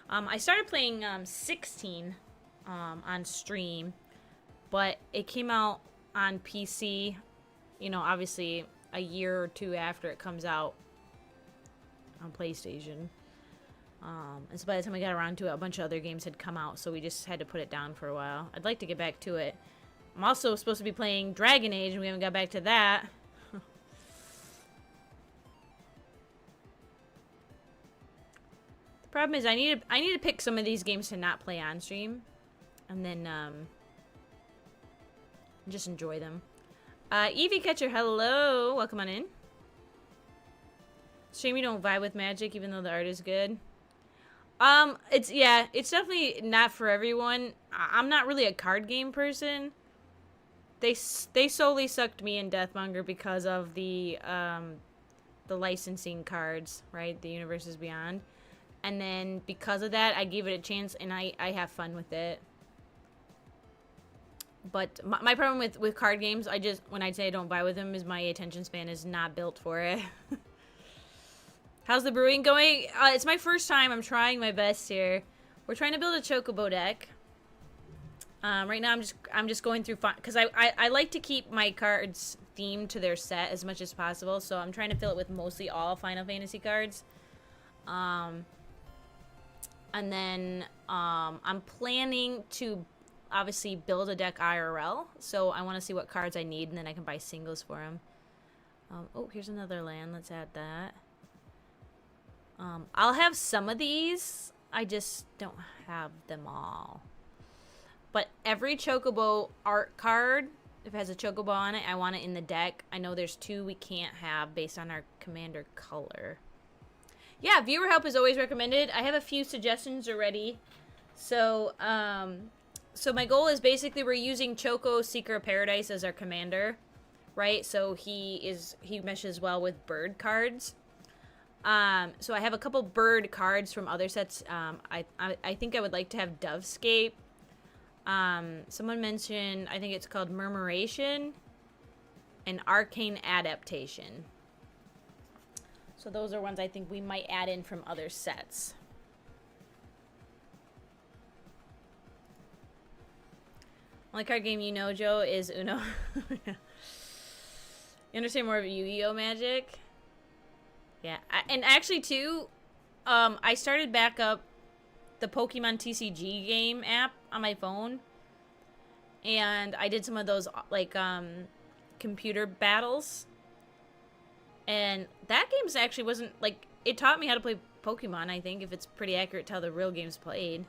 I started playing 16 on stream, but it came out on PC, you know, obviously a year or two after it comes out on PlayStation. And so by the time we got around to it, a bunch of other games had come out, so we just had to put it down for a while. I'd like to get back to it. I'm also supposed to be playing Dragon Age, and we haven't got back to that. Problem is, I need to pick some of these games to not play on stream, and then just enjoy them. Evie Catcher, hello, welcome on in. Shame you don't vibe with Magic, even though the art is good. It's definitely not for everyone. I'm not really a card game person. They solely sucked me in Deathmonger because of the licensing cards, right? The Universes Beyond. And then because of that, I gave it a chance, and I have fun with it. But my problem with card games, when I say I don't buy with them, is my attention span is not built for it. How's the brewing going? It's my first time. I'm trying my best here. We're trying to build a chocobo deck. Right now, I'm just going through because I like to keep my cards themed to their set as much as possible. So I'm trying to fill it with mostly all Final Fantasy cards. And then I'm planning to obviously build a deck IRL, so I want to see what cards I need, and then I can buy singles for them. Oh, here's another land. Let's add that. I'll have some of these. I just don't have them all. But every chocobo art card, if it has a chocobo on it, I want it in the deck. I know there's 2 we can't have based on our commander color. Yeah, viewer help is always recommended. I have a few suggestions already. So, so my goal is basically we're using Choco Seeker of Paradise as our commander, right? So he meshes well with bird cards. So I have a couple bird cards from other sets. I think I would like to have Dovescape. Someone mentioned, I think it's called Murmuration and Arcane Adaptation. So those are ones I think we might add in from other sets. Only card game you know, Joe, is Uno. You understand more of Yu-Gi-Oh magic? Yeah, and actually too, I started back up the Pokemon TCG game app on my phone, and I did some of those like computer battles, and that game actually wasn't like, it taught me how to play Pokemon. I think if it's pretty accurate to how the real game's played,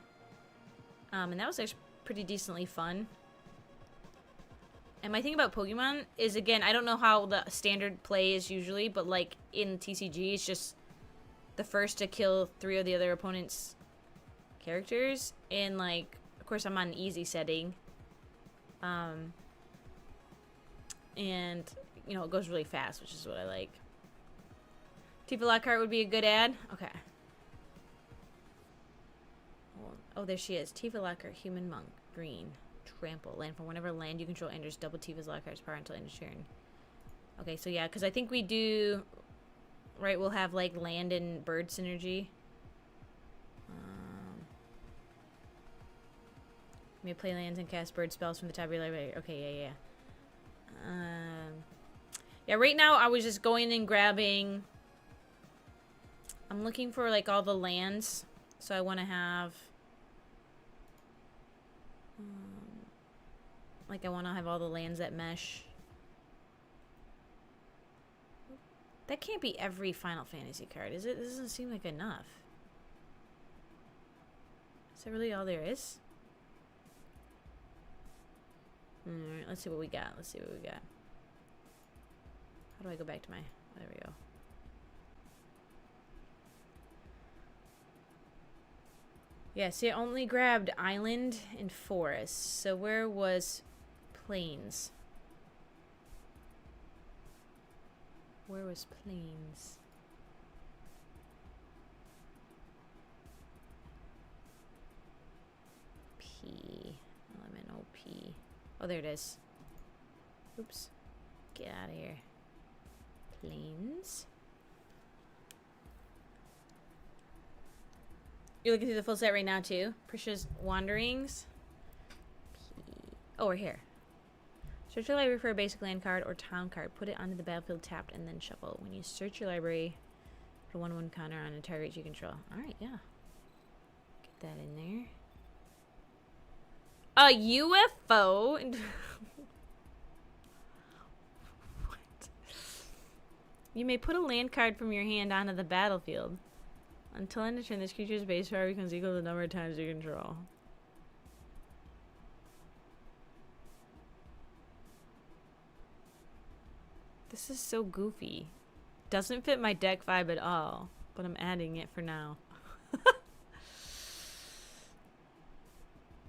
and that was actually pretty decently fun. And my thing about Pokemon is, again, I don't know how the standard play is usually, but like in TCG, it's just the first to kill 3 of the other opponent's characters. And like, of course, I'm on an easy setting. And, you know, it goes really fast, which is what I like. Tifa Lockhart would be a good ad. Okay. Oh, there she is. Tifa Lockhart, Human Monk, green. Trample. Land from whenever land you control enters double Tifa's Lockhart's power until end of turn. Okay, so yeah, because I think we do... Right, we'll have like land and bird synergy. May play lands and cast bird spells from the top of your library. Okay, yeah. Yeah, right now I was just going and grabbing... I'm looking for like all the lands. So I want to have... like I want to have all the lands that mesh. That can't be every Final Fantasy card, is it? This doesn't seem like enough. Is that really all there is? Alright, let's see what we got. Let's see what we got. How do I go back to my... There we go. Yeah, see, I only grabbed Island and Forest. So where was Plains? Where was Plains? P. Element OP. Oh, there it is. Oops. Get out of here. Plains. You're looking through the full set right now, too? Prisha's Wanderings. Oh, we're here. Search your library for a basic land card or town card. Put it onto the battlefield tapped and then shuffle. When you search your library, put a 1/1 counter on a target you control. Alright, yeah. Get that in there. A UFO? What? You may put a land card from your hand onto the battlefield. Until end of turn, this creature's base power becomes equal to the number of times you control. This is so goofy. Doesn't fit my deck vibe at all, but I'm adding it for now.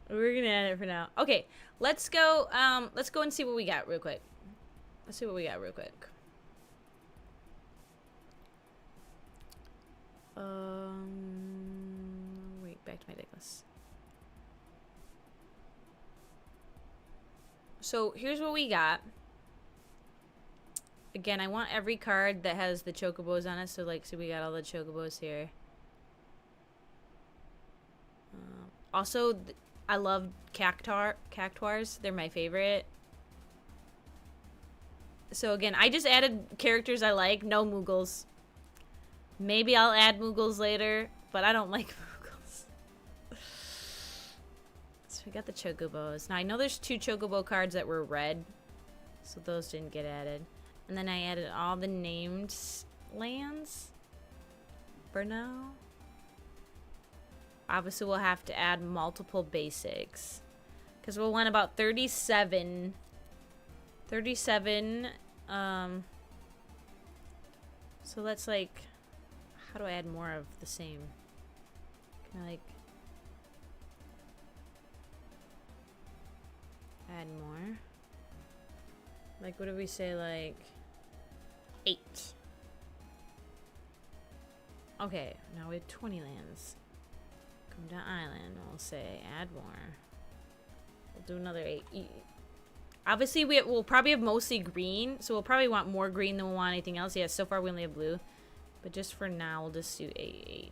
We're gonna add it for now. Okay, let's go and see what we got real quick. Let's see what we got real quick. Wait, back to my deck list. So here's what we got. Again, I want every card that has the chocobos on it. So like, so we got all the chocobos here. Also, I love cactuars. They're my favorite. So again, I just added characters I like. No Moogles. Maybe I'll add Moogles later, but I don't like Moogles. So we got the chocobos. Now I know there's 2 chocobo cards that were red, so those didn't get added. And then I added all the named lands for now. Obviously we'll have to add multiple basics, because we'll want about 37 so let's like, how do I add more of the same? Can I like add more? Like, what do we say, like 8? Okay, now we have 20 lands. Come to island, we'll say add more. We'll do another 8. Obviously we'll probably have mostly green, so we'll probably want more green than we'll want anything else. Yeah, so far we only have blue. But just for now, we'll just do 8.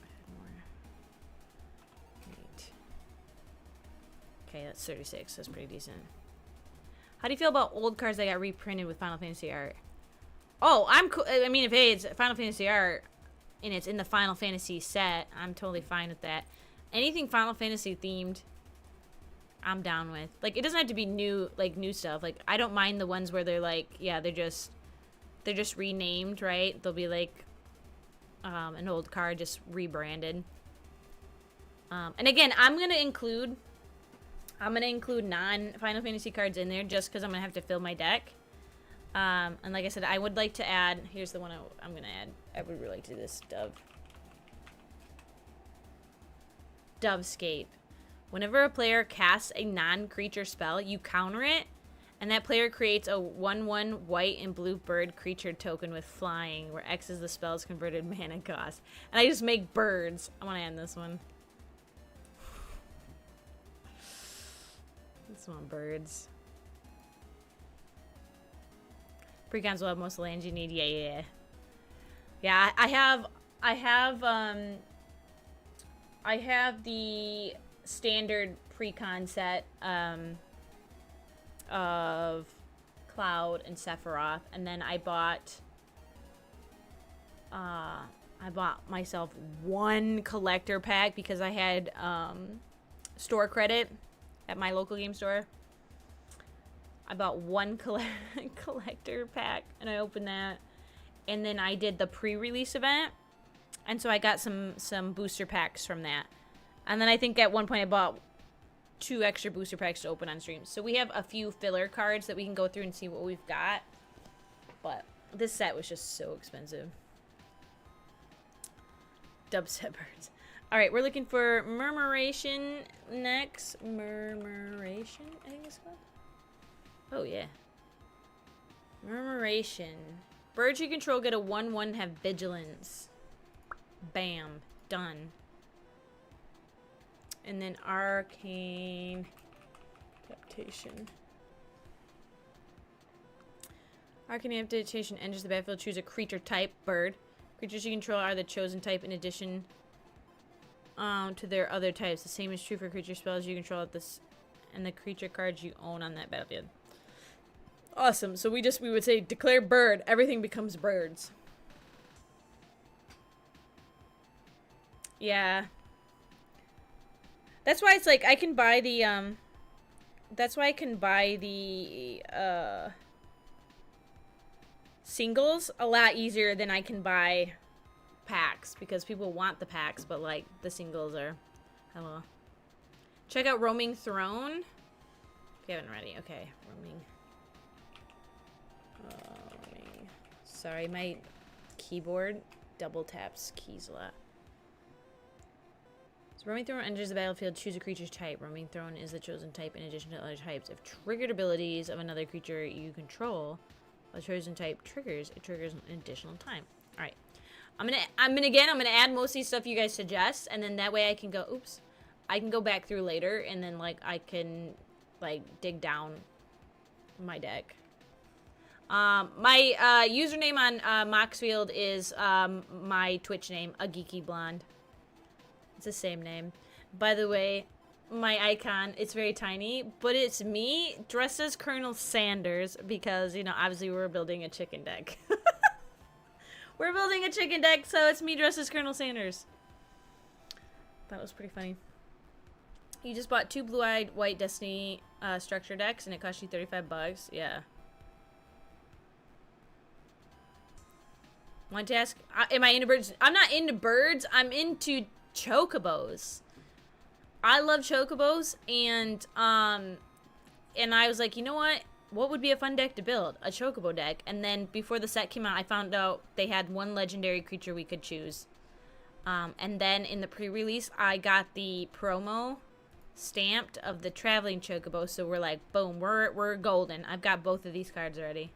Add more. 8. Okay, that's 36. That's pretty decent. How do you feel about old cards that got reprinted with Final Fantasy art? Oh, I'm cool. I mean, if it's Final Fantasy art and it's in the Final Fantasy set, I'm totally fine with that. Anything Final Fantasy themed, I'm down with. Like, it doesn't have to be new, like new stuff. Like, I don't mind the ones where they're like, yeah, they're just renamed, right? They'll be like an old card just rebranded. And again, I'm gonna include non-Final Fantasy cards in there just because I'm gonna have to fill my deck. And like I said, I would like to add, here's the one I'm gonna add. I would really like to do this Dovescape. Whenever a player casts a non-creature spell, you counter it, and that player creates a 1/1 white and blue bird creature token with flying, where X is the spell's converted mana cost. And I just make birds. I want to end this one. This one, birds. Precons will have most of the lands you need. Yeah. I have the standard precon set of Cloud and Sephiroth, and then I bought myself one collector pack because I had store credit at my local game store. I bought one collector pack, and I opened that, and then I did the pre-release event, and so I got some booster packs from that. And then I think at one point I bought 2 extra booster packs to open on stream. So we have a few filler cards that we can go through and see what we've got. But this set was just so expensive. Dubstep birds. Alright, we're looking for Murmuration next. Murmuration, I think it's called. Oh, yeah. Murmuration. Birds you control get a 1/1, have vigilance. Bam. Done. And then Arcane Adaptation. Arcane Adaptation enters the battlefield. Choose a creature type, bird. Creatures you control are the chosen type in addition to their other types. The same is true for creature spells you control at this and the creature cards you own on that battlefield. Awesome. So we would say declare bird. Everything becomes birds. Yeah. That's why it's like I can buy the that's why I can buy the singles a lot easier than I can buy packs, because people want the packs, but like the singles are hello. Check out Roaming Throne. If you haven't already, okay. Roaming. Sorry, my keyboard double taps keys a lot. So Roaming Throne enters the battlefield. Choose a creature's type. Roaming Throne is the chosen type in addition to other types. If triggered abilities of another creature you control, a chosen type triggers, it triggers an additional time. All right, I'm gonna add most of these stuff you guys suggest, and then that way I can go. Oops, I can go back through later, and then like I can like dig down my deck. My username on Moxfield is my Twitch name, aGeekyBlonde. It's the same name. By the way, my icon. It's very tiny, but it's me dressed as Colonel Sanders because, you know, obviously we're building a chicken deck. We're building a chicken deck, so it's me dressed as Colonel Sanders. That was pretty funny. You just bought 2 blue-eyed white Destiny structure decks, and it cost you $35. Yeah. Want to ask, am I into birds? I'm not into birds. I'm into chocobos. I love chocobos, and I was like, you know what? What would be a fun deck to build? A chocobo deck. And then before the set came out, I found out they had 1 legendary creature we could choose. And then in the pre-release, I got the promo stamped of the traveling chocobo. So we're like, boom, we're golden. I've got both of these cards already.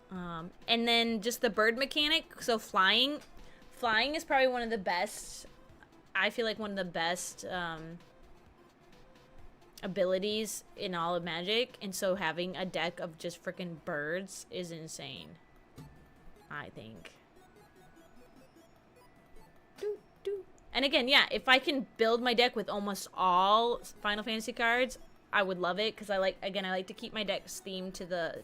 And then just the bird mechanic. So flying is probably one of the best. I feel like one of the best abilities in all of Magic, and so having a deck of just freaking birds is insane, I think. And again, yeah, if I can build my deck with almost all Final Fantasy cards, I would love it, because I like to keep my decks themed to the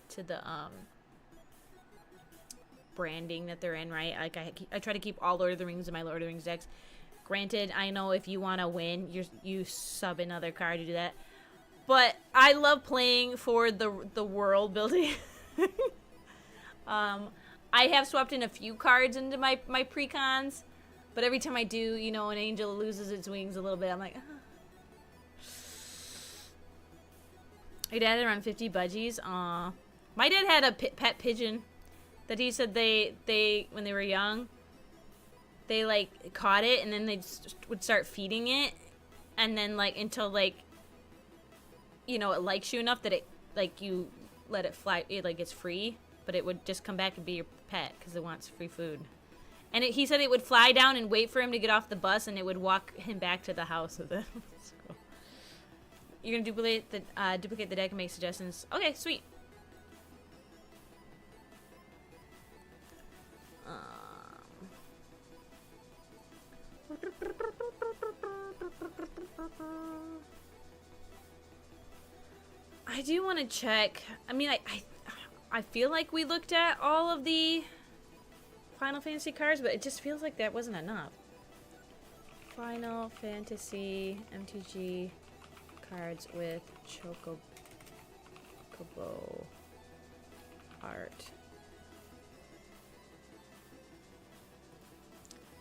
branding that they're in, right? Like I try to keep all Lord of the Rings in my Lord of the Rings decks. Granted, I know if you want to win, you sub another card to do that. But I love playing for the world building. I have swapped in a few cards into my precons, but every time I do, you know, an angel loses its wings a little bit. I'm like, Your dad had around 50 budgies. Aw. My dad had a pet pigeon that he said they when they were young, they like caught it and then they just would start feeding it, and then like until like, you know, it likes you enough that it like you let it fly, it like it's free, but it would just come back and be your pet because it wants free food. And he said it would fly down and wait for him to get off the bus, and it would walk him back to the house with it. Cool. You're gonna duplicate the deck and make suggestions. Okay, sweet. I do want to check. I mean, I feel like we looked at all of the Final Fantasy cards, but it just feels like that wasn't enough. Final Fantasy MTG cards with chocobo art.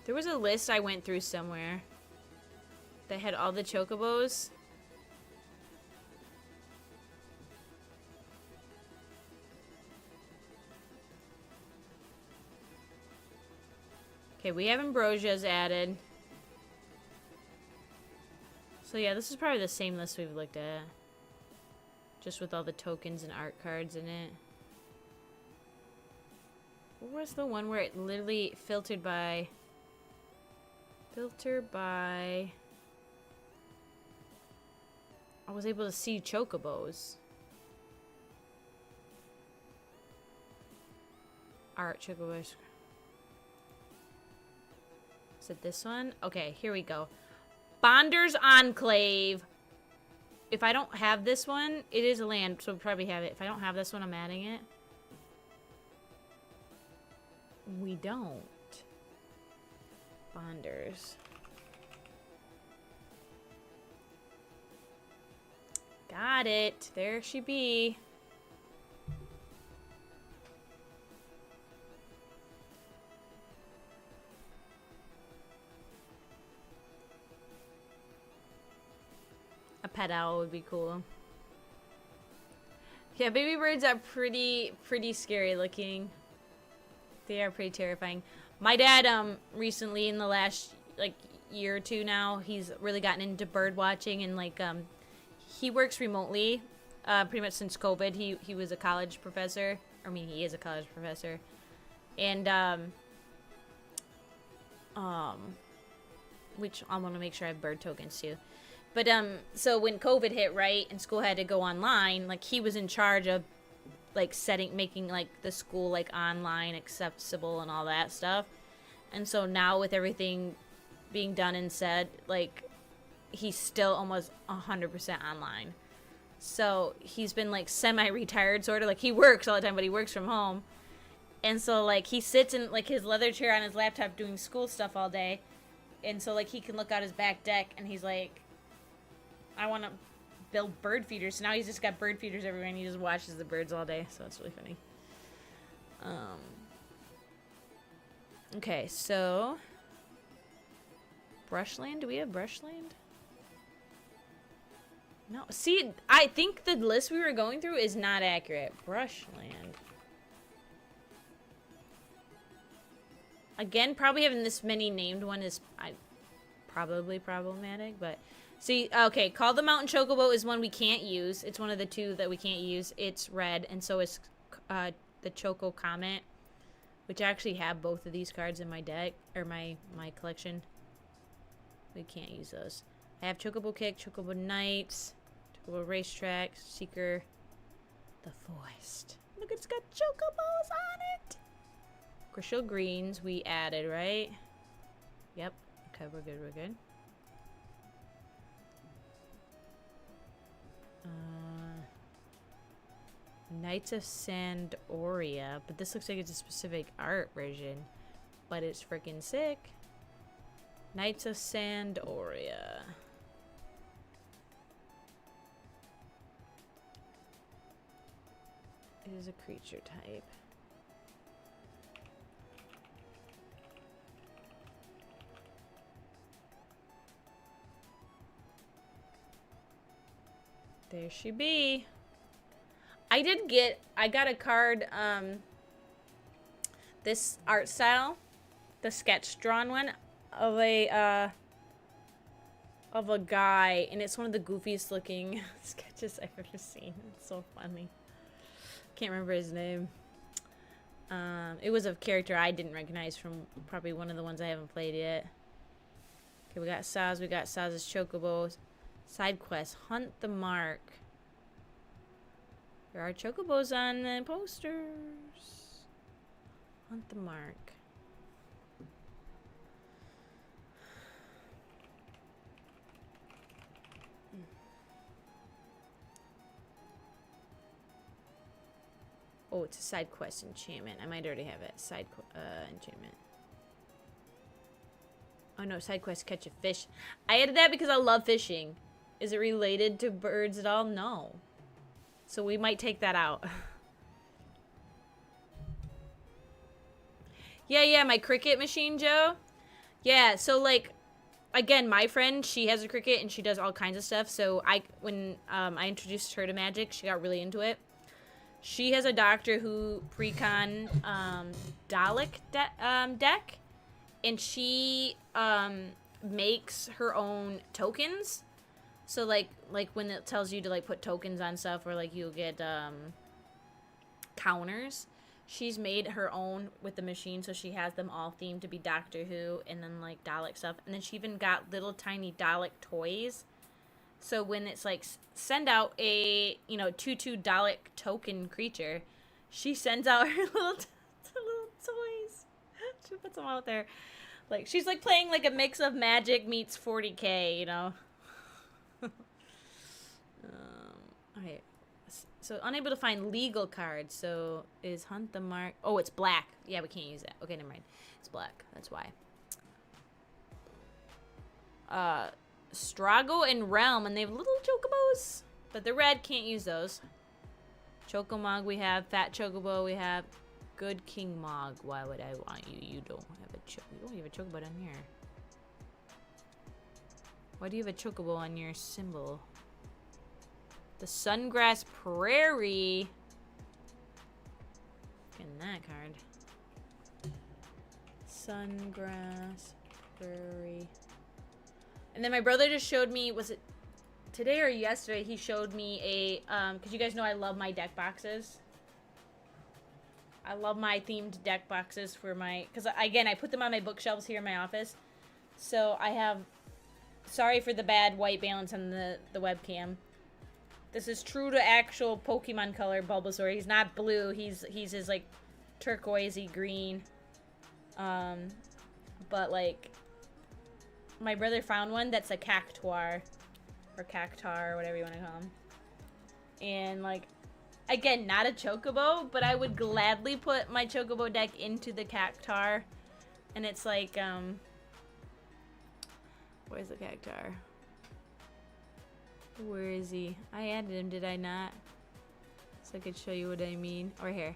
There was a list I went through somewhere that had all the chocobos. Okay, we have Ambrosia's added. So yeah, this is probably the same list we've looked at. Just with all the tokens and art cards in it. What was the one where it literally filtered by... I was able to see chocobos. Art chocobos. Is it this one? Okay, here we go. Bonder's Enclave. If I don't have this one, it is a land, so we'll probably have it. If I don't have this one, I'm adding it. We don't. Bonders. Got it. There she be. A pet owl would be cool. Yeah, baby birds are pretty scary looking. They are pretty terrifying. My dad, recently in the last, like, year or two now, he's really gotten into bird watching, and, like, he works remotely, pretty much since COVID. He was a college professor. I mean, he is a college professor. And, which I want to make sure I have bird tokens, too. But, so when COVID hit, right, and school had to go online, like, he was in charge of, like, making, like, the school, like, online accessible and all that stuff. And so now with everything being done and said, like, he's still almost 100% online. So he's been like semi-retired, sort of. Like he works all the time, but he works from home. And so like he sits in like his leather chair on his laptop doing school stuff all day. And so like he can look out his back deck and he's like, I want to build bird feeders. So now he's just got bird feeders everywhere and he just watches the birds all day. So it's really funny. Okay, so Brushland? Do we have Brushland? No. See, I think the list we were going through is not accurate. Brushland. Again, probably having this many named one is probably problematic, but see, okay, Call the Mountain Chocobo is one we can't use. It's one of the two that we can't use. It's red, and so is the Choco Comet, which I actually have both of these cards in my deck, or my collection. We can't use those. I have Chocobo Kick, Chocobo Knights, Chocobo Racetrack, Seeker, the Forest. Look, it's got Chocobos on it! Grishel Greens we added, right? Yep. Okay, we're good, we're good. Knights of Sandoria, but this looks like it's a specific art version, but it's freaking sick. Knights of Sandoria. It is a creature type. There she be. I got a card, this art style, the sketch drawn one, of a guy, and it's one of the goofiest looking sketches I've ever seen. It's so funny. Can't remember his name. It was a character I didn't recognize from probably one of the ones I haven't played yet. Okay, we got Saz, we got Saz's Chocobos. Side quest, Hunt the Mark. There are Chocobos on the posters. Hunt the Mark. Oh, it's a side quest enchantment. I might already have it. Side enchantment. Oh no, side quest catch a fish. I added that because I love fishing. Is it related to birds at all? No. So we might take that out. Yeah, my cricket machine, Joe. Yeah, so like, again, my friend, she has a cricket and she does all kinds of stuff. So when I introduced her to Magic, she got really into it. She has a Doctor Who pre-con Dalek deck, and she makes her own tokens. So like when it tells you to like put tokens on stuff, or like you'll get counters, she's made her own with the machine, so she has them all themed to be Doctor Who and then like Dalek stuff. And then she even got little tiny Dalek toys. So when it's like send out a 2/2 Dalek token creature, she sends out her little toys. She puts them out there. Like she's like playing like a mix of Magic meets 40K, you know. Okay, so unable to find legal cards. So is Hunt the Mark? Oh, it's black. Yeah, we can't use that. Okay, never mind. It's black. That's why. Strago and Realm, and they have little Chocobos, but they're red. Can't use those. Chocomog we have. Fat Chocobo we have. Good King Mog. Why would I want you? You don't have a you have a Chocobo down here. Why do you have a Chocobo on your symbol? The Sungrass Prairie. Getting that card. Sungrass Prairie. And then my brother just showed me, was it today or yesterday, he showed me a, because you guys know I love my deck boxes. I love my themed deck boxes for my, because again, I put them on my bookshelves here in my office. So I have, sorry for the bad white balance on the webcam. This is true to actual Pokemon color Bulbasaur. He's not blue. He's his like turquoisey green. But like my brother found one that's a cactuar. Or cactar, or whatever you want to call them. And, like, again, not a chocobo, but I would gladly put my chocobo deck into the cactar. And it's like, where's the cactar? Where is he? I added him, did I not? So I could show you what I mean. Or here.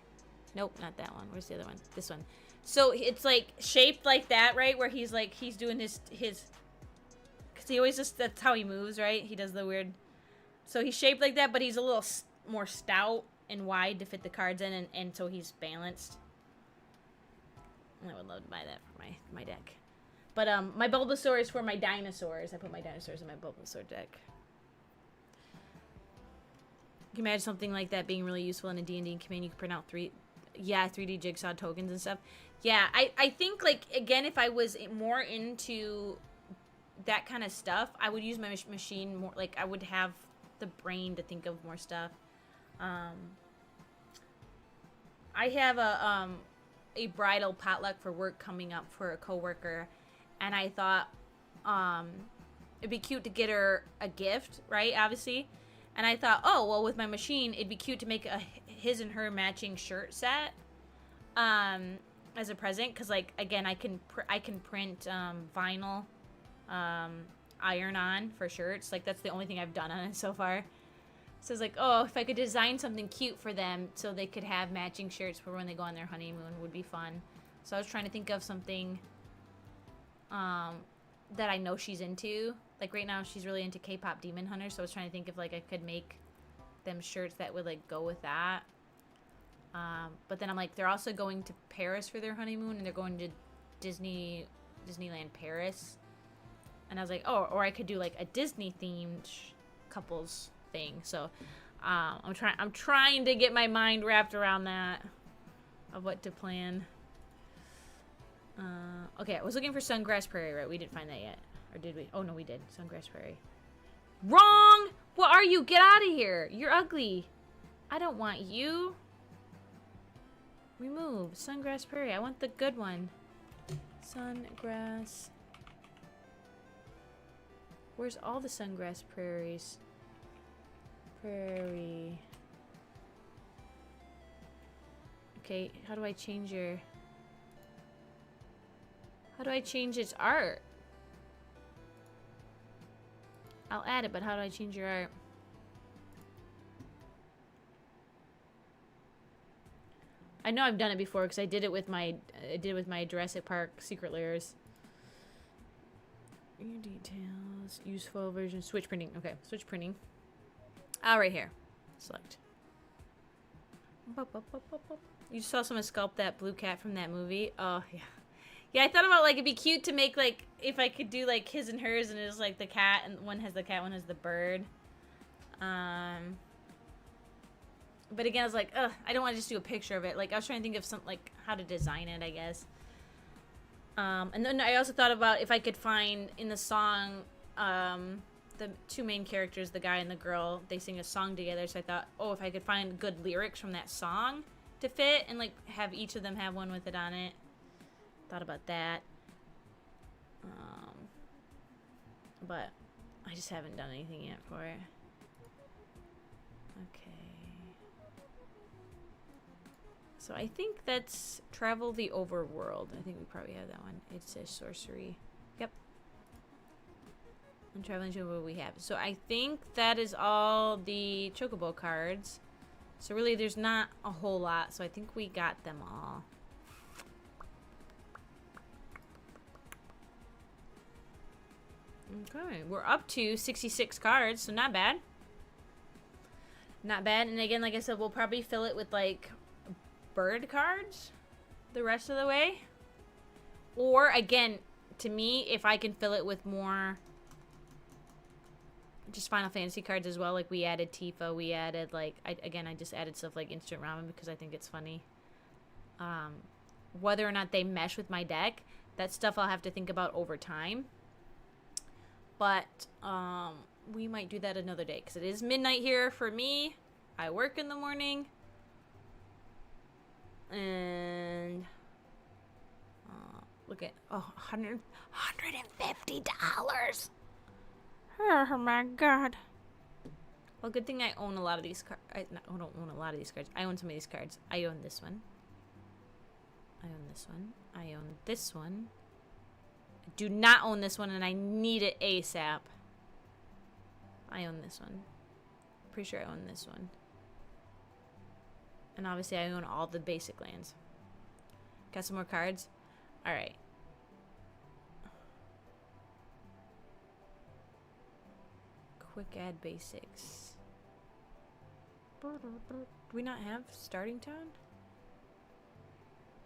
Nope, not that one. Where's the other one? This one. So it's like shaped like that, right? Where he's like, he's doing his because he always just, that's how he moves, right? He does the weird. So he's shaped like that, but he's a little more stout and wide to fit the cards in, and so he's balanced. I would love to buy that for my deck. But my Bulbasaur is for my dinosaurs. I put my dinosaurs in my Bulbasaur deck. You can imagine something like that being really useful in a D&D command. You can print out 3D jigsaw tokens and stuff. Yeah, I think, like, again, if I was more into that kind of stuff, I would use my machine more. Like, I would have the brain to think of more stuff. I have a bridal potluck for work coming up for a coworker, and I thought it'd be cute to get her a gift, right? Obviously. And I thought, oh, well, with my machine, it'd be cute to make a his and her matching shirt set as a present. Because, like, again, I can print vinyl iron-on for shirts. Like, that's the only thing I've done on it so far. So it's like, oh, if I could design something cute for them so they could have matching shirts for when they go on their honeymoon, would be fun. So I was trying to think of something that I know she's into. Like, right now, she's really into K-pop Demon Hunter, so I was trying to think if, like, I could make them shirts that would, like, go with that. But then I'm like, they're also going to Paris for their honeymoon, and they're going to Disneyland Paris. And I was like, oh, or I could do, like, a Disney-themed couples thing. So, I'm trying to get my mind wrapped around that, of what to plan. Okay, I was looking for Sungrass Prairie, right? We didn't find that yet. Or did we? Oh, no, we did. Sungrass Prairie. Wrong! What are you? Get out of here! You're ugly. I don't want you. Remove. Sungrass Prairie. I want the good one. Sungrass. Where's all the Sungrass Prairies? Prairie. Okay, how do I change your... How do I change its art? I'll add it, but how do I change your art? I know I've done it before because I did it with my Jurassic Park Secret Layers. Your details, useful version, switch printing. Okay, switch printing. Right here. Select. You saw someone sculpt that blue cat from that movie? Oh, yeah. Yeah, I thought about, like, it'd be cute to make, like, if I could do, like, his and hers, and it was, like, the cat, and one has the cat, one has the bird. But again, I was like, ugh, I don't want to just do a picture of it. Like, I was trying to think of some, like, how to design it, I guess. And then I also thought about if I could find, in the song, the two main characters, the guy and the girl, they sing a song together, so I thought, oh, if I could find good lyrics from that song to fit, and, like, have each of them have one with it on it. Thought about that, but I just haven't done anything yet for it. Okay, so I think that's Travel the Overworld. I think we probably have that one. It says sorcery. Yep. And traveling to what we have. So I think that is all the chocobo cards. So really there's not a whole lot, so I think we got them all. Okay, we're up to 66 cards, so not bad. Not bad. And again, like I said, we'll probably fill it with, like, bird cards the rest of the way. Or, again, to me, if I can fill it with more just Final Fantasy cards as well. Like, we added Tifa, we added, like, I just added stuff like Instant Ramen because I think it's funny. Whether or not they mesh with my deck, that's stuff I'll have to think about over time. But we might do that another day because it is midnight here for me. I work in the morning. And look at, oh, $150. Oh my god. Well, good thing I own a lot of these cards. I don't own a lot of these cards. I own some of these cards. I own this one. I own this one. I own this one. I do not own this one, and I need it ASAP. I own this one. Pretty sure I own this one. And obviously I own all the basic lands. Got some more cards? Alright. Quick add basics. Do we not have starting town?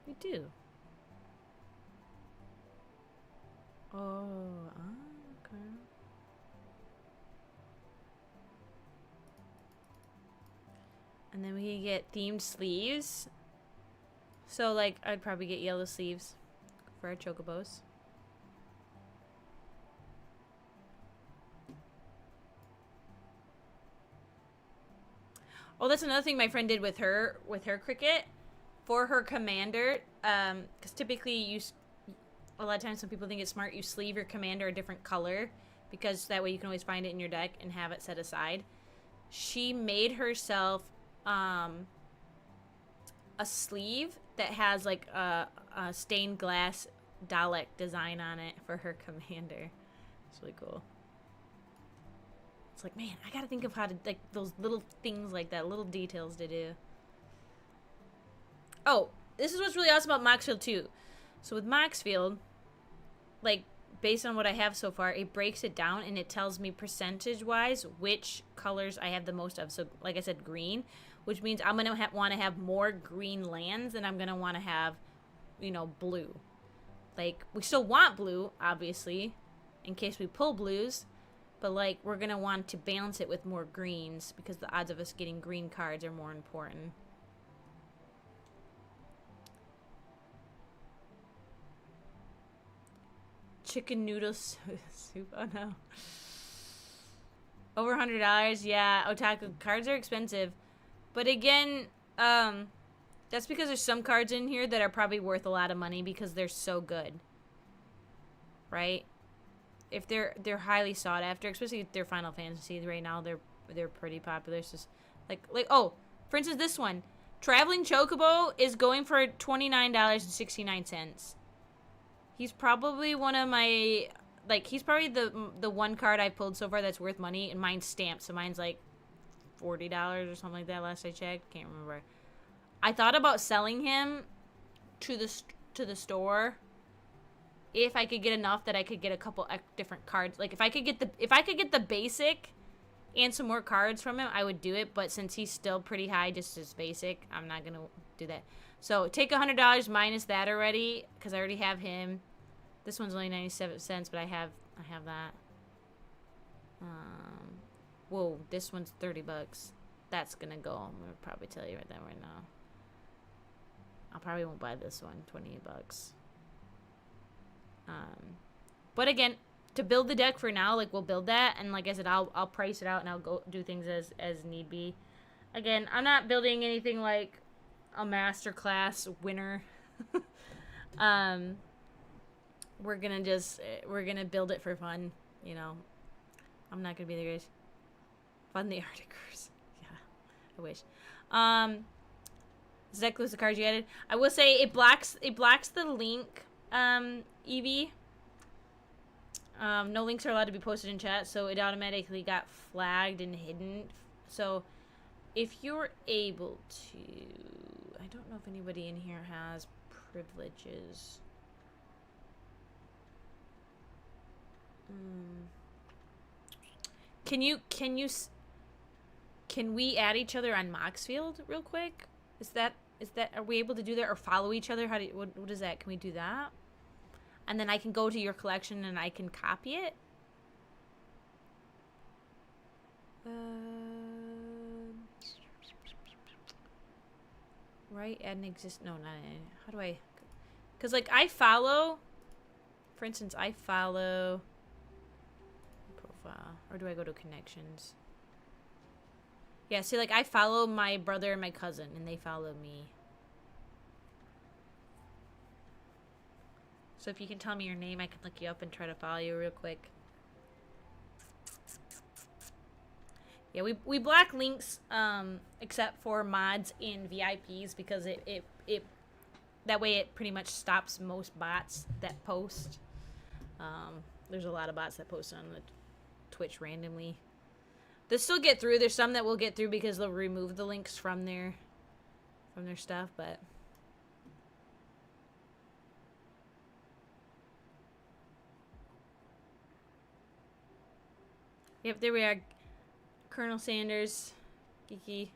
We do. Oh, okay. And then we can get themed sleeves. So, like, I'd probably get yellow sleeves for our chocobos. Oh, that's another thing my friend did with her cricket. For her commander, because typically a lot of times some people think it's smart, you sleeve your commander a different color, because that way you can always find it in your deck and have it set aside. She made herself a sleeve that has like a stained glass Dalek design on it for her commander. It's really cool. It's like, man, I gotta think of how to, like, those little things like that, little details to do. Oh, this is what's really awesome about Moxfield too. So with Moxfield, like, based on what I have so far, it breaks it down and it tells me percentage-wise which colors I have the most of. So, like I said, green, which means I'm going to want to have more green lands than I'm going to want to have, you know, blue. Like, we still want blue, obviously, in case we pull blues, but, like, we're going to want to balance it with more greens because the odds of us getting green cards are more important. Chicken noodle soup. Oh no. Over $100. Yeah, otaku cards are expensive. But again, that's because there's some cards in here that are probably worth a lot of money because they're so good. Right? If they're highly sought after, especially if they're Final Fantasy right now, they're pretty popular. It's just like oh, for instance, this one. Traveling Chocobo is going for $29.69. He's probably one of my, like, he's probably the one card I pulled so far that's worth money, and mine's stamped, so mine's like $40 or something like that last I checked. Can't remember. I thought about selling him to the store if I could get enough that I could get a couple different cards. Like, if I could get the basic and some more cards from him, I would do it, but since he's still pretty high just as basic, I'm not gonna do that. So take $100 minus that already, because I already have him. This one's only 97 cents, but I have that. Whoa, this one's $30. That's gonna go. I'm gonna probably tell you right now. I probably won't buy this one. $28. But again, to build the deck for now, like, we'll build that, and like I said, I'll price it out and I'll go do things as need be. Again, I'm not building anything like a masterclass winner. We're gonna build it for fun, you know. I'm not gonna be the greatest. Fun the Arcticers. Yeah, I wish. Does that include the cards you added? I will say it blocks the link, Evie. No links are allowed to be posted in chat, so it automatically got flagged and hidden. So if you're able to, I don't know if anybody in here has privileges. Can we add each other on Moxfield real quick? Are we able to do that, or follow each other? What is that? Can we do that? And then I can go to your collection and I can copy it. Right? Add an no, not any. How do I? Because, like, I follow. For instance, I follow profile, or do I go to connections? Yeah, see, like, I follow my brother and my cousin, and they follow me. So if you can tell me your name, I can look you up and try to follow you real quick. Yeah, we block links except for mods and VIPs because it that way it pretty much stops most bots that post. There's a lot of bots that post on the Twitch randomly. They'll still get through. There's some that will get through because they'll remove the links from their stuff, but yep, there we are. Colonel Sanders, Geeky.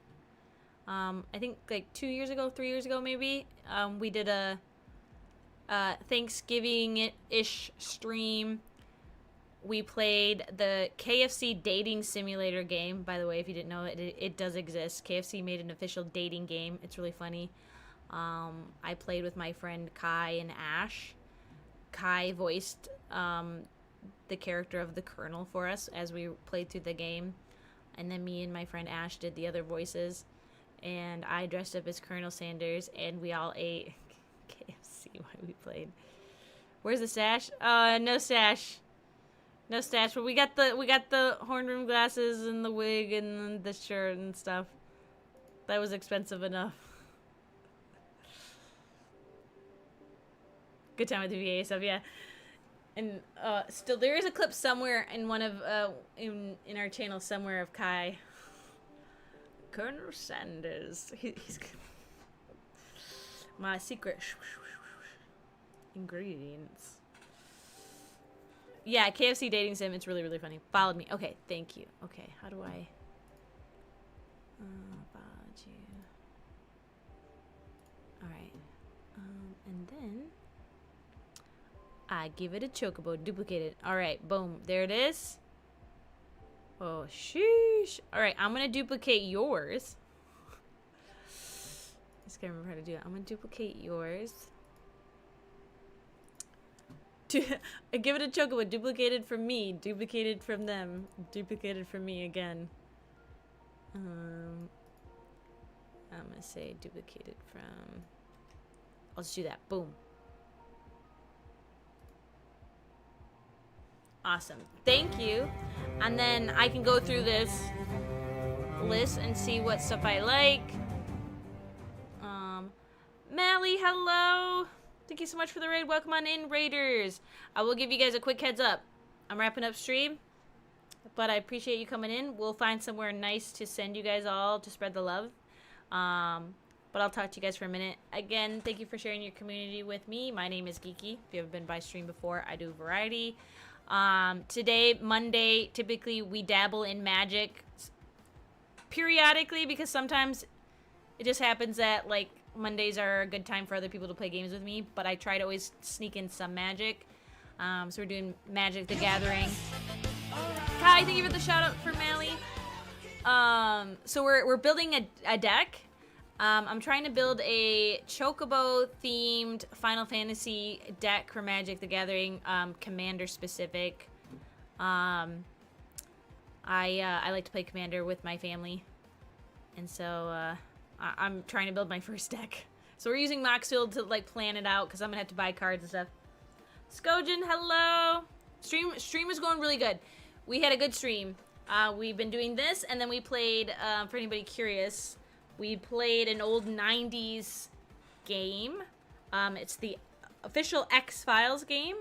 I think like 2 years ago, 3 years ago maybe, we did a Thanksgiving-ish stream. We played the KFC dating simulator game. By the way, if you didn't know, it does exist. KFC made an official dating game. It's really funny. I played with my friend Kai and Ash. Kai voiced the character of the Colonel for us as we played through the game. And then me and my friend Ash did the other voices. And I dressed up as Colonel Sanders, and we all ate KFC while we played. Where's the stash? No stash. No stash, but we got the horn rim glasses and the wig and the shirt and stuff. That was expensive enough. Good time with the VA stuff, yeah. And still, there is a clip somewhere in one of in our channel somewhere of Kai. Colonel Sanders. He's my secret ingredients. Yeah, KFC dating sim. It's really, really funny. Followed me. Okay, thank you. Okay, how do I followed you? All right, and then I give it a chocobo, duplicate it. All right, boom, there it is. Oh, sheesh. All right, I'm gonna duplicate yours. Just gotta remember how to do it. I'm gonna duplicate yours. I give it a chocobo, duplicated from me, duplicated from them, duplicated from me again. I'm gonna say duplicated from. I'll just do that. Boom. Awesome. Thank you. And then I can go through this list and see what stuff I like. Mally, hello. Thank you so much for the raid. Welcome on in, Raiders. I will give you guys a quick heads up. I'm wrapping up stream, but I appreciate you coming in. We'll find somewhere nice to send you guys all to spread the love. But I'll talk to you guys for a minute. Again, thank you for sharing your community with me. My name is Geeky. If you haven't been by stream before, I do variety. Today, Monday, typically we dabble in Magic periodically because sometimes it just happens that like Mondays are a good time for other people to play games with me, but I try to always sneak in some Magic. So we're doing Magic the Gathering. Kai, thank you for the shout out for Mally. So we're building a deck. I'm trying to build a chocobo themed Final Fantasy deck for Magic the Gathering, Commander specific. I like to play Commander with my family, and so I'm trying to build my first deck. So we're using Moxfield to like plan it out because I'm gonna have to buy cards and stuff. Skojin, hello. Stream is going really good. We had a good stream. We've been doing this, and then we played. For anybody curious. We played an old 90s game. It's the official X-Files game.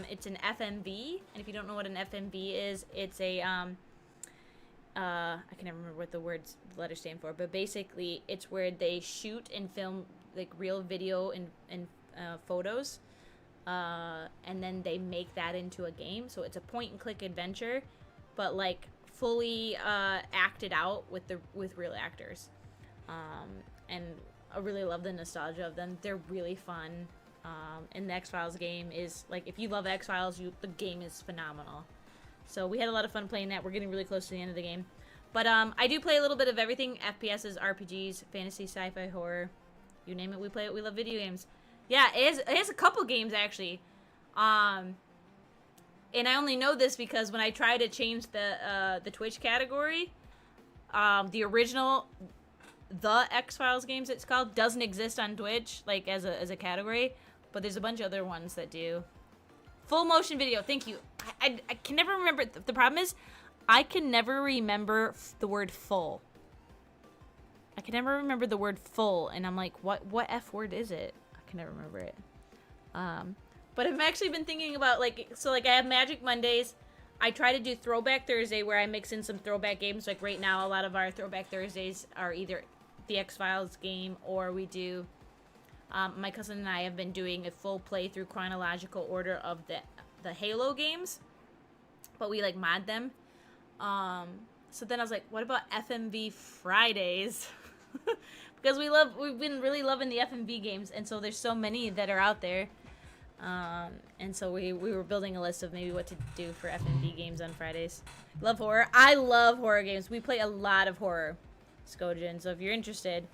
It's an FMV. And if you don't know what an FMV is, it's a, I can never remember what the letters stand for, but basically it's where they shoot and film like real video and photos. And then they make that into a game. So it's a point-and-click adventure, but like fully acted out with real actors. And I really love the nostalgia of them. They're really fun. And the X-Files game is, like, if you love X-Files, the game is phenomenal. So we had a lot of fun playing that. We're getting really close to the end of the game. But I do play a little bit of everything. FPSs, RPGs, fantasy, sci-fi, horror. You name it, we play it. We love video games. Yeah, it has a couple games, actually. And I only know this because when I try to change the Twitch category, the original... The X-Files games, it's called, doesn't exist on Twitch, like, as a category, but there's a bunch of other ones that do. Full motion video, thank you. I can never remember. The problem is, I can never remember the word full. I can never remember the word full, and I'm like, what F word is it? I can never remember it. But I've actually been thinking about, like, so, like, I have Magic Mondays. I try to do Throwback Thursday, where I mix in some throwback games. Like, right now, a lot of our Throwback Thursdays are either the X-Files game, or we do, my cousin and I have been doing a full playthrough chronological order of the Halo games, but we, like, mod them. So then I was like, what about FMV Fridays? Because we've been really loving the FMV games, and so there's so many that are out there. And so we were building a list of maybe what to do for FMV games on Fridays. Love horror. I love horror games. We play a lot of horror, Skojin. So if you're interested,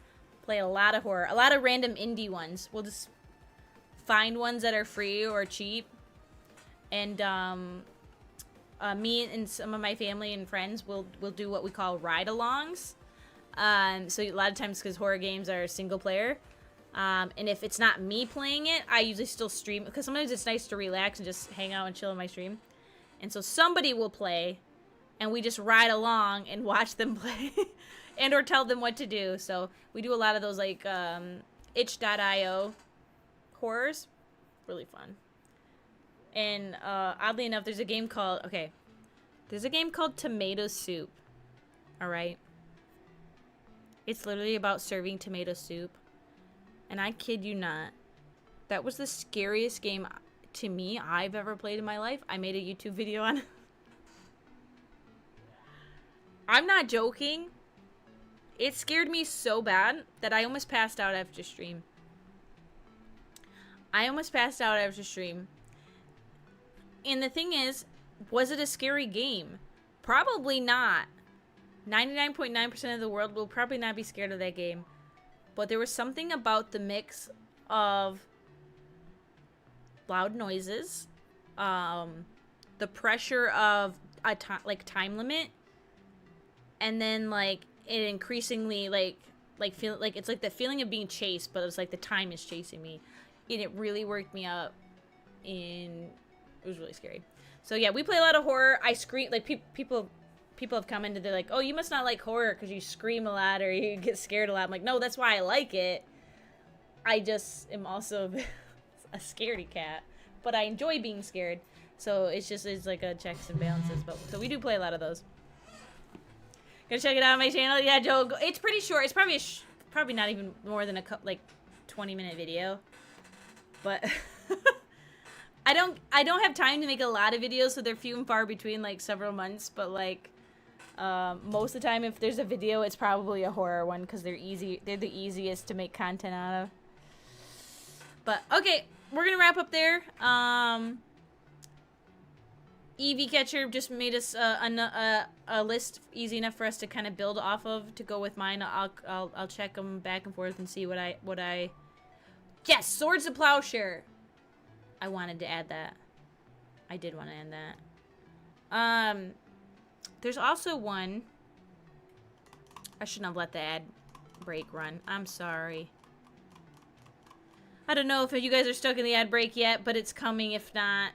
play a lot of horror. A lot of random indie ones. We'll just find ones that are free or cheap. And me and some of my family and friends will do what we call ride-alongs. So a lot of times, because horror games are single player, and if it's not me playing it, I usually still stream, because sometimes it's nice to relax and just hang out and chill on my stream. And so somebody will play, and we just ride along and watch them play, and or tell them what to do. So we do a lot of those, like, itch.io horrors. Really fun. And oddly enough, there's a game called Tomato Soup. Alright? It's literally about serving tomato soup. And I kid you not, that was the scariest game to me I've ever played in my life. I made a YouTube video on it. I'm not joking. It scared me so bad that I almost passed out after stream. And the thing is, was it a scary game? Probably not. 99.9% of the world will probably not be scared of that game. But there was something about the mix of loud noises, the pressure of a time limit, and then, like, it increasingly, feel like it's like the feeling of being chased, but it's like the time is chasing me. And it really worked me up. It was really scary. So yeah, we play a lot of horror. I scream, like, people have commented, they're like, oh, you must not like horror because you scream a lot or you get scared a lot. I'm like, no, that's why I like it. I just am also a scaredy cat, but I enjoy being scared. So it's like a checks and balances. But so we do play a lot of those. Gonna check it out on my channel. Yeah, Joe, it's pretty short. It's probably not even more than a 20-minute video. But I don't have time to make a lot of videos, so they're few and far between, like, several months. But, like, most of the time, if there's a video, it's probably a horror one, because they're the easiest to make content out of. But okay, we're gonna wrap up there. EV Catcher just made us a list easy enough for us to kind of build off of to go with mine. I'll check them back and forth and see what I. Yes, Swords of Plowshare. I wanted to add that. I did want to add that. There's also one. I shouldn't have let the ad break run. I'm sorry. I don't know if you guys are stuck in the ad break yet, but it's coming. If not,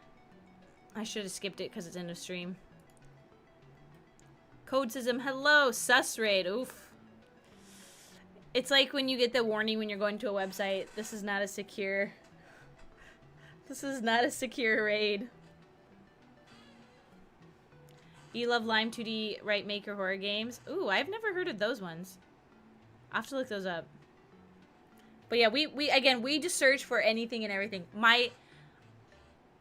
I should have skipped it because it's in a stream. Code System, hello, sus raid. Oof. It's like when you get the warning when you're going to a website. This is not a secure raid. You love Lime 2D Right Maker horror games? Ooh, I've never heard of those ones. I'll have to look those up. But yeah, we just search for anything and everything. My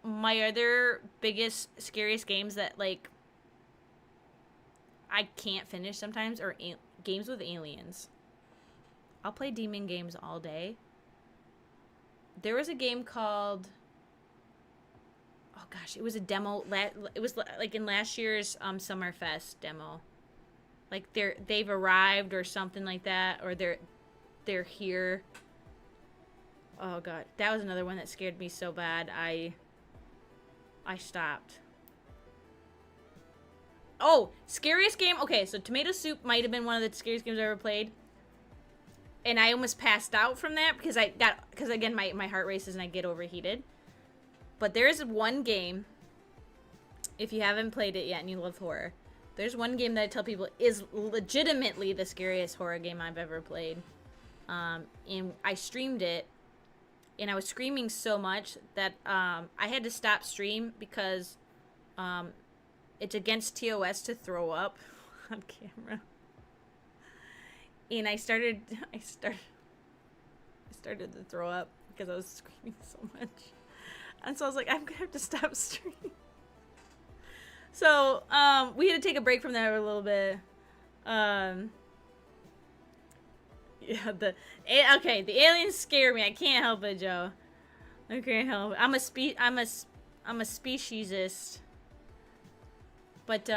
other biggest, scariest games that, like, I can't finish sometimes are games with aliens. I'll play demon games all day. There was a game called... Oh gosh, it was a demo. It was like in last year's Summerfest demo. Like they've arrived or something like that, or they're here. Oh god, that was another one that scared me so bad I stopped. Oh, scariest game. Okay, so Tomato Soup might have been one of the scariest games I ever played. and I almost passed out from that because again, my heart races and I get overheated. But there's one game, if you haven't played it yet and you love horror, there's one game that I tell people is legitimately the scariest horror game I've ever played. And I streamed it, and I was screaming so much that I had to stop stream because it's against TOS to throw up on camera. And I started to throw up because I was screaming so much. And so I was like, I'm gonna have to stop streaming. So, we had to take a break from that a little bit. Yeah, the aliens scare me. I can't help it, Joe. I can't help it. I'm a speciesist. But,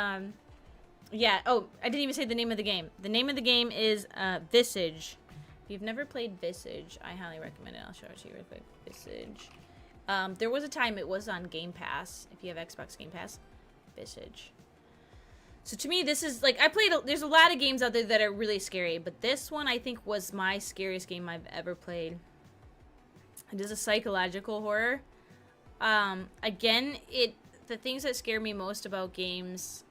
yeah. Oh, I didn't even say the name of the game. The name of the game is, Visage. If you've never played Visage, I highly recommend it. I'll show it to you real quick. Visage. There was a time it was on Game Pass, if you have Xbox Game Pass. Visage. So to me, this is, like, there's a lot of games out there that are really scary, but this one I think was my scariest game I've ever played. It is a psychological horror. Again, the things that scare me most about games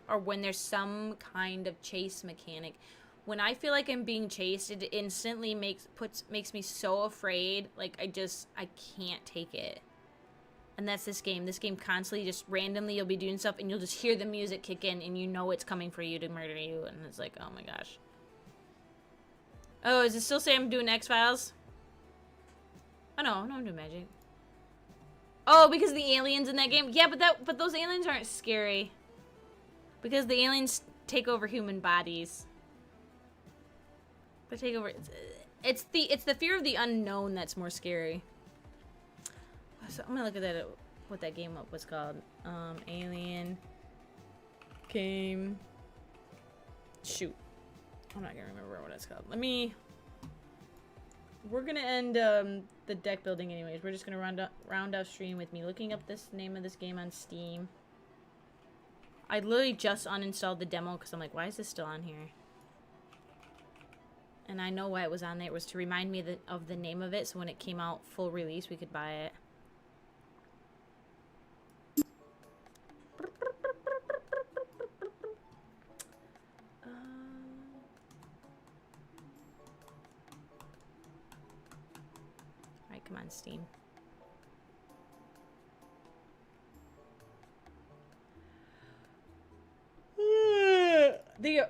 are when there's some kind of chase mechanic. When I feel like I'm being chased, it instantly makes me so afraid. Like, I can't take it. And that's this game. This game constantly, just randomly, you'll be doing stuff, and you'll just hear the music kick in, and you know it's coming for you to murder you, and it's like, oh my gosh. Oh, does it still say I'm doing X-Files? Oh no, I'm doing Magic. Oh, because the aliens in that game? Yeah, but those aliens aren't scary. Because the aliens take over human bodies. They take over. It's the fear of the unknown that's more scary. So I'm gonna look at that, what that game was called. Alien game. Shoot, I'm not gonna remember what it's called. We're gonna end the deck building anyways. We're just gonna round off stream with me looking up this name of this game on Steam. I literally just uninstalled the demo because I'm like, why is this still on here? And I know why it was on there. It was to remind me of the name of it, so when it came out full release, we could buy it. Alright, come on, Steam.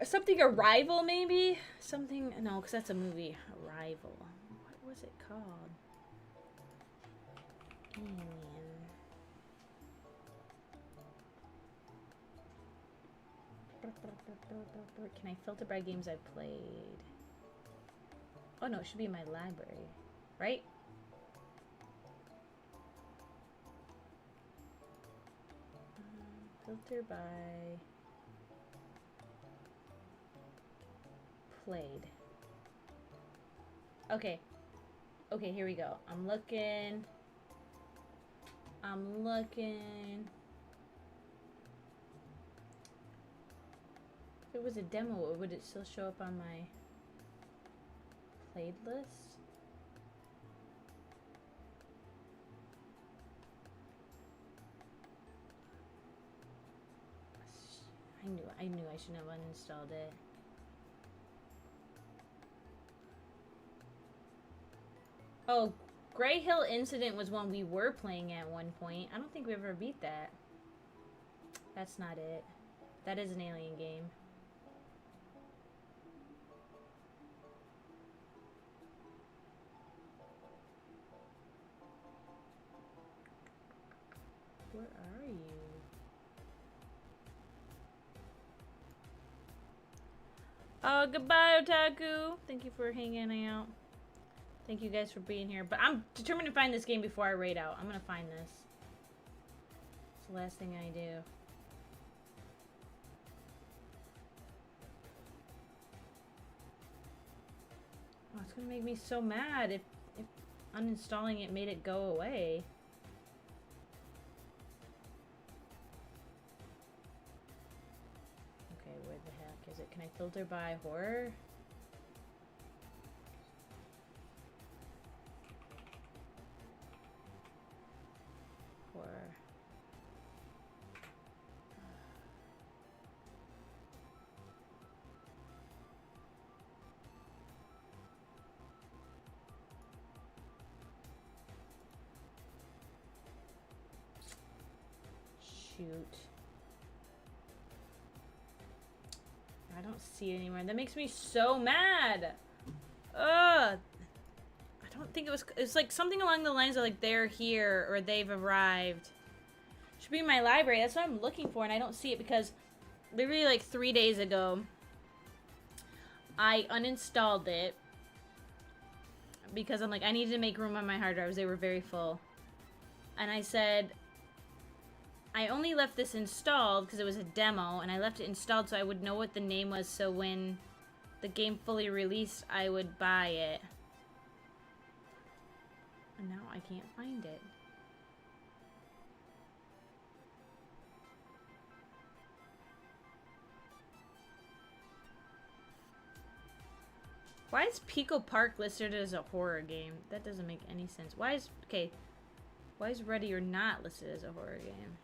Something Arrival, maybe? Something, no, because that's a movie. Arrival. What was it called? Alien. Can I filter by games I've played? Oh no, it should be in my library, right? Filter by played. Okay, here we go. I'm looking. If it was a demo, would it still show up on my played list? I knew I shouldn't have uninstalled it. Oh, Grey Hill Incident was one we were playing at one point. I don't think we ever beat that. That's not it. That is an alien game. Where are you? Oh, goodbye, Otaku. Thank you for hanging out. Thank you guys for being here. But I'm determined to find this game before I raid out. I'm gonna find this. It's the last thing I do. Oh, it's gonna make me so mad if uninstalling it made it go away. Okay, where the heck is it? Can I filter by horror? shoot. I don't see it anymore. That makes me so mad. Ugh. I don't think it was... It's like something along the lines of like they're here or they've arrived. Should be in my library. That's what I'm looking for, and I don't see it because literally like 3 days ago I uninstalled it because I'm like, I needed to make room on my hard drives. They were very full. And I said, I only left this installed because it was a demo, and I left it installed so I would know what the name was, so when the game fully released, I would buy it. And now I can't find it. Why is Pico Park listed as a horror game? That doesn't make any sense. Why is... Okay. Why is Ready or Not listed as a horror game?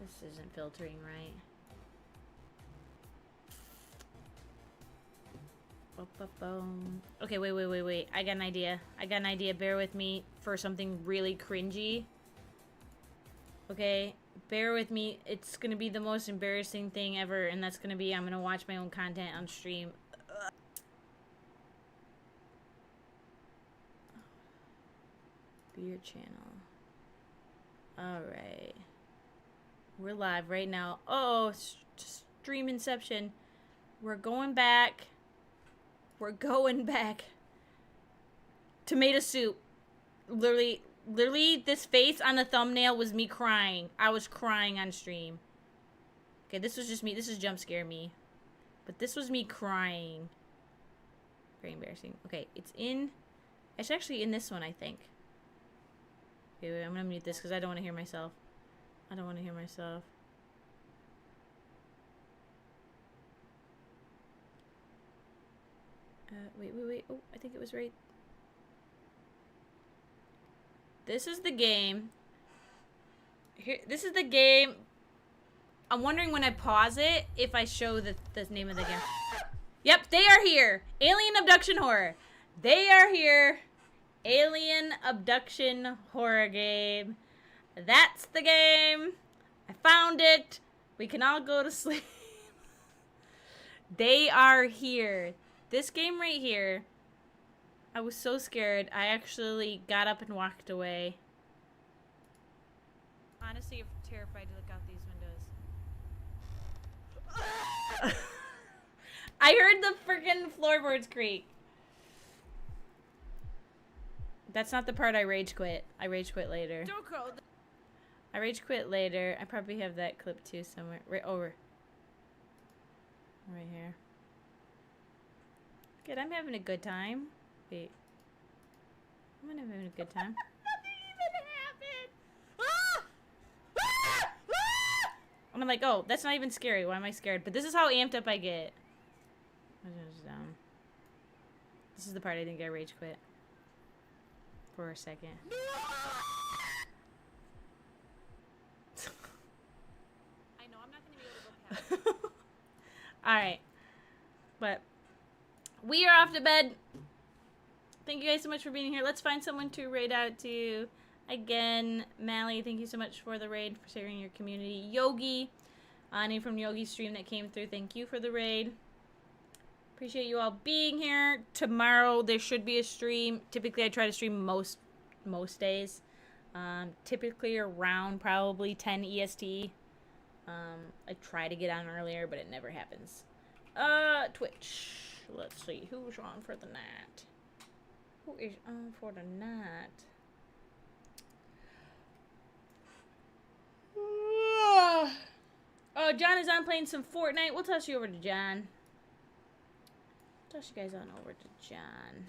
This isn't filtering right. Okay, wait. I got an idea. Bear with me for something really cringy. Okay? Bear with me. It's gonna be the most embarrassing thing ever, and that's gonna be I'm gonna watch my own content on stream. Beer channel. Alright. We're live right now. Oh, stream inception. We're going back. Tomato soup. Literally, this face on the thumbnail was me crying. I was crying on stream. Okay, this was just me. This is jump scare me. But this was me crying. Very embarrassing. Okay, it's actually in this one, I think. Okay, wait, I'm gonna mute this because I don't want to hear myself. Wait. Oh, I think it was right. This is the game. Here, this is the game. I'm wondering when I pause it if I show the name of the game. Yep, they are here. Alien abduction horror. They are here. Alien abduction horror game. That's the game. I found it. We can all go to sleep. They are here. This game right here. I was so scared. I actually got up and walked away. Honestly, I'm terrified to look out these windows. I heard the freaking floorboards creak. That's not the part I rage quit. I rage quit later. Don't go. I rage quit later. I probably have that clip too somewhere. Right over. Right here. Good, I'm having a good time. Wait. I'm having a good time. Nothing even happened! And I'm like, oh, that's not even scary. Why am I scared? But this is how amped up I get. This is the part I think I rage quit. For a second. I know I'm not gonna be able to go past. Alright. But we are off to bed. Thank you guys so much for being here. Let's find someone to raid out to. Again, Mally, thank you so much for the raid, for sharing your community. Yogi, name from Yogi's stream that came through. Thank you for the raid. Appreciate you all being here. Tomorrow there should be a stream. Typically I try to stream most days. Typically around probably 10 EST. I try to get on earlier, but it never happens. Twitch. Let's see who's on for the night. Who is on for the night? Oh, John is on playing some Fortnite. We'll toss you over to John. Toss you guys on over to John.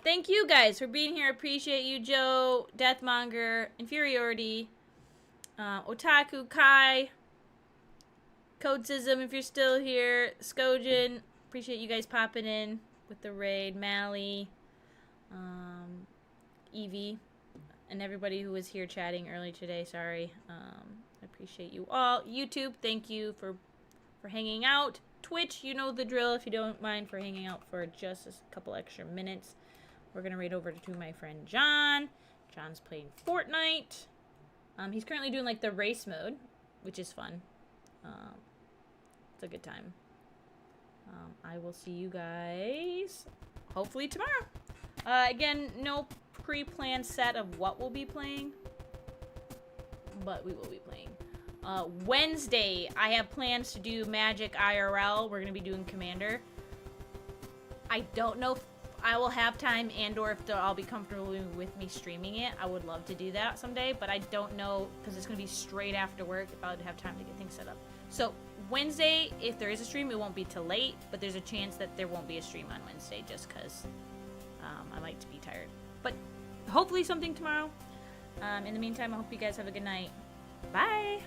Thank you guys for being here. Appreciate you, Joe, Deathmonger, Inferiority, Otaku, Kai, Codesism, if you're still here, Skojin. Appreciate you guys popping in with the raid. Mally, Evie, and everybody who was here chatting early today. Sorry. I appreciate you all. YouTube, thank you for hanging out. Twitch, you know the drill. If you don't mind for hanging out for just a couple extra minutes, we're gonna raid over to my friend John. John's playing Fortnite. He's currently doing like the race mode, which is fun. It's a good time. I will see you guys hopefully tomorrow. Again, no pre-planned set of what we'll be playing, but we will be playing. Wednesday, I have plans to do Magic IRL. We're going to be doing Commander. I don't know if I will have time and or if they'll all be comfortable with me streaming it. I would love to do that someday, but I don't know because it's going to be straight after work if I would have time to get things set up. So Wednesday, if there is a stream, it won't be till late, but there's a chance that there won't be a stream on Wednesday just because I like to be tired. But hopefully something tomorrow. In the meantime, I hope you guys have a good night. Bye!